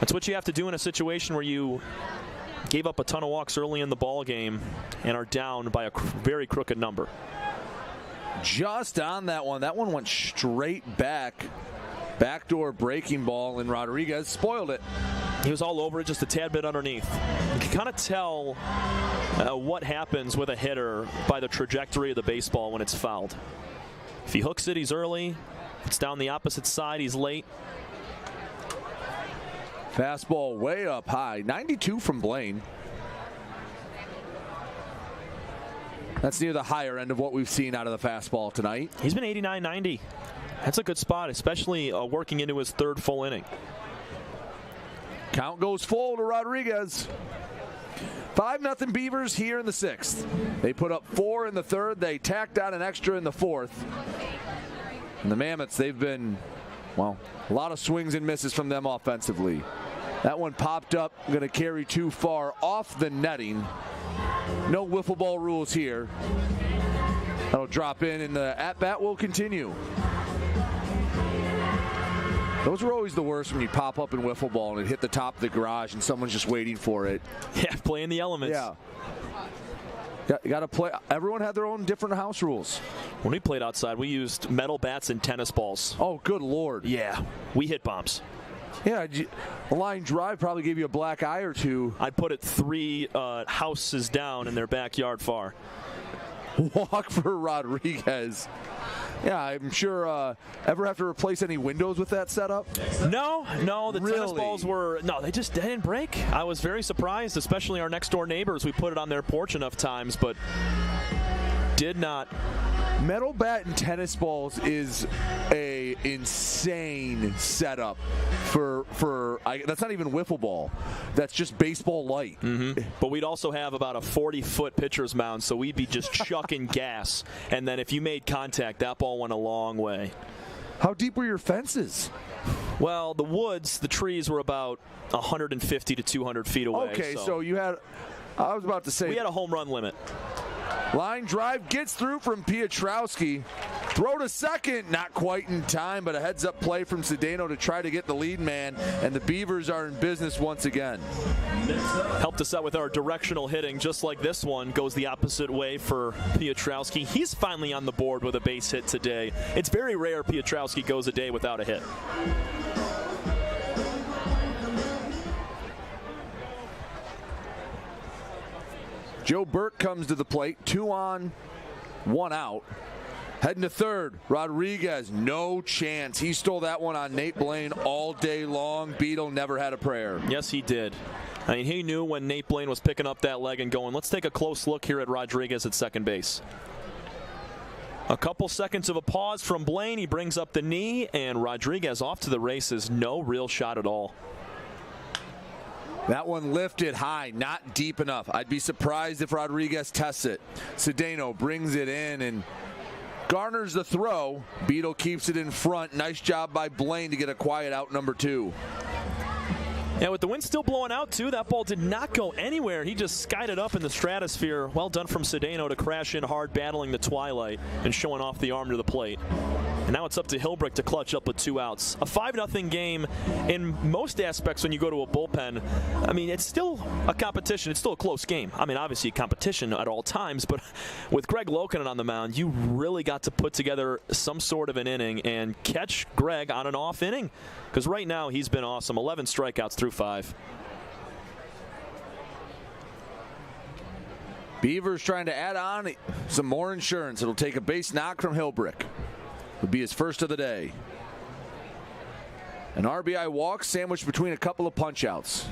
That's what you have to do in a situation where you gave up a ton of walks early in the ball game and are down by a very crooked number. Just on that one. That one went straight back. Backdoor breaking ball, and Rodriguez spoiled it. He was all over it, just a tad bit underneath. You can kind of tell what happens with a hitter by the trajectory of the baseball when it's fouled. If he hooks it, he's early. If it's down the opposite side, he's late. Fastball way up high. 92 from Blaine. That's near the higher end of what we've seen out of the fastball tonight. He's been 89-90. That's a good spot, especially working into his third full inning. Count goes full to Rodriguez. 5-0 Beavers here in the 6th. They put up 4 in the 3rd. They tacked on an extra in the 4th. And the Mammoths, they've been, well, a lot of swings and misses from them offensively. That one popped up, going to carry too far off the netting. No wiffle ball rules here. That'll drop in, and the at-bat will continue. Those were always the worst when you pop up in wiffle ball and it hit the top of the garage and someone's just waiting for it. Yeah, playing the elements. Yeah. You got to play. Everyone had their own different house rules. When we played outside, we used metal bats and tennis balls. Oh, good Lord. Yeah, we hit bombs. Yeah, a line drive probably gave you a black eye or two. I'd put it 3 houses down in their backyard far. Walk for Rodriguez. Yeah, I'm sure. Ever have to replace any windows with that setup? No. The really? tennis balls were, they didn't break. I was very surprised, especially our next door neighbors. We put it on their porch enough times, but did not Metal bat and tennis balls is a insane setup for that's not even wiffle ball. That's just baseball light. But we'd also have about a 40-foot pitcher's mound, so we'd be just chucking gas. And then if you made contact, that ball went a long way. How deep were your fences? Well, the woods, the trees were about 150 to 200 feet away. Okay, so you had, I was about to say. We had a home run limit. Line drive gets through from Piotrowski. Throw to second, not quite in time, but a heads-up play from Cedeno to try to get the lead man, and the Beavers are in business once again. Helped us out with our directional hitting, just like this one goes the opposite way for Piotrowski. He's finally on the board with a base hit today. It's very rare Piotrowski goes a day without a hit. Joe Burke comes to the plate, 2 on, 1 out. Heading to third, Rodriguez, no chance. He stole that one on Nate Blaine all day long. Beetle never had a prayer. Yes, he did. I mean, he knew when Nate Blaine was picking up that leg and going, let's take a close look here at Rodriguez at second base. A couple seconds of a pause from Blaine. He brings up the knee, and Rodriguez off to the races. No real shot at all. That one lifted high, not deep enough. I'd be surprised if Rodriguez tests it. Cedeno brings it in and garners the throw. Beetle keeps it in front. Nice job by Blaine to get a quiet out number 2. Yeah, with the wind still blowing out, too, that ball did not go anywhere. He just skied it up in the stratosphere. Well done from Cedeno to crash in hard, battling the twilight and showing off the arm to the plate. And now it's up to Hilbrick to clutch up with 2 outs. A 5-0 game in most aspects when you go to a bullpen. I mean, it's still a competition. It's still a close game. I mean, obviously a competition at all times, but with Greg Loukinen on the mound, you really got to put together some sort of an inning and catch Greg on an off inning. Because right now he's been awesome. 11 strikeouts through 5. Beavers trying to add on some more insurance. It'll take a base knock from Hilbrick. It'll be his first of the day. An RBI walk sandwiched between a couple of punch-outs.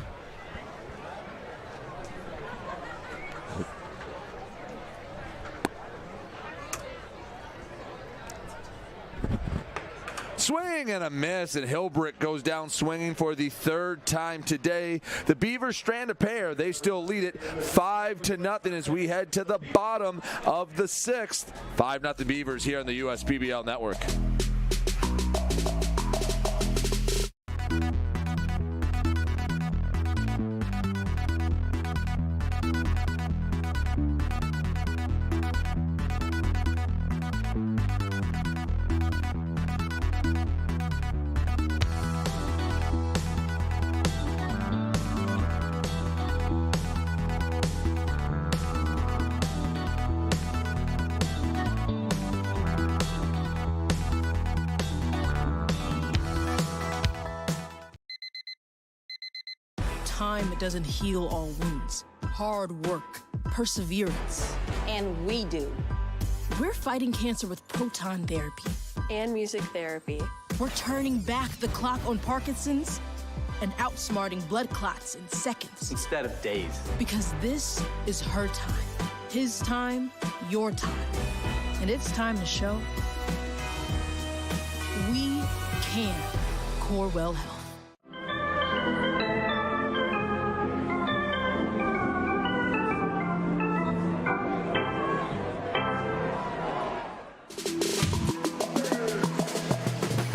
Swing and a miss, and Hilbrick goes down swinging for the 3rd time today. The Beavers strand a pair. They still lead it 5-0 as we head to the bottom of the 6th. 5-0 Beavers here on the USPBL Network. Time doesn't heal all wounds. Hard work, perseverance. And we do. We're fighting cancer with proton therapy. And music therapy. We're turning back the clock on Parkinson's and outsmarting blood clots in seconds. Instead of days. Because this is her time. His time, your time. And it's time to show we can. Corewell Health.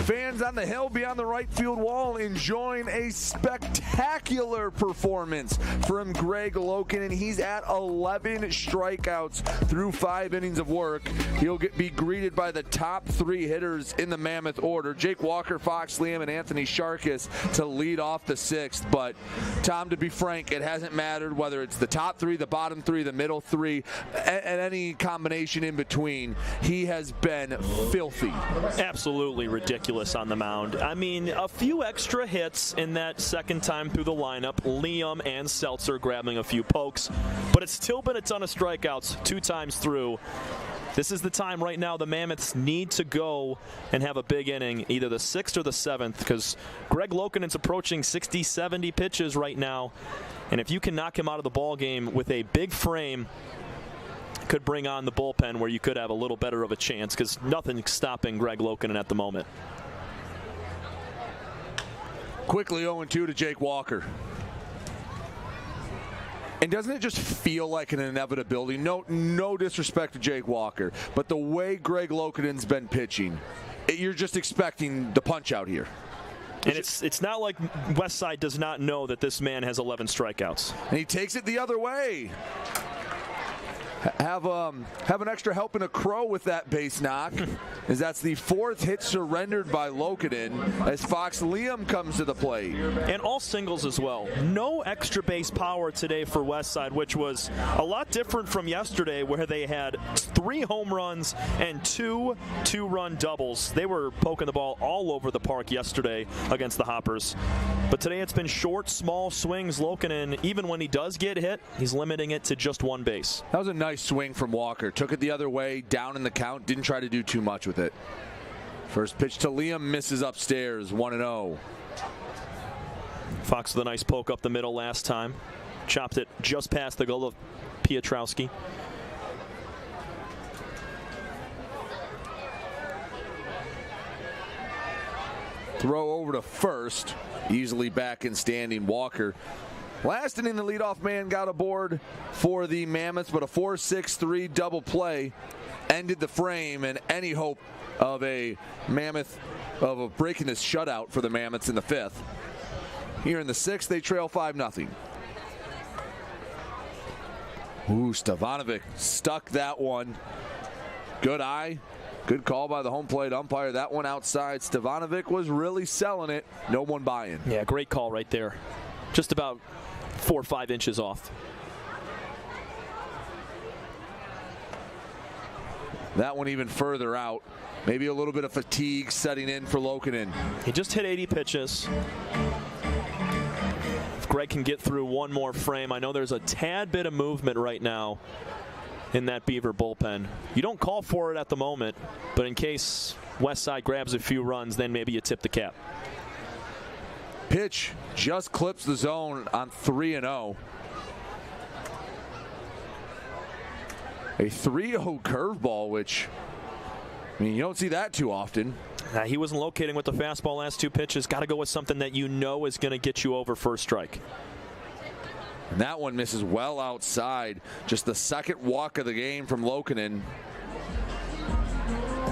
Fans on the hill beyond the right field wall enjoying a spectacular performance from Greg Loukinen. He's at 11 strikeouts through 5 innings of work. He'll be greeted by the top 3 hitters in the Mammoth order, Jake Walker, Fox Liam, and Anthony Sharkis to lead off the 6th. But, Tom, to be frank, it hasn't mattered whether it's the top 3, the bottom 3, the middle 3, and any combination in between. He has been filthy. Absolutely ridiculous on the mound. I mean, a few extra hits in that second time through the lineup. Liam and Seltzer grabbing a few pokes, but it's still been a ton of strikeouts 2 times through. This is the time right now the Mammoths need to go and have a big inning, either the 6th or the 7th, because Greg Loukinen's approaching 60, 70 pitches right now, and if you can knock him out of the ball game with a big frame, could bring on the bullpen where you could have a little better of a chance, because nothing's stopping Greg Loukinen at the moment. Quickly 0-2 to Jake Walker. And doesn't it just feel like an inevitability? No disrespect to Jake Walker, but the way Greg Loukinen's been pitching, you're just expecting the punch out here. And it's not like Westside does not know that this man has 11 strikeouts. And he takes it the other way. Have an extra helping a crow with that base knock, as that's the 4th hit surrendered by Loukinen as Fox Liam comes to the plate. And all singles as well. No extra base power today for Westside, which was a lot different from yesterday, where they had 3 home runs and 2 two-run doubles. They were poking the ball all over the park yesterday against the Hoppers. But today it's been short, small swings. Loukinen, even when he does get hit, he's limiting it to just 1 base. That was a nice swing from Walker. Took it the other way, down in the count, didn't try to do too much with it. First pitch to Liam, misses upstairs, 1-0. Fox with a nice poke up the middle last time. Chopped it just past the goal of Piotrowski. Throw over to first, easily back in standing Walker. Last inning, the leadoff man got aboard for the Mammoths, but a 4-6-3 double play ended the frame, and any hope of a breaking this shutout for the Mammoths in the 5th. Here in the 6th, they trail 5-0. Ooh, Stevanovic stuck that one. Good eye. Good call by the home plate umpire. That one outside. Stevanovic was really selling it. No one buying. Yeah, great call right there. Just about 4 or 5 inches off. That one even further out. Maybe a little bit of fatigue setting in for Loukinen. He just hit 80 pitches. If Greg can get through one more frame, I know there's a tad bit of movement right now in that Beaver bullpen. You don't call for it at the moment, but in case Westside grabs a few runs, then maybe you tip the cap. Pitch just clips the zone on 3-0. A 3-0 curveball, which, I mean, you don't see that too often. He wasn't locating with the fastball last 2 pitches. Got to go with something that you know is going to get you over first strike. And that one misses well outside. Just the 2nd walk of the game from Loukinen.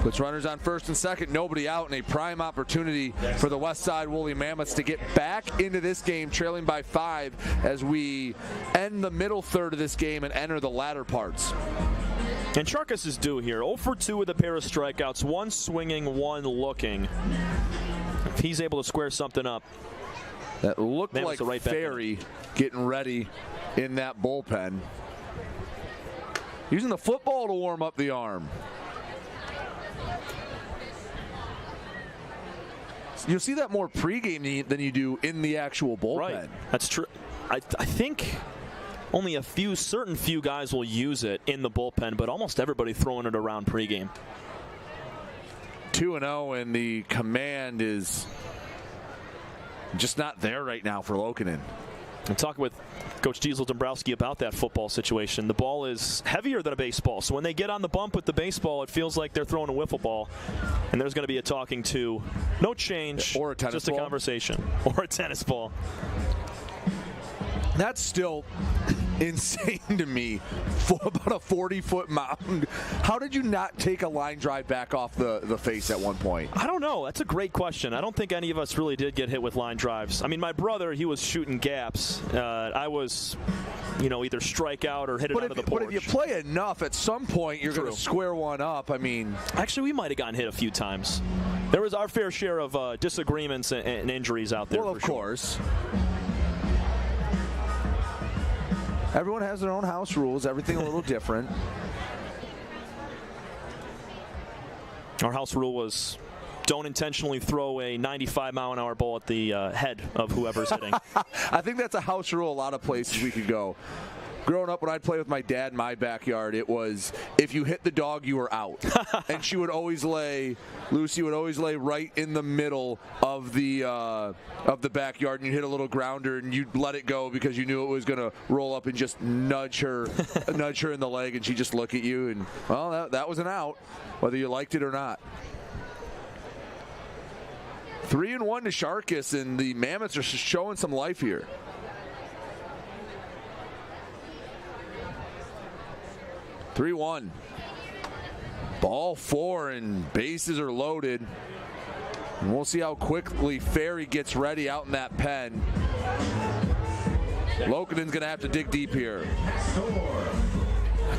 Puts runners on first and second, nobody out, and a prime opportunity for the Westside Woolly Mammoths to get back into this game, trailing by 5 as we end the middle third of this game and enter the latter parts. And Charkis is due here. 0 for 2 with a pair of strikeouts, 1 swinging, 1 looking. If he's able to square something up. That looked like right Ferry getting ready in that bullpen. Using the football to warm up the arm. You'll see that more pregame than you do in the actual bullpen. Right, that's true. I think only certain few guys will use it in the bullpen, but almost everybody throwing it around pregame. 2-0, and the command is just not there right now for Loukinen. I'm talking with Coach Diesel Dombrowski about that football situation. The ball is heavier than a baseball, so when they get on the bump with the baseball, it feels like they're throwing a wiffle ball, and there's going to be a talking to. No change, or a tennis just ball. A conversation, or a tennis ball. That's still insane to me. For about a 40-foot mound. How did you not take a line drive back off the face at one point? I don't know. That's a great question. I don't think any of us really did get hit with line drives. I mean, my brother, he was shooting gaps. I was, either strike out or hit it onto the porch. But if you play enough, at some point you're going to square one up. I mean, actually, we might have gotten hit a few times. There was our fair share of disagreements and injuries out there. Well, of course. Everyone has their own house rules, everything a little different. Our house rule was don't intentionally throw a 95-mile-an-hour ball at the head of whoever's hitting. I think that's a house rule a lot of places we could go. growing up when I'd play with my dad in my backyard, it was if you hit the dog, you were out. And she would always Lucy would always lay right in the middle of the backyard, and you'd hit a little grounder, and you'd let it go because you knew it was going to roll up and just nudge her in the leg, and she'd just look at you, and, well, that was an out, whether you liked it or not. 3-1 to Sharkus, and the Mammoths are showing some life here. (3-1). Ball 4 and bases are loaded. And we'll see how quickly Ferry gets ready out in that pen. Loukinen's going to have to dig deep here.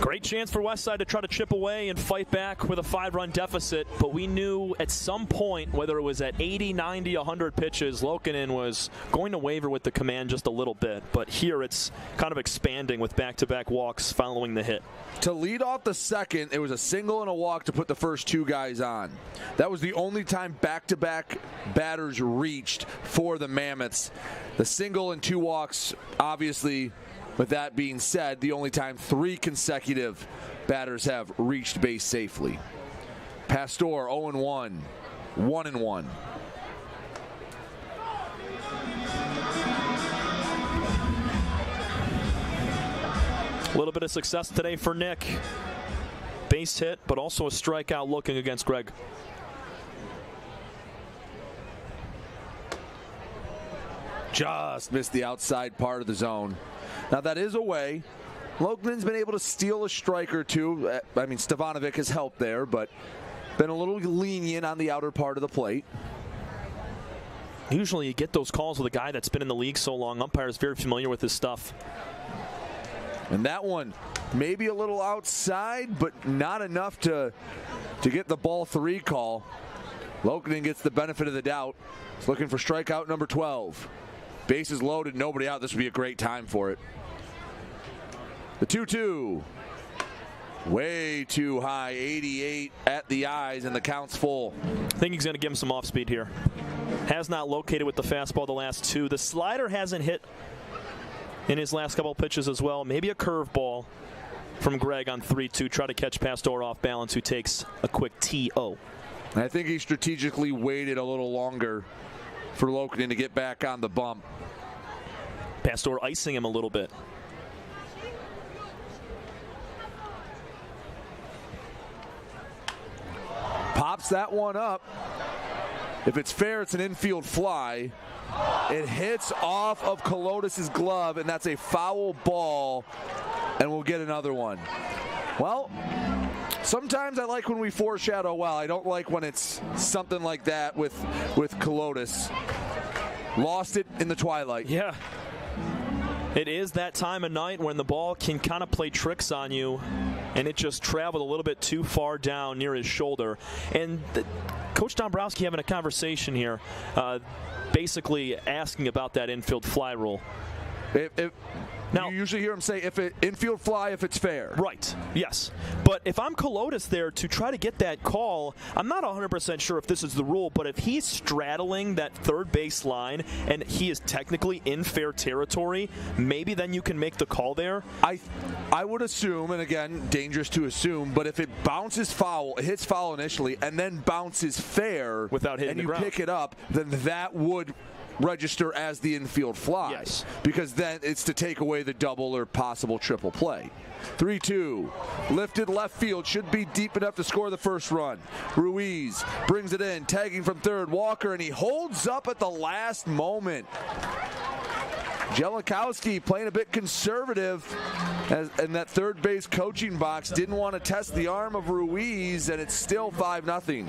Great chance for Westside to try to chip away and fight back with a 5-run deficit, but we knew at some point, whether it was at 80, 90, 100 pitches, Loukinen was going to waver with the command just a little bit, but here it's kind of expanding with back-to-back walks following the hit. To lead off the second, it was a single and a walk to put the first two guys on. That was the only time back-to-back batters reached for the Mammoths. The single and 2 walks, obviously. With that being said, the only time 3 consecutive batters have reached base safely. Pastor 0-1, 1-1. A little bit of success today for Nick. Base hit, but also a strikeout looking against Greg. Just missed the outside part of the zone. Now that is away. Loukinen's been able to steal a strike or two. I mean, Stevanovic has helped there, but been a little lenient on the outer part of the plate. Usually you get those calls with a guy that's been in the league so long. Umpire is very familiar with his stuff. And that one, maybe a little outside, but not enough to get the ball 3 call. Loukinen gets the benefit of the doubt. He's looking for strikeout number 12. Bases loaded, nobody out. This would be a great time for it. The 2-2. Way too high, 88 at the eyes, and the count's full. I think he's going to give him some off-speed here. Has not located with the fastball the last 2. The slider hasn't hit in his last couple of pitches as well. Maybe a curveball from Greg on 3-2. Try to catch Pastor off balance, who takes a quick TO. I think he strategically waited a little longer for Loukinen to get back on the bump. Pastor icing him a little bit. Pops that one up. If it's fair, it's an infield fly. It hits off of Colotis' glove, and that's a foul ball, and we'll get another one. Well, sometimes I like when we foreshadow well. I don't like when it's something like that with Colotis. Lost it in the twilight. Yeah. It is that time of night when the ball can kind of play tricks on you, and it just traveled a little bit too far down near his shoulder. And Coach Dombrowski having a conversation here, basically asking about that infield fly rule. Now, you usually hear him say, infield fly if it's fair. Right, yes. But if I'm Colotis there to try to get that call, I'm not 100% sure if this is the rule, but if he's straddling that third base line and he is technically in fair territory, maybe then you can make the call there. I would assume, and again, dangerous to assume, but if it bounces foul, it hits foul initially, and then bounces fair without hitting and the you ground, pick it up, then that would register as the infield fly. Yes. Because then it's to take away the double or possible triple play. 3-2. Lifted left field. Should be deep enough to score the first run. Ruiz brings it in. Tagging from third. Walker, and he holds up at the last moment. Jellikowski playing a bit conservative in that third base coaching box. Didn't want to test the arm of Ruiz, and it's still 5-0.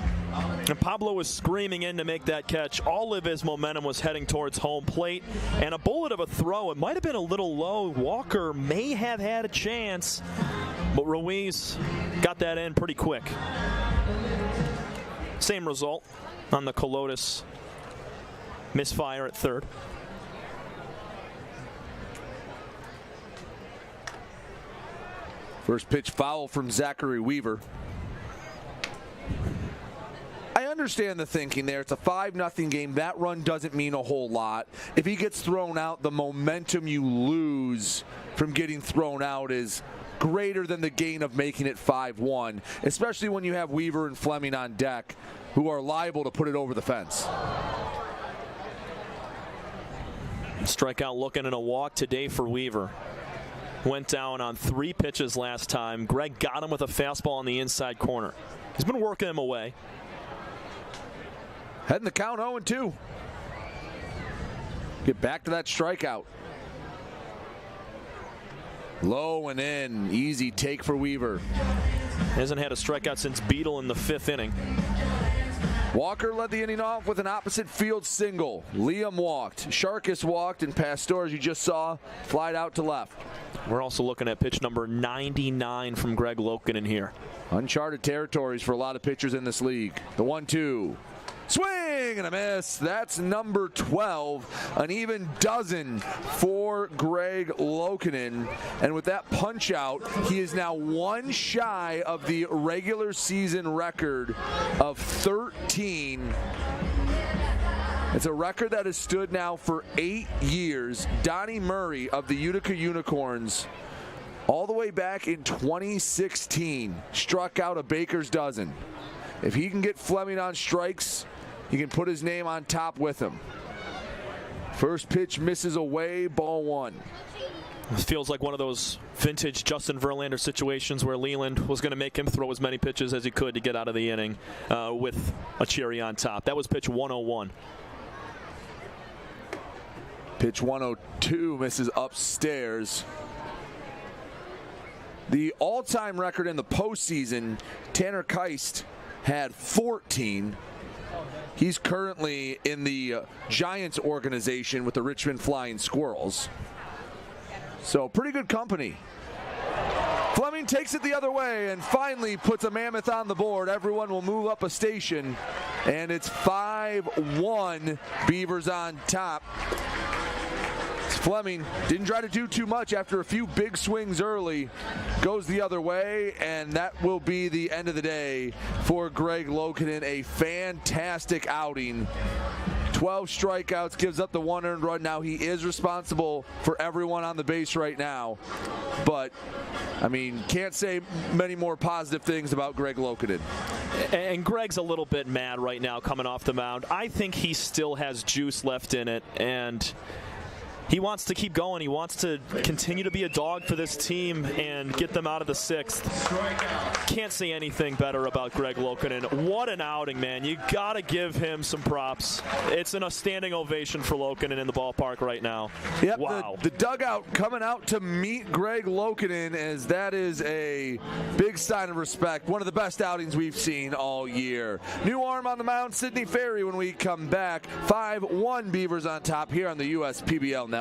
And Pablo was screaming in to make that catch. All of his momentum was heading towards home plate, and a bullet of a throw. It might have been a little low. Walker may have had a chance, but Ruiz got that in pretty quick. Same result on the Colotis misfire at third. First pitch foul from Zachary Weaver. I understand the thinking there. It's a 5-0 game. That run doesn't mean a whole lot. If he gets thrown out, the momentum you lose from getting thrown out is greater than the gain of making it 5-1, especially when you have Weaver and Fleming on deck who are liable to put it over the fence. Strikeout looking and a walk today for Weaver. Went down on 3 pitches last time. Greg got him with a fastball on the inside corner. He's been working him away. Heading the count 0-2. Get back to that strikeout. Low and in. Easy take for Weaver. Hasn't had a strikeout since Beadle in the 5th inning. Walker led the inning off with an opposite field single. Liam walked. Sharkus walked, and Pastor, as you just saw, flied out to left. We're also looking at pitch number 99 from Greg Loukinen here. Uncharted territories for a lot of pitchers in this league. The 1-2. Swing and a miss. That's number 12. An even dozen for Greg Loukinen. And with that punch out, he is now 1 shy of the regular season record of 13. It's a record that has stood now for 8 years. Donnie Murray of the Utica Unicorns, all the way back in 2016, struck out a baker's dozen. If he can get Fleming on strikes, he can put his name on top with him. First pitch misses away, ball 1. This feels like one of those vintage Justin Verlander situations where Leland was going to make him throw as many pitches as he could to get out of the inning with a cherry on top. That was pitch 101. Pitch 102 misses upstairs. The all-time record in the postseason, Tanner Keist had 14. He's currently in the Giants organization with the Richmond Flying Squirrels. So pretty good company. Fleming takes it the other way and finally puts a Mammoth on the board. Everyone will move up a station, and it's 5-1, Beavers on top. Fleming didn't try to do too much after a few big swings early. Goes the other way, and that will be the end of the day for Greg Loukinen. A fantastic outing. 12 strikeouts, gives up the 1 earned run. Now he is responsible for everyone on the base right now. But, I mean, can't say many more positive things about Greg Loukinen. And Greg's a little bit mad right now coming off the mound. I think he still has juice left in it, and he wants to keep going. He wants to continue to be a dog for this team and get them out of the 6th. Can't say anything better about Greg Loukinen. What an outing, man. You got to give him some props. It's a standing ovation for Loukinen in the ballpark right now. Yep, wow. The dugout coming out to meet Greg Loukinen, as that is a big sign of respect. One of the best outings we've seen all year. New arm on the mound, Sidney Ferry, when we come back. 5-1 Beavers on top here on the USPBL Network.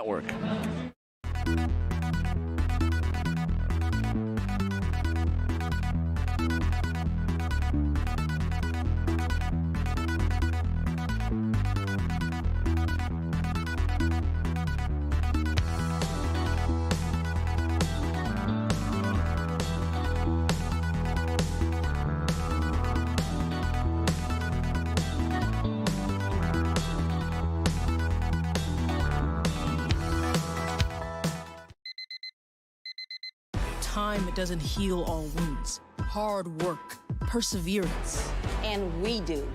Time doesn't heal all wounds. Hard work, perseverance. And we do.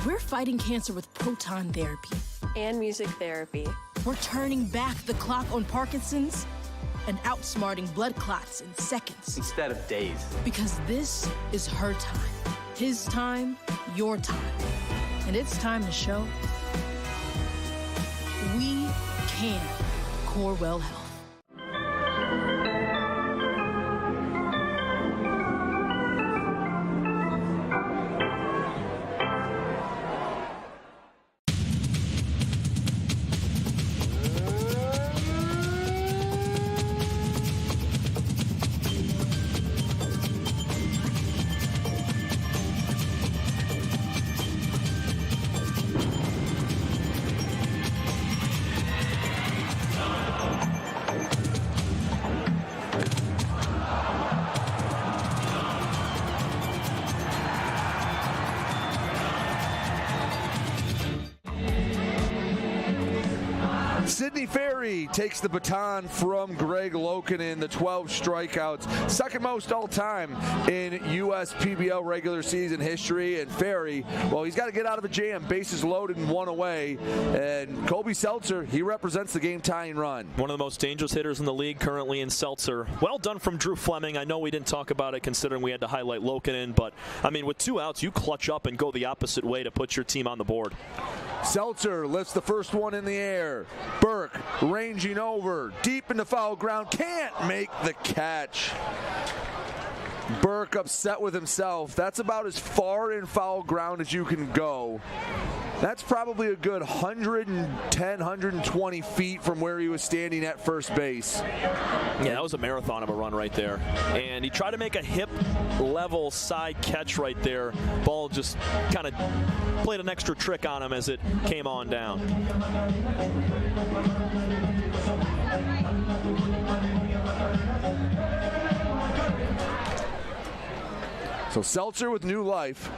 We're fighting cancer with proton therapy. And music therapy. We're turning back the clock on Parkinson's and outsmarting blood clots in seconds. Instead of days. Because this is her time. His time, your time. And it's time to show we can. Corewell Health. Sidney Ferry takes the baton from Greg Loukinen, the 12 strikeouts, second most all time in USPBL regular season history. And Ferry, well, he's got to get out of a jam. Bases loaded and one away. And Colby Seltzer, he represents the game-tying run. One of the most dangerous hitters in the league currently in Seltzer. Well done from Drew Fleming. I know we didn't talk about it considering we had to highlight Loukinen, but, I mean, with 2 outs, you clutch up and go the opposite way to put your team on the board. Seltzer lifts the first one in the air. Burke ranging over, deep into foul ground, can't make the catch. Burke upset with himself. That's about as far in foul ground as you can go. That's probably a good 110, 120 feet from where he was standing at first base. Yeah, that was a marathon of a run right there. And he tried to make a hip-level side catch right there. Ball just kind of played an extra trick on him as it came on down. So Seltzer with new life.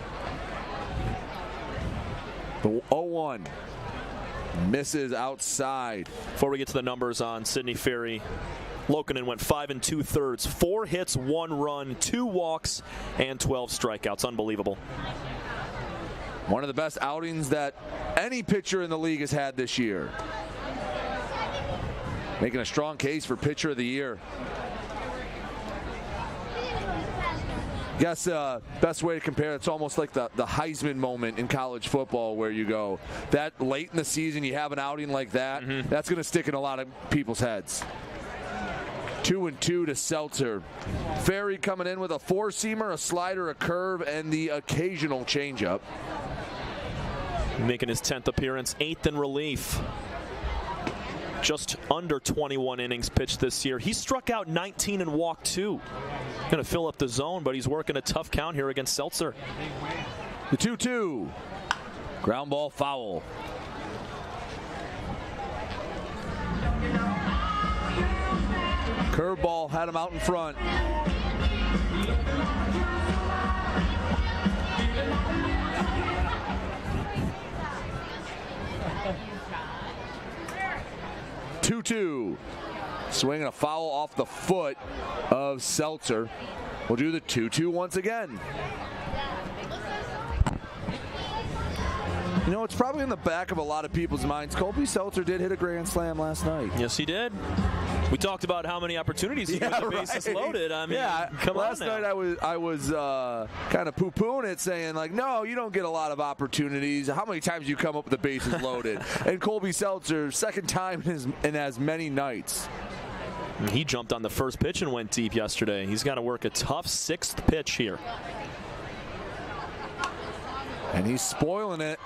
The 0-1 misses outside. Before we get to the numbers on Sidney Ferry, Loukinen went 5 2/3, 4 hits, 1 run, 2 walks, and 12 strikeouts. Unbelievable. One of the best outings that any pitcher in the league has had this year. Making a strong case for pitcher of the year. Guess best way to compare it's almost like the Heisman moment in college football, where you go that late in the season you have an outing like that. That's going to stick in a lot of people's heads. 2-2 to Seltzer. Ferry coming in with a 4-seamer, a slider, a curve, and the occasional changeup. Making his 10th appearance, 8th in relief. Just under 21 innings pitched this year. He struck out 19 and walked 2. Going to fill up the zone, but he's working a tough count here against Seltzer. The 2-2. Ground ball foul. Curveball had him out in front. Two. Swinging a foul off the foot of Seltzer. We'll do the 2-2 once again. You know, it's probably in the back of a lot of people's minds. Colby Seltzer did hit a grand slam last night. Yes, he did. We talked about how many opportunities he got with the bases loaded. I mean, come last on now. night I was kind of poo-pooing it, saying like, no, you don't get a lot of opportunities. How many times you come up with the bases loaded? And Colby Seltzer, second time in as many nights. He jumped on the first pitch and went deep yesterday. He's got to work a tough 6th pitch here. And he's spoiling it.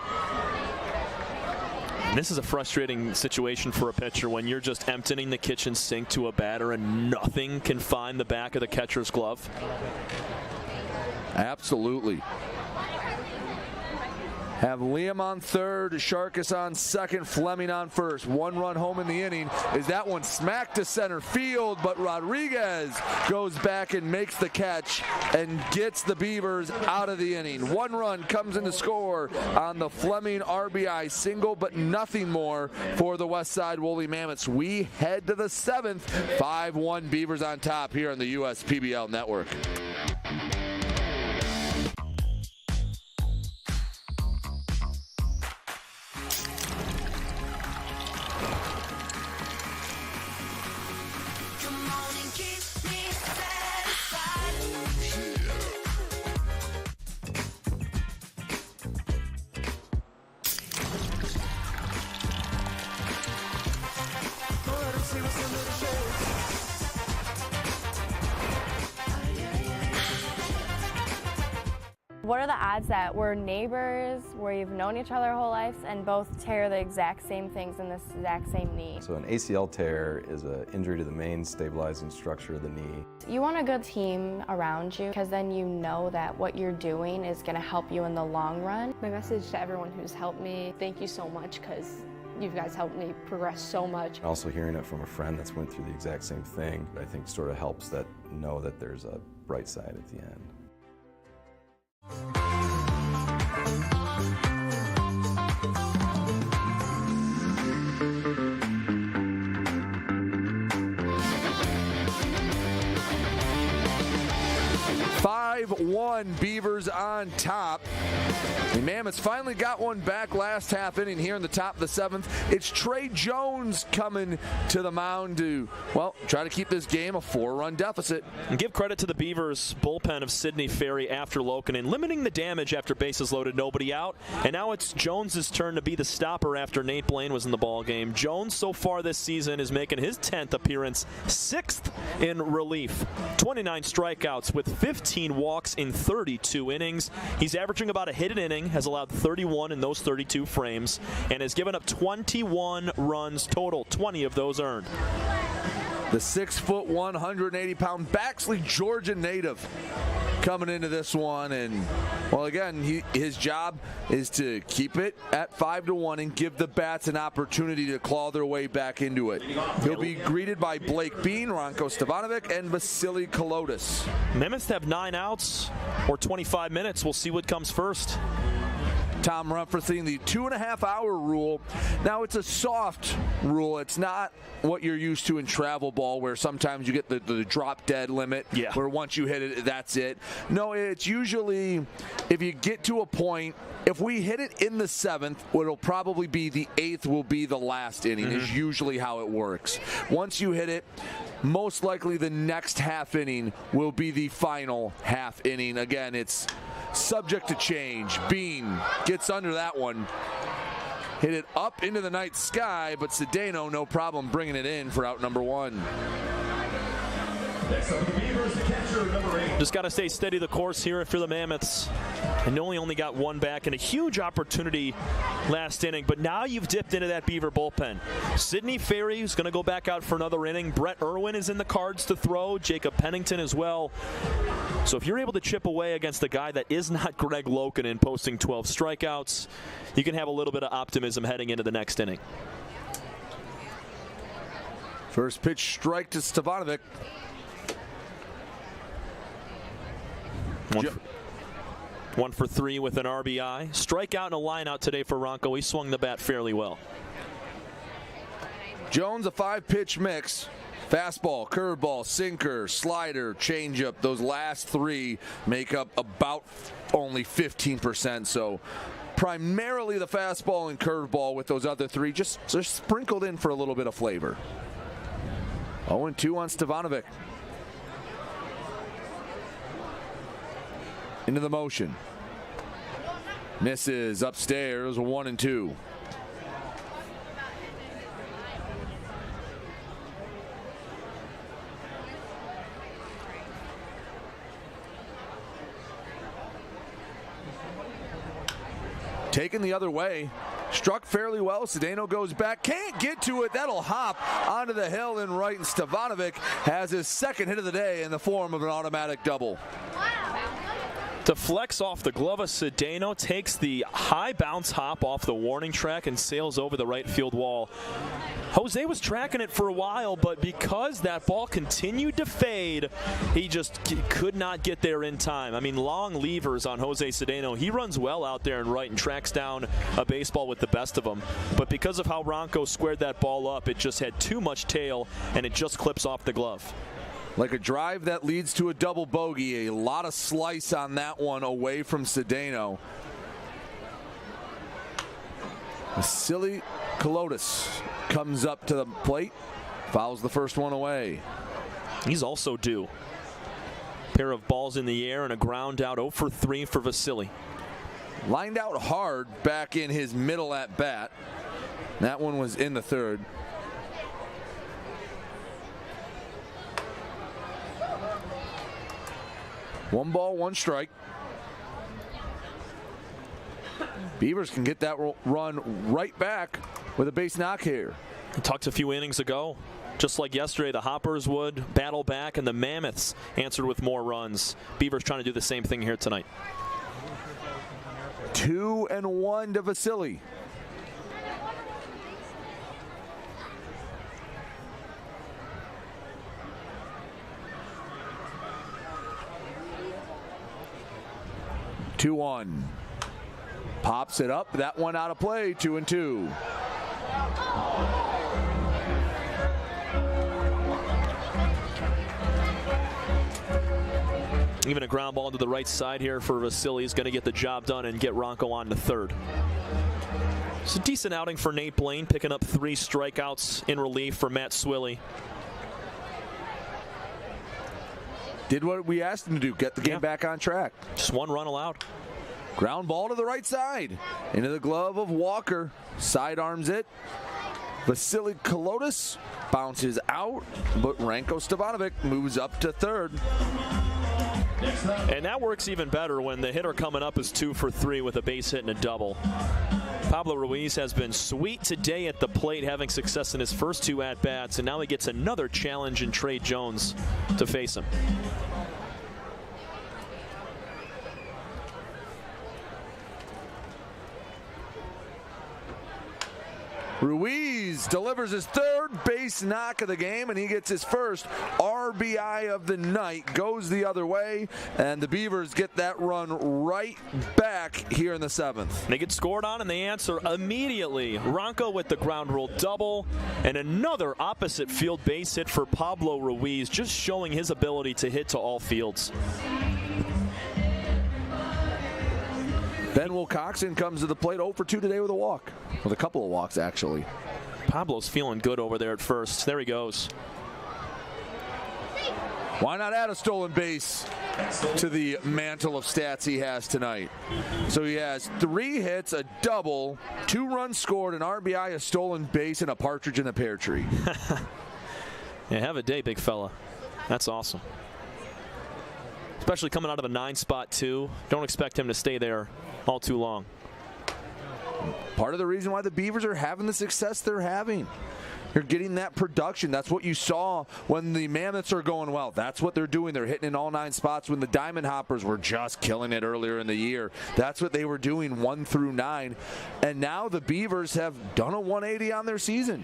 And this is a frustrating situation for a pitcher when you're just emptying the kitchen sink to a batter and nothing can find the back of the catcher's glove. Absolutely. Have Liam on third, Sharkus on second, Fleming on first. 1 run home in the inning. Is that one smacked to center field, but Rodriguez goes back and makes the catch and gets the Beavers out of the inning. 1 run comes in to score on the Fleming RBI single, but nothing more for the Westside Woolly Mammoths. We head to the 7th. 5-1 Beavers on top here on the USPBL Network. What are the odds that we're neighbors, we've known each other our whole lives, and both tear the exact same things in this exact same knee? So an ACL tear is an injury to the main stabilizing structure of the knee. You want a good team around you because then you know that what you're doing is going to help you in the long run. My message to everyone who's helped me, thank you so much because you guys helped me progress so much. Also hearing it from a friend that's went through the exact same thing, I think sort of helps that know that there's a bright side at the end. 5-1, Beavers on top. The Mammoths finally got one back last half inning here in the top of the 7th. It's Trey Jones coming to the mound to, well, try to keep this game a 4-run deficit. And give credit to the Beavers bullpen of Sidney Ferry after Loukinen, limiting the damage after bases loaded, nobody out. And now it's Jones' turn to be the stopper after Nate Blaine was in the ball game. Jones so far this season is making his 10th appearance, 6th in relief. 29 strikeouts with 15 walks in 32 innings. He's averaging about a hit an inning, has allowed 31 in those 32 frames, and has given up 21 runs total, 20 of those earned. The 6', 180-pound Baxley, Georgia native coming into this one. And, well, again, his job is to keep it at 5-1 and give the bats an opportunity to claw their way back into it. He'll be greeted by Blake Bean, Ranko Stevanovic, and Vasily Kolotis. Mammoths have 9 outs or 25 minutes. We'll see what comes first. Tom referencing the 2.5-hour rule. Now, it's a soft rule. It's not what you're used to in travel ball, where sometimes you get the drop dead limit, where once you hit it, that's it. No, it's usually, if you get to a point, if we hit it in the 7th, it'll probably be the 8th will be the last inning, is usually how it works. Once you hit it, most likely the next half inning will be the final half inning. Again, it's subject to change. Bean gets under that one. Hit it up into the night sky, but Cedeno, no problem bringing it in for out number 1. Next up, the Beavers, catcher number 8. Just got to stay steady the course here for the Mammoths. And only got one back, and a huge opportunity last inning. But now you've dipped into that Beaver bullpen. Sidney Ferry is going to go back out for another inning. Brett Irwin is in the cards to throw. Jacob Pennington as well. So if you're able to chip away against a guy that is not Greg Loukinen, posting 12 strikeouts, you can have a little bit of optimism heading into the next inning. First pitch strike to Stevanovic. One for 3 with an RBI. Strikeout and a line out today for Ranko. He swung the bat fairly well. Jones, a 5-pitch mix. Fastball, curveball, sinker, slider, changeup. Those last 3 make up about only 15%. So primarily the fastball and curveball, with those other 3 just sprinkled in for a little bit of flavor. 0-2 on Stevanovic. Into the motion. Misses upstairs, 1-2. Taken the other way. Struck fairly well. Cedeno goes back. Can't get to it. That'll hop onto the hill and right. And Stevanovic has his second hit of the day in the form of an automatic double. To flex off the glove of Cedeno, takes the high bounce hop off the warning track and sails over the right field wall. Jose was tracking it for a while, but because that ball continued to fade, he just could not get there in time. I mean, long levers on Jose Cedeno. He runs well out there and right and tracks down a baseball with the best of them. But because of how Ranko squared that ball up, it just had too much tail, and it just clips off the glove. Like a drive that leads to a double bogey. A lot of slice on that one away from Cedeno. Vasily Kolotis comes up to the plate, fouls the first one away. He's also due. Pair of balls in the air and a ground out. 0 for 3 for Vasily. Lined out hard back in his middle at bat. That one was in the 3rd. One ball, one strike. Beavers can get that run right back with a base knock here. We talked a few innings ago. Just like yesterday, the Hoppers would battle back, and the Mammoths answered with more runs. Beavers trying to do the same thing here tonight. 2-1 to Vasily. Two-one. Pops it up. That one out of play. 2-2. Even a ground ball to the right side here for Vasily is going to get the job done and get Ronco on to third. It's a decent outing for Nate Blaine, picking up 3 strikeouts in relief for Matt Swilly. Did what we asked him to do, get the game back on track. Just 1 run allowed. Ground ball to the right side. Into the glove of Walker. Sidearms it. Vasily Kolotis bounces out, but Ranko Stevanovic moves up to third. And that works even better when the hitter coming up is 2 for 3 with a base hit and a double. Pablo Ruiz has been sweet today at the plate, having success in his first 2 at-bats, and now he gets another challenge in Trey Jones to face him. Ruiz delivers his third base knock of the game, and he gets his first RBI of the night. Goes the other way, and the Beavers get that run right back here in the 7th. They get scored on, and they answer immediately. Ronco with the ground rule double, and another opposite field base hit for Pablo Ruiz, just showing his ability to hit to all fields. Ben Wilcoxon comes to the plate 0 for 2 today with a walk. With a couple of walks, actually. Pablo's feeling good over there at first. There he goes. Why not add a stolen base to the mantle of stats he has tonight? So he has 3 hits, a double, 2 runs scored, an RBI, a stolen base, and a partridge in a pear tree. Yeah, have a day, big fella. That's awesome. Especially coming out of a 9 spot, too. Don't expect him to stay there all too long. Part of the reason why the Beavers are having the success they're having. You're getting that production. That's what you saw when the Mammoths are going well. That's what they're doing. They're hitting in all 9 spots when the Diamond Hoppers were just killing it earlier in the year. That's what they were doing 1 through 9. And now the Beavers have done a 180 on their season.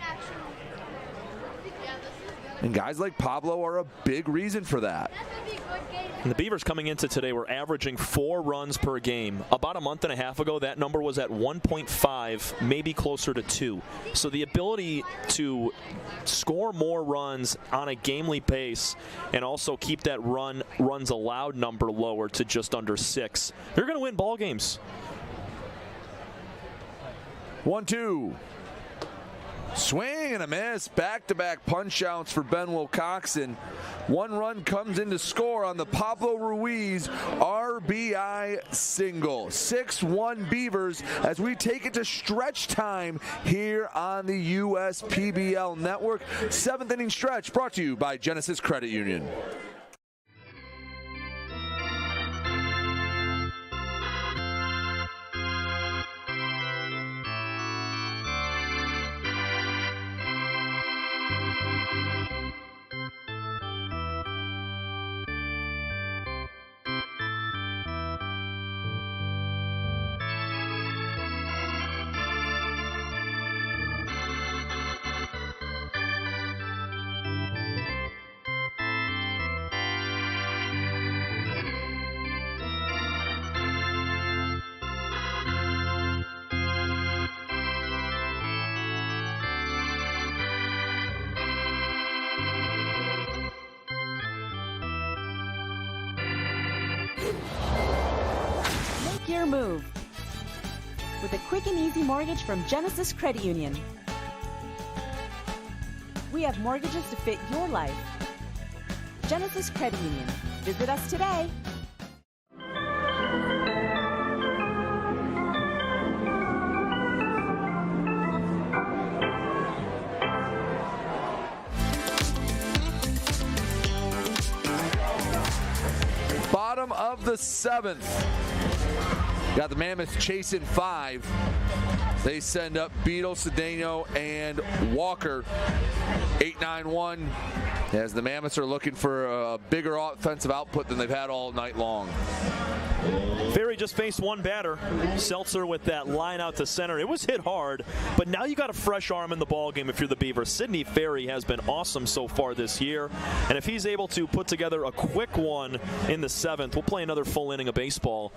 And guys like Pablo are a big reason for that. And the Beavers coming into today were averaging 4 runs per game. About a month and a half ago, that number was at 1.5, maybe closer to 2. So the ability to score more runs on a gamely pace and also keep that runs allowed number lower to just under 6. They're going to win ball games. 1-2. Swing and a miss. Back-to-back punch-outs for Ben Wilcoxon. 1 run comes in to score on the Pablo Ruiz RBI single. 6-1 Beavers as we take it to stretch time here on the USPBL Network. 7th inning stretch brought to you by Genesis Credit Union. Your move with a quick and easy mortgage from Genesis Credit Union. We have mortgages to fit your life. Genesis Credit Union. Visit us today. Bottom of the 7th. Got the Mammoths chasing 5. They send up Beetle, Cedeno, and Walker. 8-9-1 as the Mammoths are looking for a bigger offensive output than they've had all night long. Ferry just faced 1 batter. Seltzer with that line out to center. It was hit hard, but now you got a fresh arm in the ballgame if you're the Beavers. Sidney Ferry has been awesome so far this year, and if he's able to put together a quick one in the 7th, we'll play another full inning of baseball.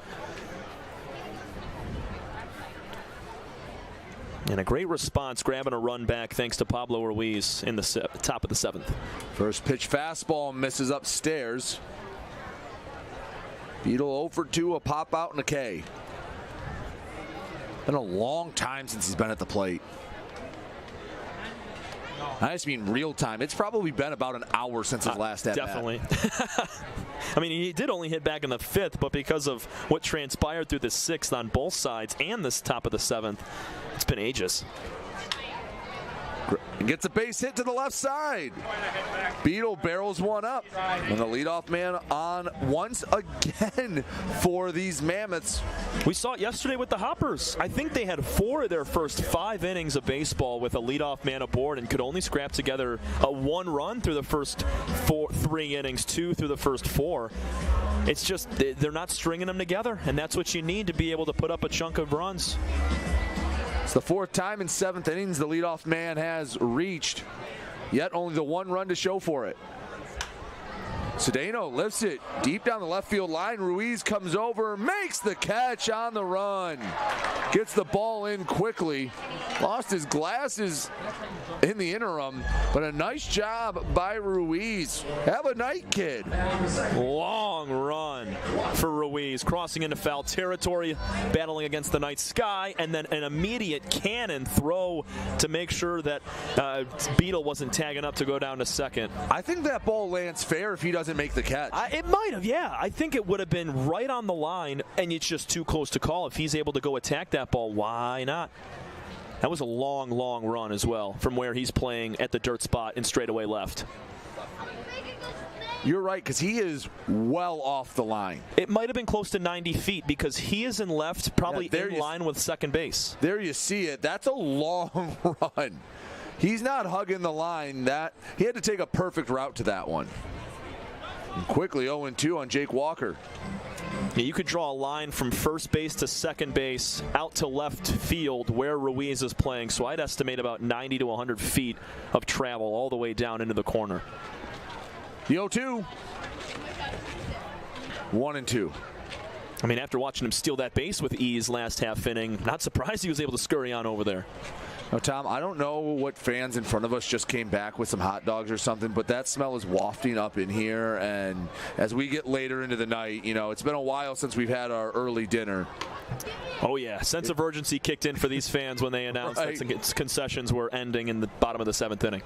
And a great response, grabbing a run back thanks to Pablo Ruiz in the top of the 7th. First pitch fastball misses upstairs. Beetle 0 for 2, a pop out and a K. Been a long time since he's been at the plate. I just mean real time. It's probably been about an hour since his last at bat. Definitely. I mean, he did only hit back in the 5th, but because of what transpired through the 6th on both sides and this top of the 7th, it's been ages. And gets a base hit to the left side. Beetle barrels one up. And the leadoff man on once again for these Mammoths. We saw it yesterday with the Hoppers. I think they had 4 of their first 5 innings of baseball with a leadoff man aboard and could only scrap together a 1 run through the first 3 innings, 2 through the first 4. It's just they're not stringing them together, and that's what you need to be able to put up a chunk of runs. It's the 4th time in 7th innings the leadoff man has reached, yet only the 1 run to show for it. Cedeno lifts it deep down the left field line. Ruiz comes over, makes the catch on the run. Gets the ball in quickly. Lost his glasses in the interim, but a nice job by Ruiz. Have a night, kid. Long run for Ruiz, crossing into foul territory, battling against the night sky, and then an immediate cannon throw to make sure that Beetle wasn't tagging up to go down to second. I think that ball lands fair if he doesn't make the catch. It might have, yeah. I think it would have been right on the line, and it's just too close to call. If he's able to go attack that ball, why not? That was a long, long run as well from where he's playing at the dirt spot in straightaway left. You're right, because he is well off the line. It might have been close to 90 feet because he is in left, probably in line with second base. There you see it. That's a long run. He's not hugging the line. He had to take a perfect route to that one. And quickly 0-2 on Jake Walker. Yeah, you could draw a line from first base to second base out to left field where Ruiz is playing, so I'd estimate about 90 to 100 feet of travel all the way down into the corner. The 0-2. 1-2. I mean, after watching him steal that base with ease last half inning, not surprised he was able to scurry on over there. Now, Tom, I don't know what fans in front of us just came back with some hot dogs or something, but that smell is wafting up in here. And as we get later into the night, it's been a while since we've had our early dinner. Oh, yeah. Sense of urgency kicked in for these fans when they announced that concessions were ending in the bottom of the 7th inning.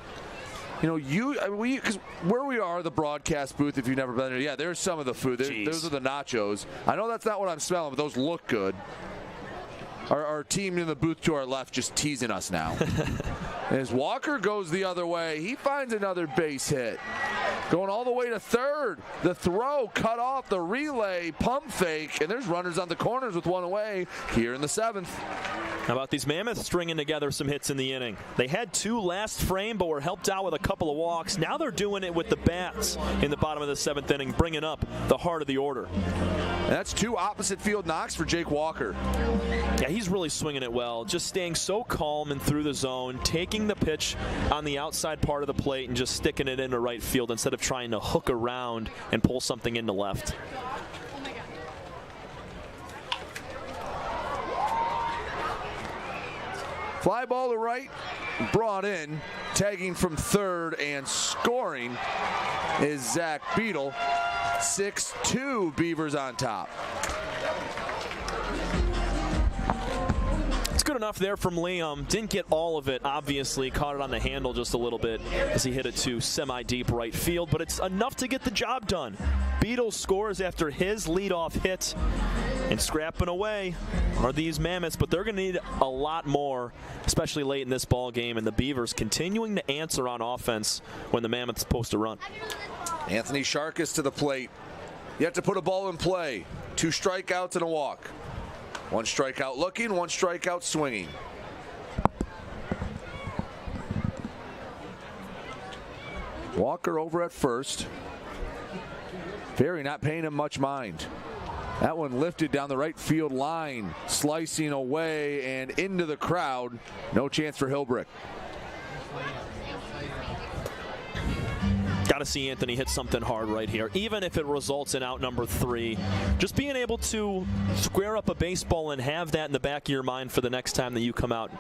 Because where we are, the broadcast booth, if you've never been there, yeah, there's some of the food. Those are the nachos. I know that's not what I'm smelling, but those look good. Our team in the booth to our left just teasing us now. As Walker goes the other way, he finds another base hit. Going all the way to third. The throw cut off, the relay, pump fake, and there's runners on the corners with 1 away here in the 7th. How about these Mammoths stringing together some hits in the inning? They had 2 last frame, but were helped out with a couple of walks. Now they're doing it with the bats in the bottom of the 7th inning, bringing up the heart of the order. And that's 2 opposite field knocks for Jake Walker. Yeah, he's really swinging it well, just staying so calm and through the zone, taking the pitch on the outside part of the plate and just sticking it into right field instead of trying to hook around and pull something into left. Fly ball to right, brought in, tagging from third and scoring is Zach Beetle. 6-2 Beavers on top. It's good enough there from Liam. Didn't get all of it, obviously. Caught it on the handle just a little bit as he hit it to semi-deep right field, but it's enough to get the job done. Beetle scores after his leadoff hit, and scrapping away are these Mammoths, but they're going to need a lot more, especially late in this ball game, and the Beavers continuing to answer on offense when the Mammoths post a run. Anthony Sharkus to the plate. You have to put a ball in play. 2 strikeouts and a walk. 1 strikeout looking, 1 strikeout swinging. Walker over at first. Ferry not paying him much mind. That one lifted down the right field line, slicing away and into the crowd. No chance for Hilbrick. Got to see Anthony hit something hard right here, even if it results in out number 3. Just being able to square up a baseball and have that in the back of your mind for the next time that you come out.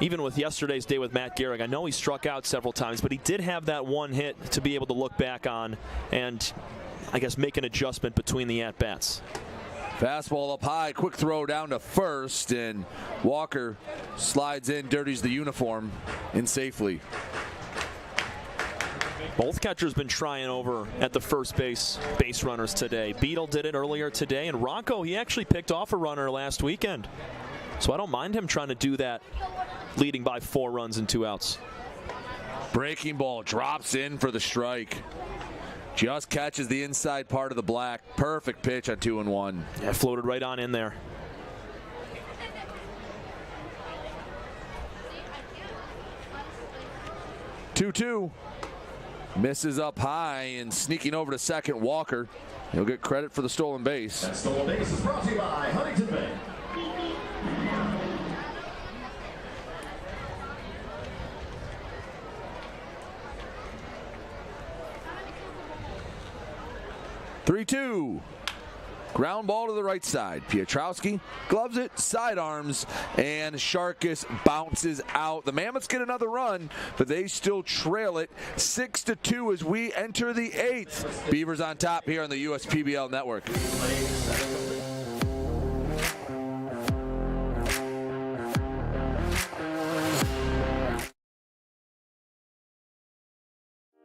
Even with yesterday's day with Matt Gehrig, I know he struck out several times, but he did have that 1 hit to be able to look back on. And I guess, make an adjustment between the at-bats. Fastball up high, quick throw down to first, and Walker slides in, dirties the uniform in safely. Both catchers been trying over at the first base runners today. Beadle did it earlier today, and Rocco, he actually picked off a runner last weekend. So I don't mind him trying to do that, leading by 4 runs and 2 outs. Breaking ball drops in for the strike. Just catches the inside part of the black. Perfect pitch on 2-1. Yeah, floated right on in there. Two. Misses up high and sneaking over to second, Walker. He'll get credit for the stolen base. That stolen base is brought to you by Huntington Bank. Three-two. Ground ball to the right side. Pietrowski gloves it, sidearms, and Sharkus bounces out. The Mammoths get another run, but they still trail it 6-2 as we enter the 8th. Beavers on top here on the USPBL network.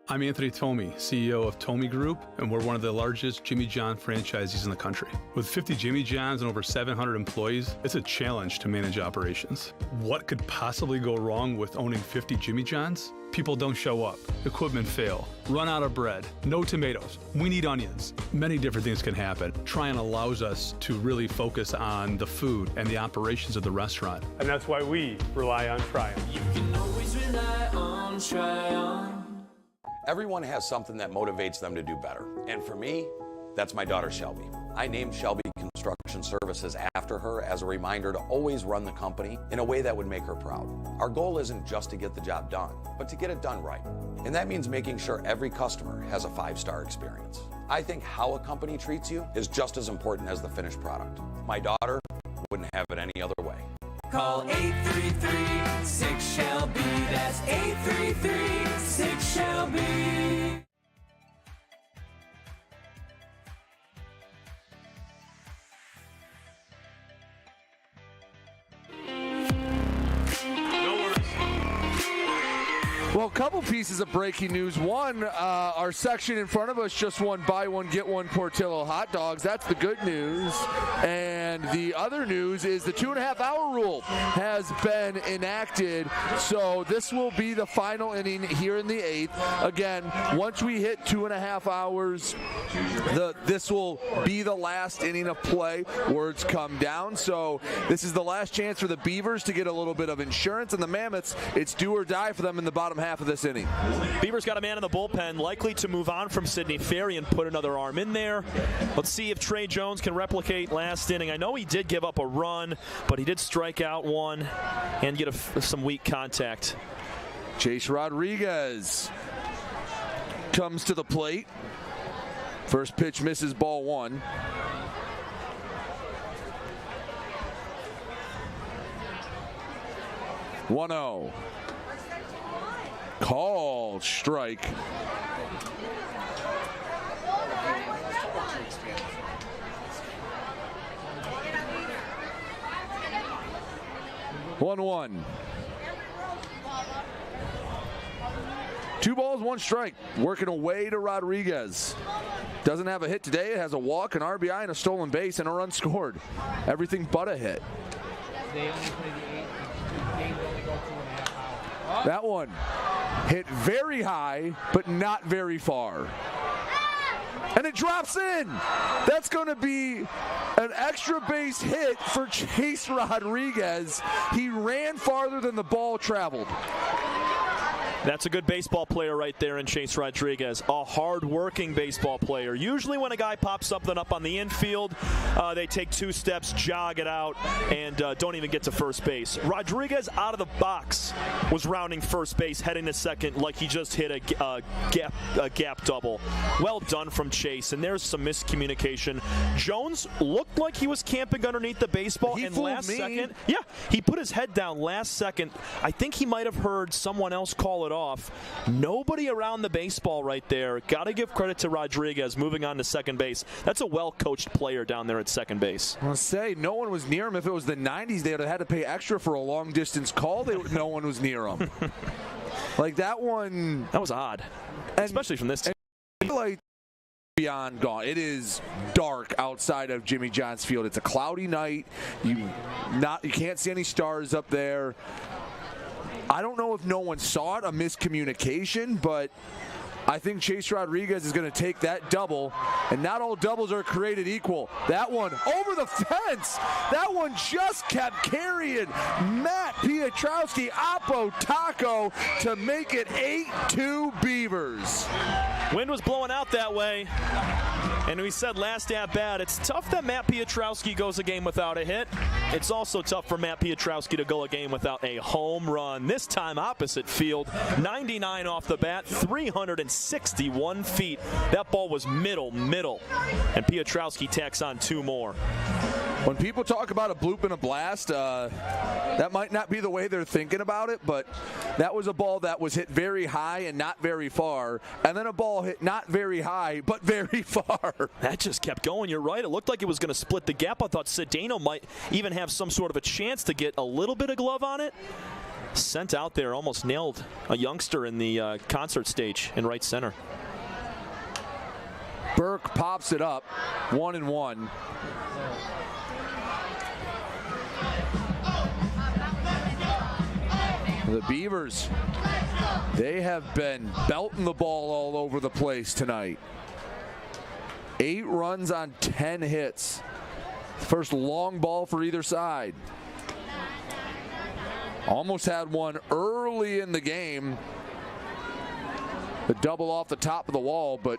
I'm Anthony Tomey, CEO of Tomey Group, and we're one of the largest Jimmy John franchisees in the country. With 50 Jimmy Johns and over 700 employees, it's a challenge to manage operations. What could possibly go wrong with owning 50 Jimmy Johns? People don't show up, equipment fail, run out of bread, no tomatoes, we need onions. Many different things can happen. Tryon allows us to really focus on the food and the operations of the restaurant. And that's why we rely on Tryon. You can always rely on Tryon. Everyone has something that motivates them to do better. And for me, that's my daughter Shelby. I named Shelby Construction Services after her as a reminder to always run the company in a way that would make her proud. Our goal isn't just to get the job done, but to get it done right. And that means making sure every customer has a 5-star experience. I think how a company treats you is just as important as the finished product. My daughter wouldn't have it any other way. Call 833-6-SHELBY. That's 833-6-SHELBY. Well, a couple pieces of breaking news. One, our section in front of us just won buy one, get one Portillo hot dogs. That's the good news. And the other news is the 2.5-hour rule has been enacted. So this will be the final inning here in the 8th. Again, once we hit 2.5 hours, this will be the last inning of play. Words come down. So this is the last chance for the Beavers to get a little bit of insurance. And the Mammoths, it's do or die for them in the bottom half of this inning. Beavers got a man in the bullpen, likely to move on from Sidney Ferry and put another arm in there. Let's see if Trey Jones can replicate last inning. I know he did give up a run, but he did strike out one and get some weak contact. Chase Rodriguez comes to the plate. First pitch misses, ball 1. One-oh. Called strike. One. 2 balls, 1 strike. Working away to Rodriguez. Doesn't have a hit today. It has a walk, an RBI, and a stolen base, and a run scored. Everything but a hit. They only play the 8th. Games only go 2.5 hours. That one hit very high, but not very far. And it drops in. That's going to be an extra base hit for Chase Rodriguez. He ran farther than the ball traveled. That's a good baseball player right there in Chase Rodriguez. A hard-working baseball player. Usually when a guy pops something up on the infield, they take 2 steps, jog it out, and don't even get to first base. Rodriguez out of the box was rounding first base, heading to second like he just hit a gap double. Well done from Chase, and there's some miscommunication. Jones looked like he was camping underneath the baseball, and last second, he put his head down last second. I think he might have heard someone else call it it off. Nobody around the baseball right there. Got to give credit to Rodriguez moving on to second base. That's a well-coached player down there at second base. I'll say no one was near him. If it was the 90s, they would have had to pay extra for a long-distance call. No one was near him. Like that one. That was odd, especially from this team. Like beyond gone. It is dark outside of Jimmy John's Field. It's a cloudy night. You can't see any stars up there. I don't know if no one saw it, a miscommunication, but I think Chase Rodriguez is going to take that double, and not all doubles are created equal. That one over the fence. That one just kept carrying Matt Piotrowski, Oppo Taco, to make it 8-2 Beavers. Wind was blowing out that way. And we said last at bat, it's tough that Matt Piotrowski goes a game without a hit. It's also tough for Matt Piotrowski to go a game without a home run. This time opposite field, 99 off the bat, 361 feet. That ball was middle. And Piotrowski tacks on 2 more. When people talk about a bloop and a blast, that might not be the way they're thinking about it, but that was a ball that was hit very high and not very far, and then a ball hit not very high but very far. That just kept going. You're right. It looked like it was going to split the gap. I thought Cedeno might even have some sort of a chance to get a little bit of glove on it. Sent out there, almost nailed a youngster in the concert stage in right center. Burke pops it up, 1-1. The Beavers, they have been belting the ball all over the place tonight. 8 runs on 10 hits. First long ball for either side. Almost had one early in the game. The double off the top of the wall, but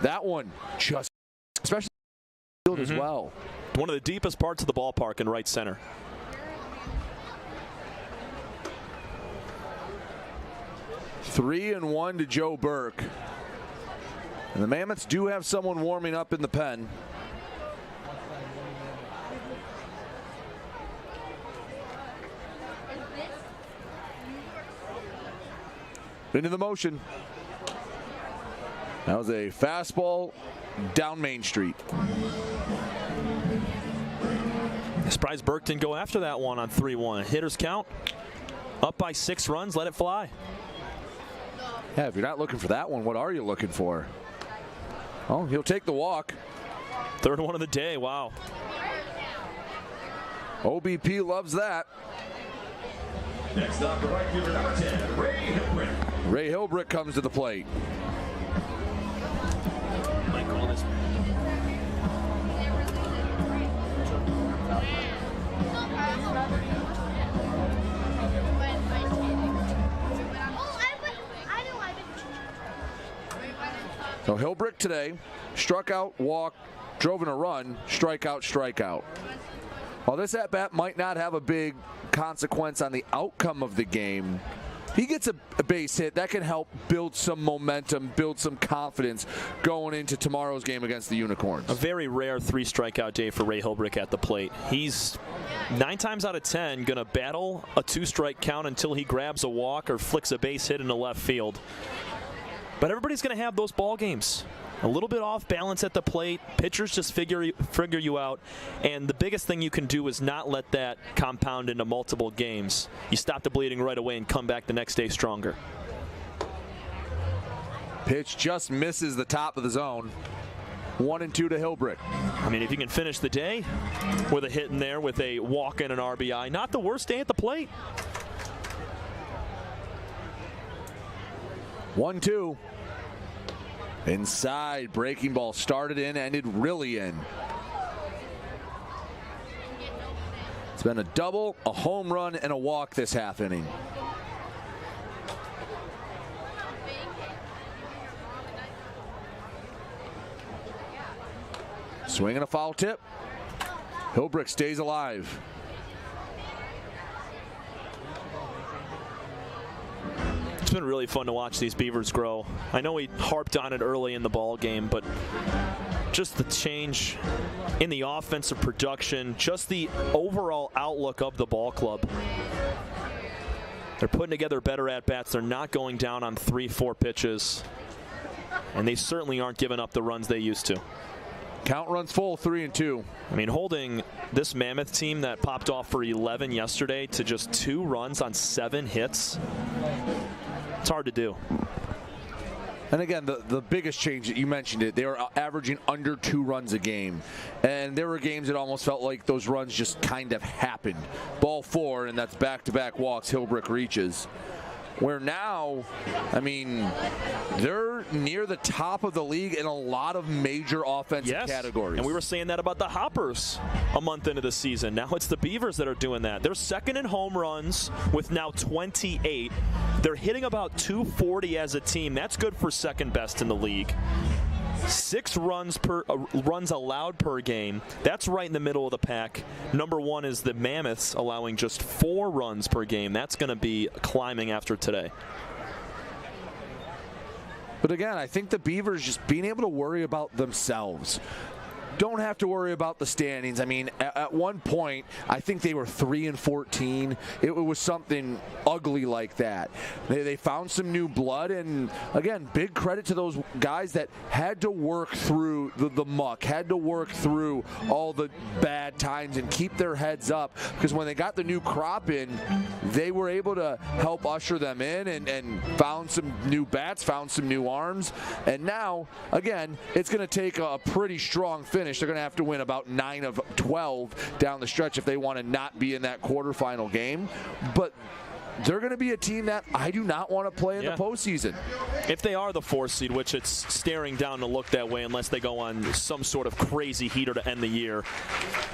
that one just, especially field as well. One of the deepest parts of the ballpark in right center. Three and 1 to Joe Burke. And the Mammoths do have someone warming up in the pen. Into the motion. That was a fastball down Main Street. Surprised Burke didn't go after that one on 3-1. Hitters count. Up by 6 runs, let it fly. Yeah, if you're not looking for that one, what are you looking for? Oh, he'll take the walk. 3rd one of the day, wow. OBP loves that. Next up, the right fielder, number 10, Ray Hilbrick. Ray Hilbrick comes to the plate. Might call this. So Hilbrick today, struck out, walked, drove in a run, strikeout. While this at-bat might not have a big consequence on the outcome of the game, he gets a base hit. That can help build some momentum, build some confidence going into tomorrow's game against the Unicorns. A very rare 3-strikeout day for Ray Hilbrick at the plate. He's 9 times out of 10 going to battle a 2-strike count until he grabs a walk or flicks a base hit into left field. But everybody's going to have those ball games. A little bit off balance at the plate. Pitchers just figure you out. And the biggest thing you can do is not let that compound into multiple games. You stop the bleeding right away and come back the next day stronger. Pitch just misses the top of the zone. 1-2 to Hilbrick. I mean, if you can finish the day with a hit in there with a walk and an RBI, not the worst day at the plate. 1-2. Inside, breaking ball started in, ended really in. It's been a double, a home run, and a walk this half inning. Swing and a foul tip. Hilbrick stays alive. It's been really fun to watch these Beavers grow. I know we harped on it early in the ball game, but just the change in the offensive production, just the overall outlook of the ball club. They're putting together better at-bats. They're not going down on 3-4 pitches. And they certainly aren't giving up the runs they used to. Count runs full, 3-2. I mean, holding this Mammoth team that popped off for 11 yesterday to just 2 runs on 7 hits, it's hard to do. And again, the biggest change, you mentioned it, they were averaging under 2 runs a game. And there were games that almost felt like those runs just kind of happened. Ball 4, and that's back-to-back walks, Hillbrook reaches. Where now, I mean, they're near the top of the league in a lot of major offensive categories. And we were saying that about the Hoppers a month into the season. Now it's the Beavers that are doing that. They're second in home runs with now 28. They're hitting about 240 as a team. That's good for second best in the league. 6 runs allowed per game. That's right in the middle of the pack. Number 1 is the Mammoths, allowing just 4 runs per game. That's going to be climbing after today. But again, I think the Beavers just being able to worry about themselves. Don't have to worry about the standings. I mean, at one point, I think they were 3-14. It was something ugly like that. They found some new blood, and again, big credit to those guys that had to work through the muck, had to work through all the bad times and keep their heads up, because when they got the new crop in, they were able to help usher them in and found some new bats, found some new arms, and now, again, it's going to take a pretty strong finish. They're going to have to win about 9 of 12 down the stretch if they want to not be in that quarterfinal game. But they're going to be a team that I do not want to play in the postseason. If they are the 4th seed, which it's staring down to look that way unless they go on some sort of crazy heater to end the year,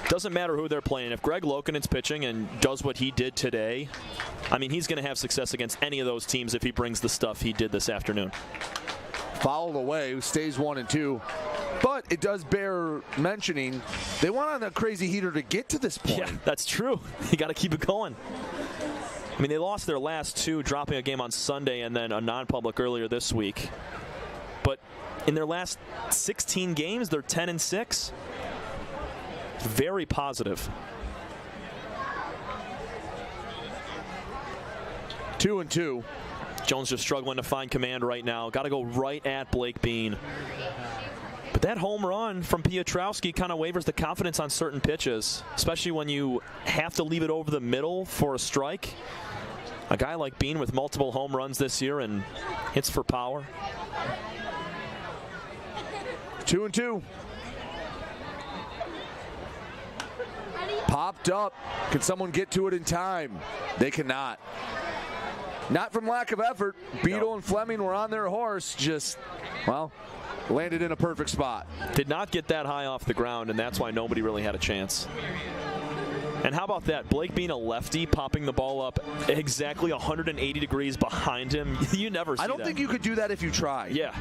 doesn't matter who they're playing. If Greg Loukinen's pitching and does what he did today, I mean, he's going to have success against any of those teams if he brings the stuff he did this afternoon. Fouled away, stays 1-2. But it does bear mentioning, they went on a crazy heater to get to this point. Yeah, that's true. You got to keep it going. I mean, they lost their last 2, dropping a game on Sunday and then a non-public earlier this week. But in their last 16 games, they're 10-6. Very positive. 2-2. Jones just struggling to find command right now. Got to go right at Blake Bean. But that home run from Piotrowski kind of wavers the confidence on certain pitches, especially when you have to leave it over the middle for a strike. A guy like Bean with multiple home runs this year and hits for power. 2-2. Popped up. Can someone get to it in time? They cannot. Not from lack of effort. Beadle and Fleming were on their horse, just, well, landed in a perfect spot. Did not get that high off the ground, and that's why nobody really had a chance. And how about that? Blake Bean, a lefty, popping the ball up exactly 180 degrees behind him. You never see that. I don't think you could do that if you try. Yeah.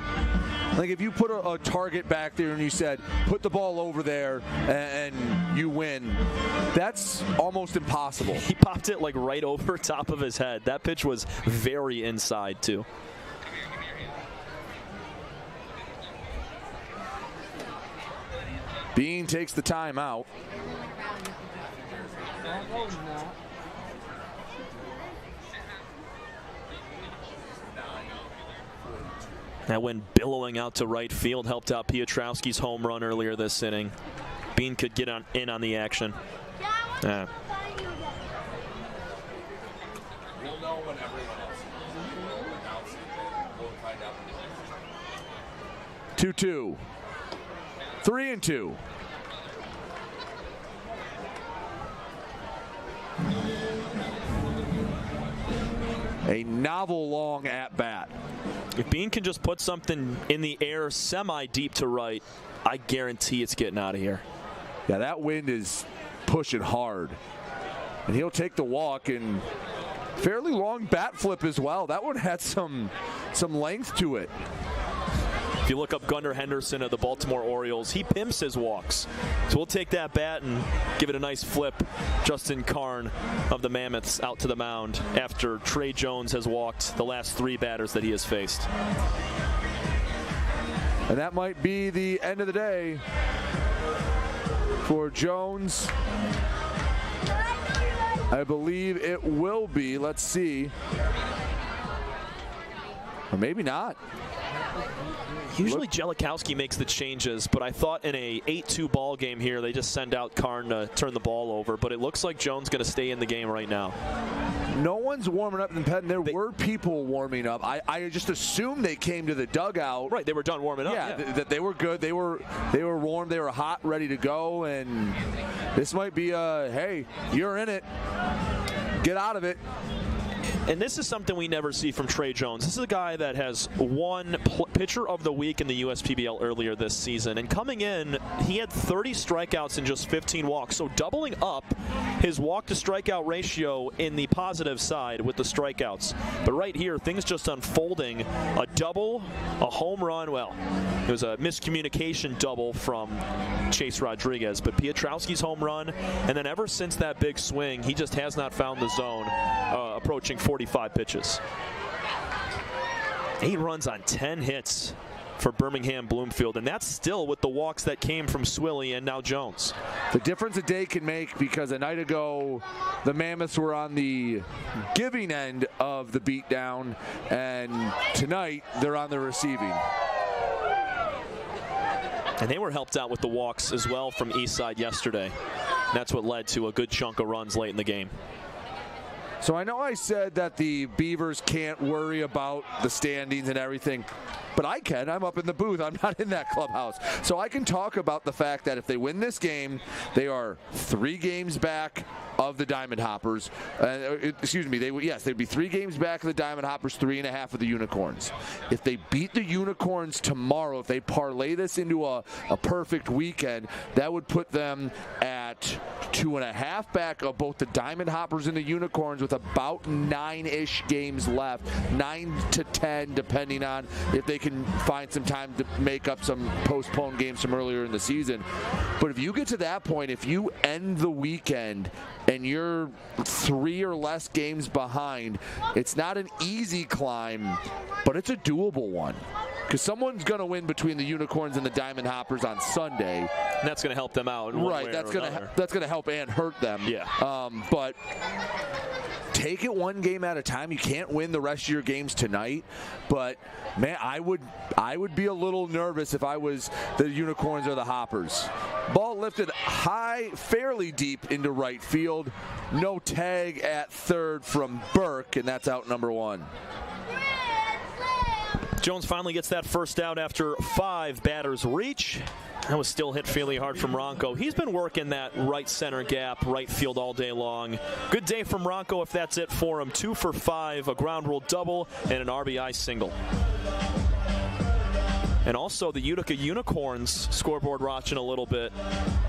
Like if you put a target back there and you said, put the ball over there and you win, that's almost impossible. He popped it like right over top of his head. That pitch was very inside too. Bean takes the timeout. That wind billowing out to right field helped out Piotrowski's home run earlier this inning. Bean could get in on the action. Yeah. We'll know when everyone else is announcing it. We'll find out. 2-2. 3-2. A novel long at bat. If Bean can just put something in the air semi-deep to right, I guarantee it's getting out of here. Yeah, that wind is pushing hard. And he'll take the walk, and fairly long bat flip as well. That one had some length to it. If you look up Gunnar Henderson of the Baltimore Orioles, he pimps his walks. So we'll take that bat and give it a nice flip. Justin Karn of the Mammoths out to the mound after Trey Jones has walked the last 3 batters that he has faced. And that might be the end of the day for Jones I believe it will be. Let's see. Or maybe not. Usually Jellikowski makes the changes, but I thought in a 8-2 ball game here, they just send out Karn to turn the ball over. But it looks like Jones going to stay in the game right now. No one's warming up in Penn. There were people warming up. I just assumed they came to the dugout. Right, they were done warming up. Yeah, that they were good. They were warm. They were hot, ready to go. And this might be hey, you're in it. Get out of it. And this is something we never see from Trey Jones. This is a guy that has won pitcher of the week in the USPBL earlier this season. And coming in, he had 30 strikeouts and just 15 walks. So doubling up his walk to strikeout ratio in the positive side with the strikeouts. But right here, things just unfolding. A double, a home run. Well, it was a miscommunication double from Chase Rodriguez. But Piotrowski's home run. And then ever since that big swing, he just has not found the zone, approaching 45 pitches. 8 runs on 10 hits for Birmingham Bloomfield, and that's still with the walks that came from Swilly and now Jones. The difference a day can make, because a night ago the Mammoths were on the giving end of the beatdown, and tonight they're on the receiving. And they were helped out with the walks as well from Eastside yesterday. That's what led to a good chunk of runs late in the game. So I know I said that the Beavers can't worry about the standings and everything, but I can. I'm up in the booth. I'm not in that clubhouse. So I can talk about the fact that if they win this game, they are 3 games back of the Diamond Hoppers. Excuse me, they'd be 3 games back of the Diamond Hoppers, 3.5 of the Unicorns. If they beat the Unicorns tomorrow, if they parlay this into a perfect weekend, that would put them at 2.5 back of both the Diamond Hoppers and the Unicorns, with about 9-ish games left, 9 to 10, depending on if they can find some time to make up some postponed games from earlier in the season. But if you get to that point, if you end the weekend and you're 3 or less games behind, it's not an easy climb, but it's a doable one. Because someone's going to win between the Unicorns and the Diamond Hoppers on Sunday. And that's going to help them out. Right, that's going to help and hurt them. Yeah. But take it one game at a time. You can't win the rest of your games tonight, but man, I would be a little nervous if I was the Unicorns or the Hoppers. Ball lifted high, fairly deep into right field. No tag at third from Burke, and that's out number 1. Jones finally gets that first out after 5 batters reach. That was still hit fairly hard from Ronco. He's been working that right center gap, right field all day long. Good day from Ronco if that's it for him. 2 for 5, a ground rule double, and an RBI single. And also the Utica Unicorns scoreboard watching a little bit.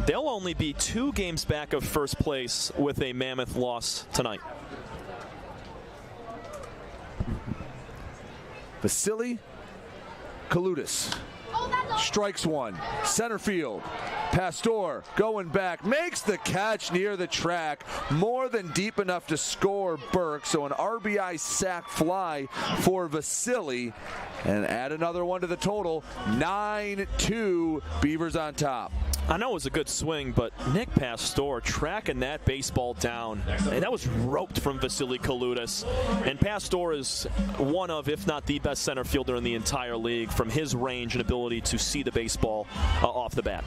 They'll only be 2 games back of first place with a Mammoth loss tonight. Vasily Kalutis strikes 1. Center field. Pastor going back, makes the catch near the track, more than deep enough to score Burke. So an RBI sac fly for Vasily, and add another one to the total. 9-2, Beavers on top. I know it was a good swing, but Nick Pastor tracking that baseball down. And that was roped from Vasily Kalutis. And Pastor is one of, if not the best center fielder in the entire league from his range and ability to see the baseball off the bat.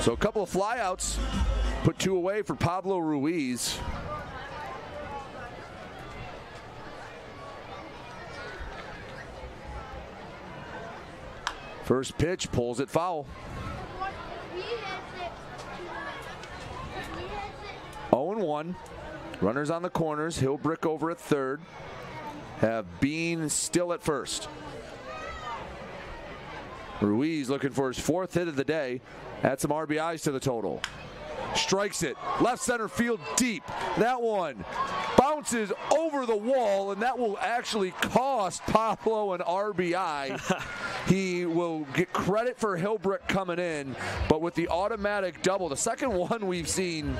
So a couple of flyouts, put 2 away for Pablo Ruiz. First pitch, pulls it foul. 0-1. Runners on the corners. Hillbrick over at third. Have Bean still at first. Ruiz looking for his 4th hit of the day. Add some RBIs to the total. Strikes it. Left center field deep. That one bounces over the wall, and that will actually cost Pablo an RBI. he will get credit for Hillbrook coming in, but with the automatic double, the second one we've seen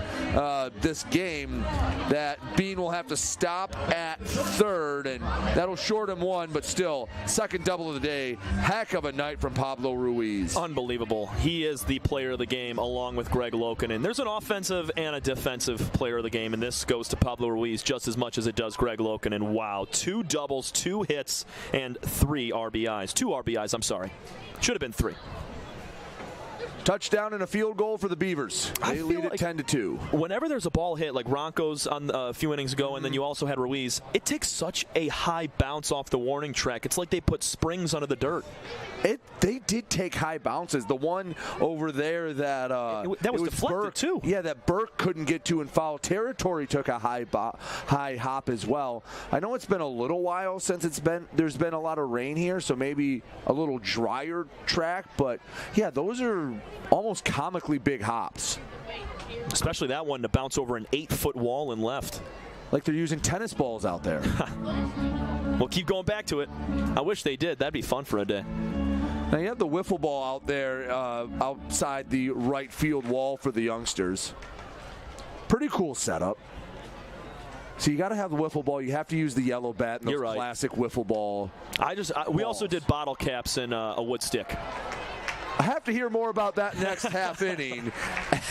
this game, that Bean will have to stop at third, and that'll short him one, but still, second double of the day. Heck of a night from Pablo Ruiz. Unbelievable. He is the player of the game along with Greg Loukinen. There's an offensive and a defensive player of the game, and this goes to Pablo Ruiz just as much as it does Greg Loukinen. Wow, 2 doubles, 2 hits, and 3 RBIs. 2 RBIs, I'm sorry. Should have been 3. Touchdown and a field goal for the Beavers. They lead at 10-2. Whenever there's a ball hit, like Ronco's on a few innings ago, and then you also had Ruiz, it takes such a high bounce off the warning track. It's like they put springs under the dirt. They did take high bounces. The one over there that was deflected Burke, too. Yeah, that Burke couldn't get to in foul territory took a high hop as well. I know it's been a little while since there's been a lot of rain here, so maybe a little drier track. But yeah, those are almost comically big hops. Especially that one to bounce over an 8-foot wall and left. Like they're using tennis balls out there. We'll keep going back to it. I wish they did. That'd be fun for a day. Now you have the wiffle ball out there outside the right field wall for the youngsters. Pretty cool setup. So you got to have the wiffle ball. You have to use the yellow bat and those classic wiffle ball. We also did bottle caps and a wood stick. I have to hear more about that next half inning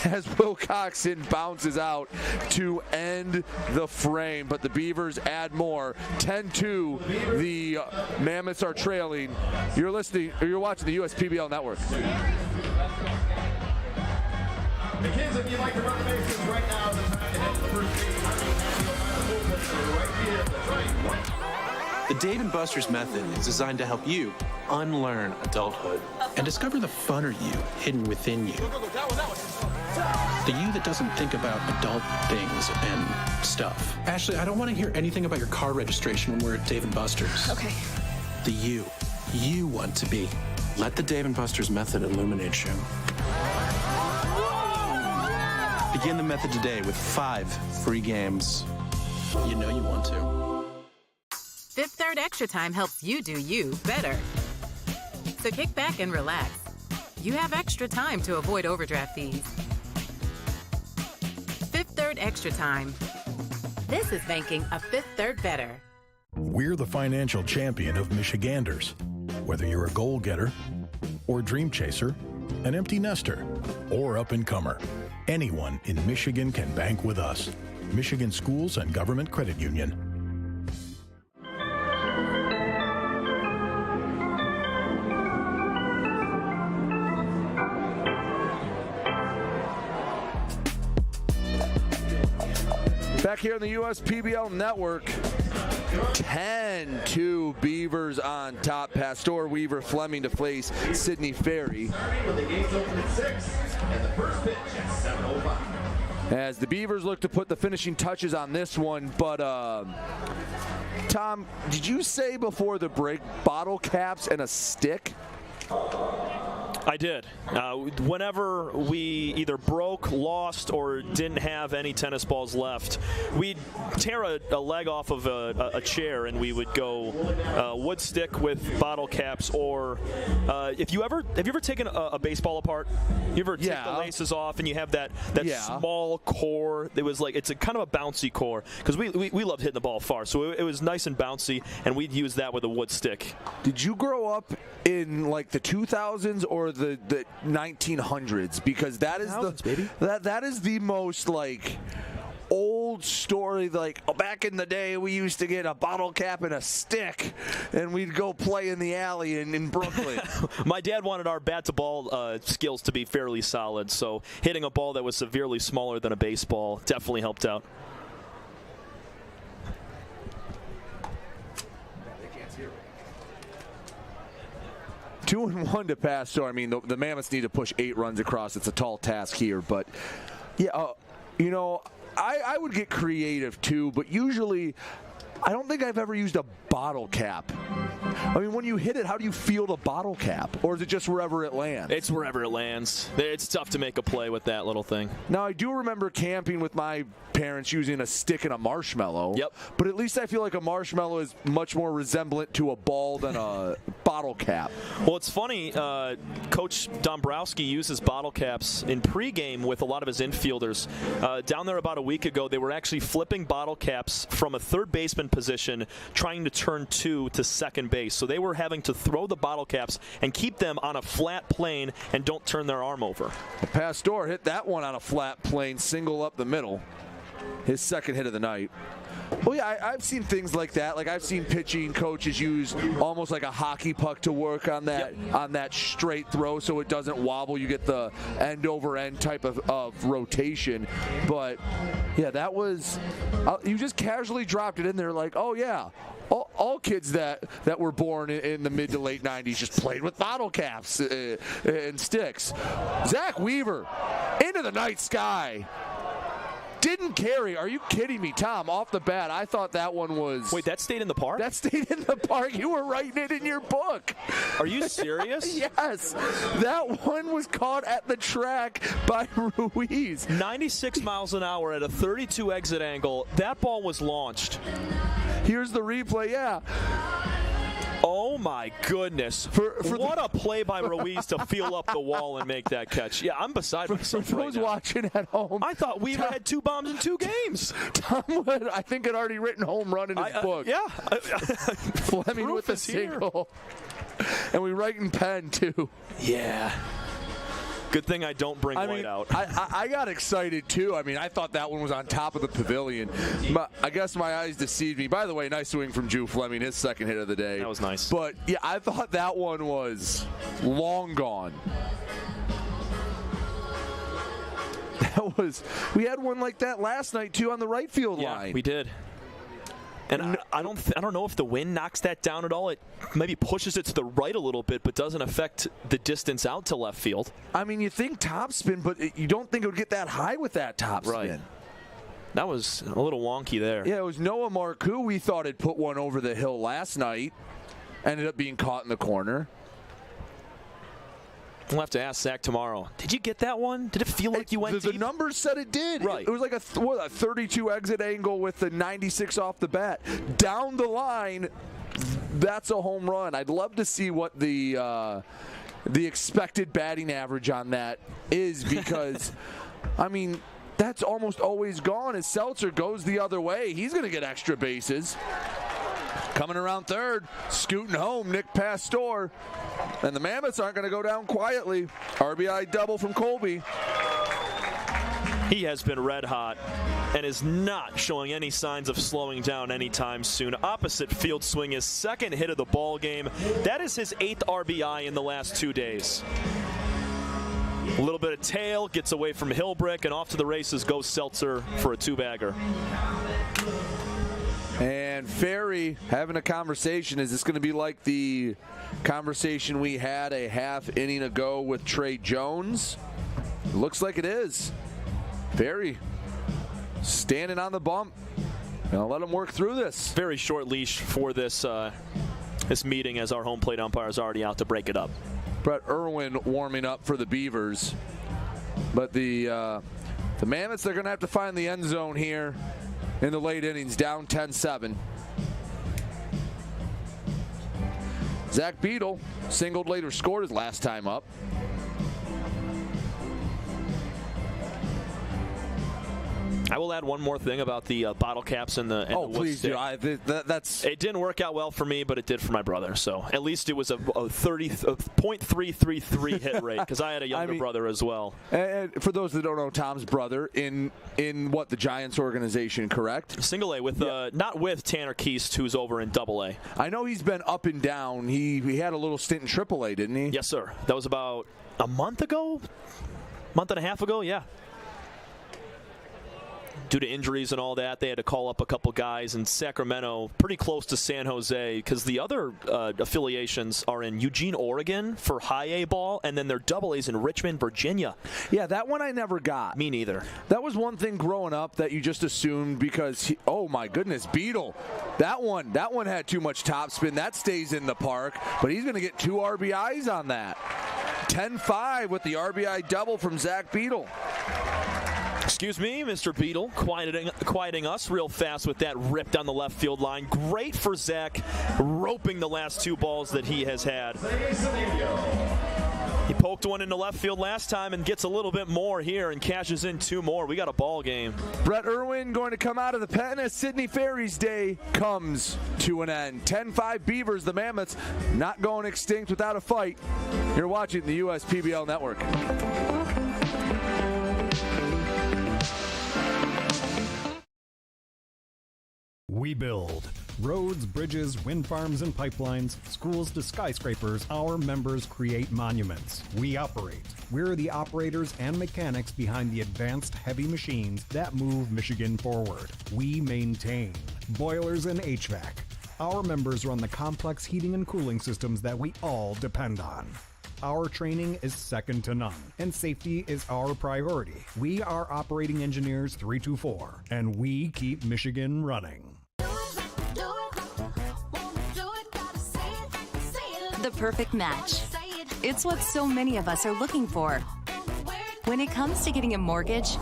as Wilcoxon bounces out to end the frame. But the Beavers add more. 10-2. The Mammoths are trailing. You're watching the USPBL Network. The kids, if you'd like to run the bases right now, the time to head to the first base. Right here. That's right. The Dave & Buster's method is designed to help you unlearn adulthood and discover the funner you hidden within you. The you that doesn't think about adult things and stuff. Ashley, I don't want to hear anything about your car registration when we're at Dave & Buster's. Okay. The you want to be. Let the Dave & Buster's method illuminate you. Begin the method today with 5 free games. You know you want to. Fifth Third Extra Time helps you do you better. So kick back and relax. You have extra time to avoid overdraft fees. Fifth Third Extra Time. This is banking a Fifth Third better. We're the financial champion of Michiganders. Whether you're a goal getter or dream chaser, an empty nester or up-and-comer, anyone in Michigan can bank with us. Michigan Schools and Government Credit Union. Back here on the USPBL Network, 10-2 Beavers on top. Pastor, Weaver, Fleming to face Sidney Ferry. As the Beavers look to put the finishing touches on this one, but Tom, did you say before the break bottle caps and a stick? I did. Whenever we either broke, lost, or didn't have any tennis balls left, we'd tear a leg off of a chair and we would go wood stick with bottle caps. Or have you ever taken a baseball apart? You ever take the laces off and you have that small core? It was like it's a kind of a bouncy core because we loved hitting the ball far, so it was nice and bouncy, and we'd use that with a wood stick. Did you grow up in like the 2000s or the 1900s? Because that is that is the most like old story. Like back in the day, we used to get a bottle cap and a stick, and we'd go play in the alley in Brooklyn. My dad wanted our bat to ball skills to be fairly solid, so hitting a ball that was severely smaller than a baseball definitely helped out. Two and one to pass. So I mean, the Mammoths need to push 8 runs across. It's a tall task here, but yeah, you know, I would get creative too. But usually, I don't think I've ever used a bottle cap. I mean, when you hit it, how do you feel the bottle cap? Or is it just wherever it lands? It's wherever it lands. It's tough to make a play with that little thing. Now, I do remember camping with my parents using a stick and a marshmallow. Yep. But at least I feel like a marshmallow is much more resemblant to a ball than a bottle cap. Well, it's funny. Coach Dombrowski uses bottle caps in pregame with a lot of his infielders. Down there about a week ago, they were actually flipping bottle caps from a third baseman position, trying to turn two to second base. So they were having to throw the bottle caps and keep them on a flat plane and don't turn their arm over. Pastor hit that one on a flat plane, single up the middle. His second hit of the night. Well, yeah, I've seen things like that. Like I've seen pitching coaches use almost like a hockey puck to work on that straight throw, so it doesn't wobble. You get the end over end type of rotation. But yeah, that was you just casually dropped it in there, like, oh yeah. All kids that were born in the mid to late 90s just played with bottle caps and sticks. Zach Weaver into the night sky. Didn't carry. Are you kidding me, Tom? Off the bat, I thought that one was... Wait, that stayed in the park? That stayed in the park. You were writing it in your book. Are you serious? Yes. That one was caught at the track by Ruiz. 96 miles an hour at a 32 exit angle. That ball was launched. Here's the replay, yeah. Oh, my goodness. What a play by Ruiz to feel up the wall and make that catch. Yeah, I'm beside myself right now. Watching at home. I thought Weaver had 2 bombs in 2 games. Tom Wood, I think, had already written home run in his book. Yeah. Fleming with a single. And we write in pen, too. Yeah. Good thing I don't bring White out. I got excited, too. I mean, I thought that one was on top of the pavilion. I guess my eyes deceived me. By the way, nice swing from Drew Fleming, his second hit of the day. That was nice. But, yeah, I thought that one was long gone. We had one like that last night, too, on the right field line. Yeah, we did. And I don't know if the wind knocks that down at all. It maybe pushes it to the right a little bit, but doesn't affect the distance out to left field. I mean, you think topspin, but you don't think it would get that high with that topspin. Right. That was a little wonky there. Yeah, it was Noah Marcoux we thought had put one over the hill last night. Ended up being caught in the corner. We'll have to ask Zach tomorrow. Did you get that one? Did it feel like you went deep? The numbers said it did. Right. It was like a 32 exit angle with the 96 off the bat. Down the line, that's a home run. I'd love to see what the expected batting average on that is because, I mean, that's almost always gone. As Seltzer goes the other way, he's going to get extra bases. Coming around third, scooting home, Nick Pastor. And the Mammoths aren't going to go down quietly. RBI double from Colby. He has been red hot and is not showing any signs of slowing down anytime soon. Opposite field swing, his second hit of the ball game. That is his 8th RBI in the last 2 days. A little bit of tail, gets away from Hilbrick, and off to the races goes Seltzer for a 2-bagger. And Ferry having a conversation. Is this going to be like the conversation we had a half inning ago with Trey Jones? Looks like it is. Ferry standing on the bump. Gonna let him work through this. Very short leash for this this meeting as our home plate umpire is already out to break it up. Brett Irwin warming up for the Beavers. But the Mammoths, they're going to have to find the end zone here in the late innings, down 10-7. Zach Beadle singled later, scored his last time up. I will add one more thing about the bottle caps and the wood please stick. do. That's it didn't work out well for me, but it did for my brother. So at least it was a 0.333 hit rate because I had a younger brother as well. And for those that don't know, Tom's brother in what, the Giants organization, correct? Single A with not with Tanner Keast, who's over in Double A. I know he's been up and down. He had a little stint in Triple A, didn't he? Yes, sir. That was about a month and a half ago. Yeah. Due to injuries and all that, they had to call up a couple guys in Sacramento, pretty close to San Jose, because the other affiliations are in Eugene, Oregon for high A ball, and then their double A's in Richmond, Virginia. Yeah, that one I never got. Me neither. That was one thing growing up that you just assumed because, oh my goodness, Beetle. That one had too much topspin. That stays in the park, but he's going to get 2 RBIs on that. 10-5 with the RBI double from Zach Beetle. Excuse me, Mr. Beetle, quieting us real fast with that rip down the left field line. Great for Zach, roping the last 2 balls that he has had. He poked one into left field last time and gets a little bit more here and cashes in 2 more. We got a ball game. Brett Irwin going to come out of the pen as Sidney Ferry's day comes to an end. 10-5 Beavers, the Mammoths, not going extinct without a fight. You're watching the USPBL Network. We build roads, bridges, wind farms, and pipelines, schools to skyscrapers. Our members create monuments. We operate. We're the operators and mechanics behind the advanced heavy machines that move Michigan forward. We maintain boilers and HVAC. Our members run the complex heating and cooling systems that we all depend on. Our training is second to none, and safety is our priority. We are Operating Engineers 324, and we keep Michigan running. The perfect match. It's what so many of us are looking for. When it comes to getting a mortgage,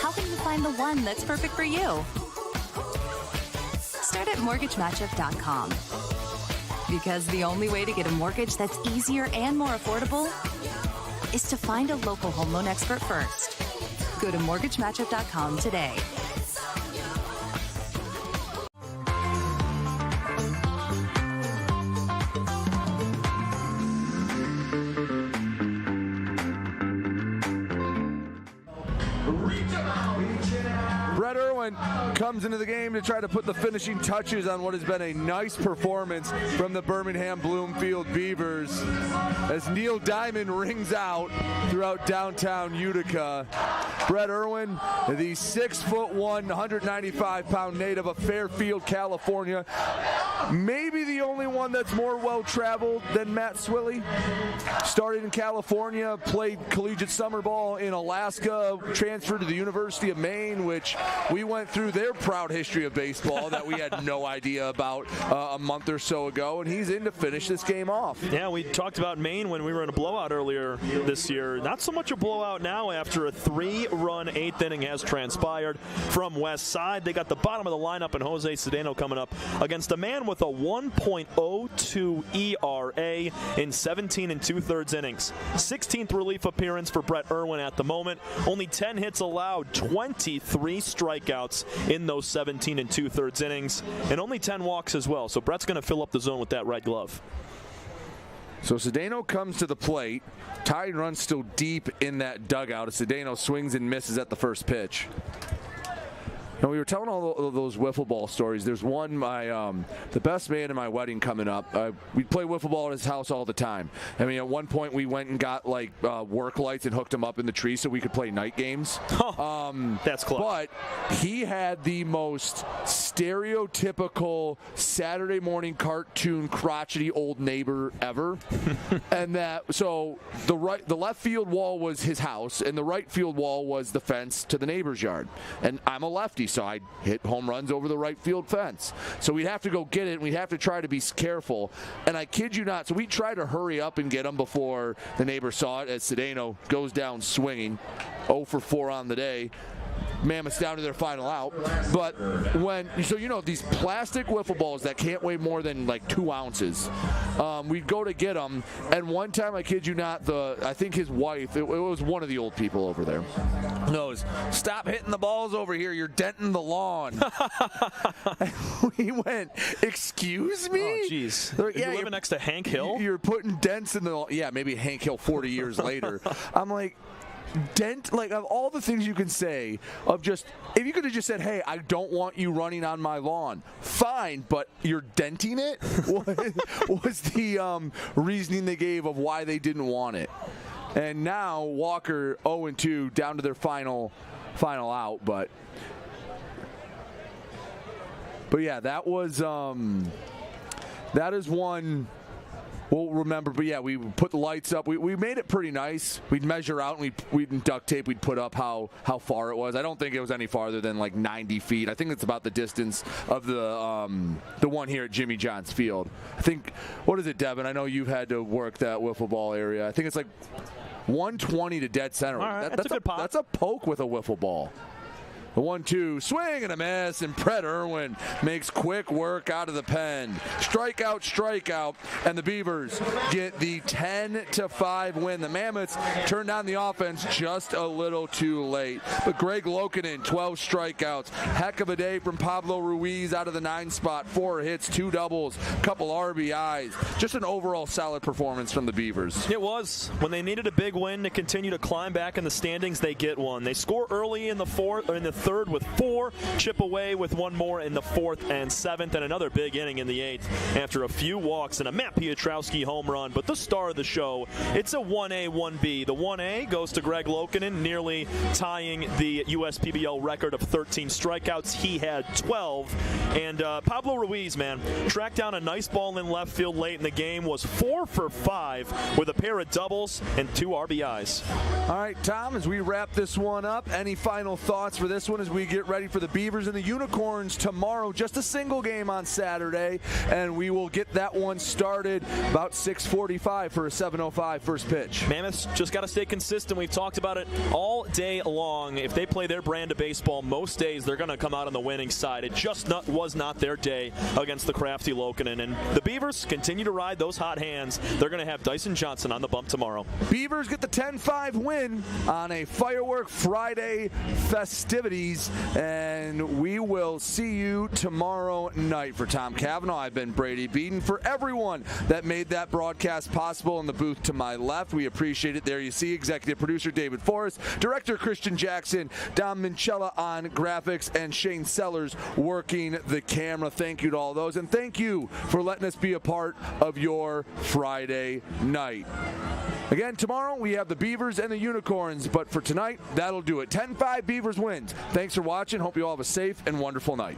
how can you find the one that's perfect for you? Start at mortgagematchup.com. Because the only way to get a mortgage that's easier and more affordable is to find a local home loan expert first. Go to mortgagematchup.com today. Brett Irwin comes into the game to try to put the finishing touches on what has been a nice performance from the Birmingham Bloomfield Beavers as Neil Diamond rings out throughout downtown Utica. Brett Irwin, the 6'1", 195-pound native of Fairfield, California, maybe the only one that's more well-traveled than Matt Swilly. Started in California, played collegiate summer ball in Alaska, transferred to the University of Maine, which we went through their proud history of baseball that we had no idea about a month or so ago, and he's in to finish this game off. Yeah, we talked about Maine when we were in a blowout earlier this year. Not so much a blowout now after a 3-run 8th inning has transpired from Westside. They got the bottom of the lineup and Jose Cedeno coming up against a man with a 1.02 ERA in 17 2/3 innings. 16th relief appearance for Brett Irwin at the moment. Only 10 hits allowed, 23 strikeouts in those 17 2/3 innings, and only 10 walks as well. So Brett's going to fill up the zone with that red glove. So Cedeno comes to the plate. Tying runs still deep in that dugout as Cedeno swings and misses at the first pitch. Now, we were telling all of those wiffle ball stories. There's one, the best man in my wedding coming up. We'd play wiffle ball at his house all the time. I mean, at one point we went and got like work lights and hooked them up in the tree so we could play night games. That's close. But he had the most stereotypical Saturday morning cartoon crotchety old neighbor ever. And so the left field wall was his house, and the right field wall was the fence to the neighbor's yard. And I'm a lefty, so I hit home runs over the right field fence. So we'd have to go get it, and we'd have to try to be careful. And I kid you not, so we tried to hurry up and get them before the neighbor saw it as Cedeno goes down swinging. 0 for 4 on the day. Mammoths down to their final out. But these plastic wiffle balls that can't weigh more than like 2 ounces, we'd go to get them, and one time, I kid you not, I think his wife, it was one of the old people over there, goes, "Stop hitting the balls over here, you're denting the lawn." We went, "Excuse me?" Oh, jeez. Like, you living next to Hank Hill? You're putting dents in the lawn. Yeah, maybe Hank Hill 40 years later. I'm like, dent, like, of all the things you can say, of just, if you could have just said, "Hey, I don't want you running on my lawn," fine, but you're denting it was the reasoning they gave of why they didn't want it. And now Walker 0-2 down to their final out, but But yeah, that was that is one we'll remember. But yeah, we put the lights up. We made it pretty nice. We'd measure out, and we'd duct tape. We'd put up how far it was. I don't think it was any farther than like 90 feet. I think it's about the distance of the one here at Jimmy John's Field. I think, what is it, Devin? I know you've had to work that wiffle ball area. I think it's like 120 to dead center. All right, that's a good pop. That's a poke with a wiffle ball. The 1-2, swing and a miss, and Brett Irwin makes quick work out of the pen. Strikeout, and the Beavers get the 10-5 win. The Mammoths turned on the offense just a little too late. But Greg Loukinen, 12 strikeouts. Heck of a day from Pablo Ruiz out of the 9 spot. 4 hits, 2 doubles, couple RBIs. Just an overall solid performance from the Beavers. It was. When they needed a big win to continue to climb back in the standings, they get one. They score early in the third with 4, chip away with 1 more in the 4th and 7th, and another big inning in the 8th after a few walks and a Matt Piotrowski home run. But the star of the show, it's a 1A, 1B. The 1A goes to Greg Loukinen, nearly tying the USPBL record of 13 strikeouts. He had 12. And Pablo Ruiz, man, tracked down a nice ball in left field late in the game, was 4 for 5 with a pair of doubles and 2 RBIs. All right, Tom, as we wrap this one up, any final thoughts for this one as we get ready for the Beavers and the Unicorns tomorrow? Just a single game on Saturday, and we will get that one started about 6:45 for a 7:05 first pitch. Mammoths just got to stay consistent. We've talked about it all day long. If they play their brand of baseball, most days they're going to come out on the winning side. It just was not their day against the crafty Loukinen. And the Beavers continue to ride those hot hands. They're going to have Dyson Johnson on the bump tomorrow. Beavers get the 10-5 win on a Firework Friday festivities, and we will see you tomorrow night. For Tom Cavanaugh, I've been Brady Beaton. For everyone that made that broadcast possible in the booth to my left, we appreciate it. There you see executive producer David Forrest, director Christian Jackson, Dom Minchella on graphics, and Shane Sellers working the camera. Thank you to all those, and thank you for letting us be a part of your Friday night. Again, tomorrow we have the Beavers and the Unicorns, but for tonight, that'll do it. 10-5 Beavers wins. Thanks for watching. Hope you all have a safe and wonderful night.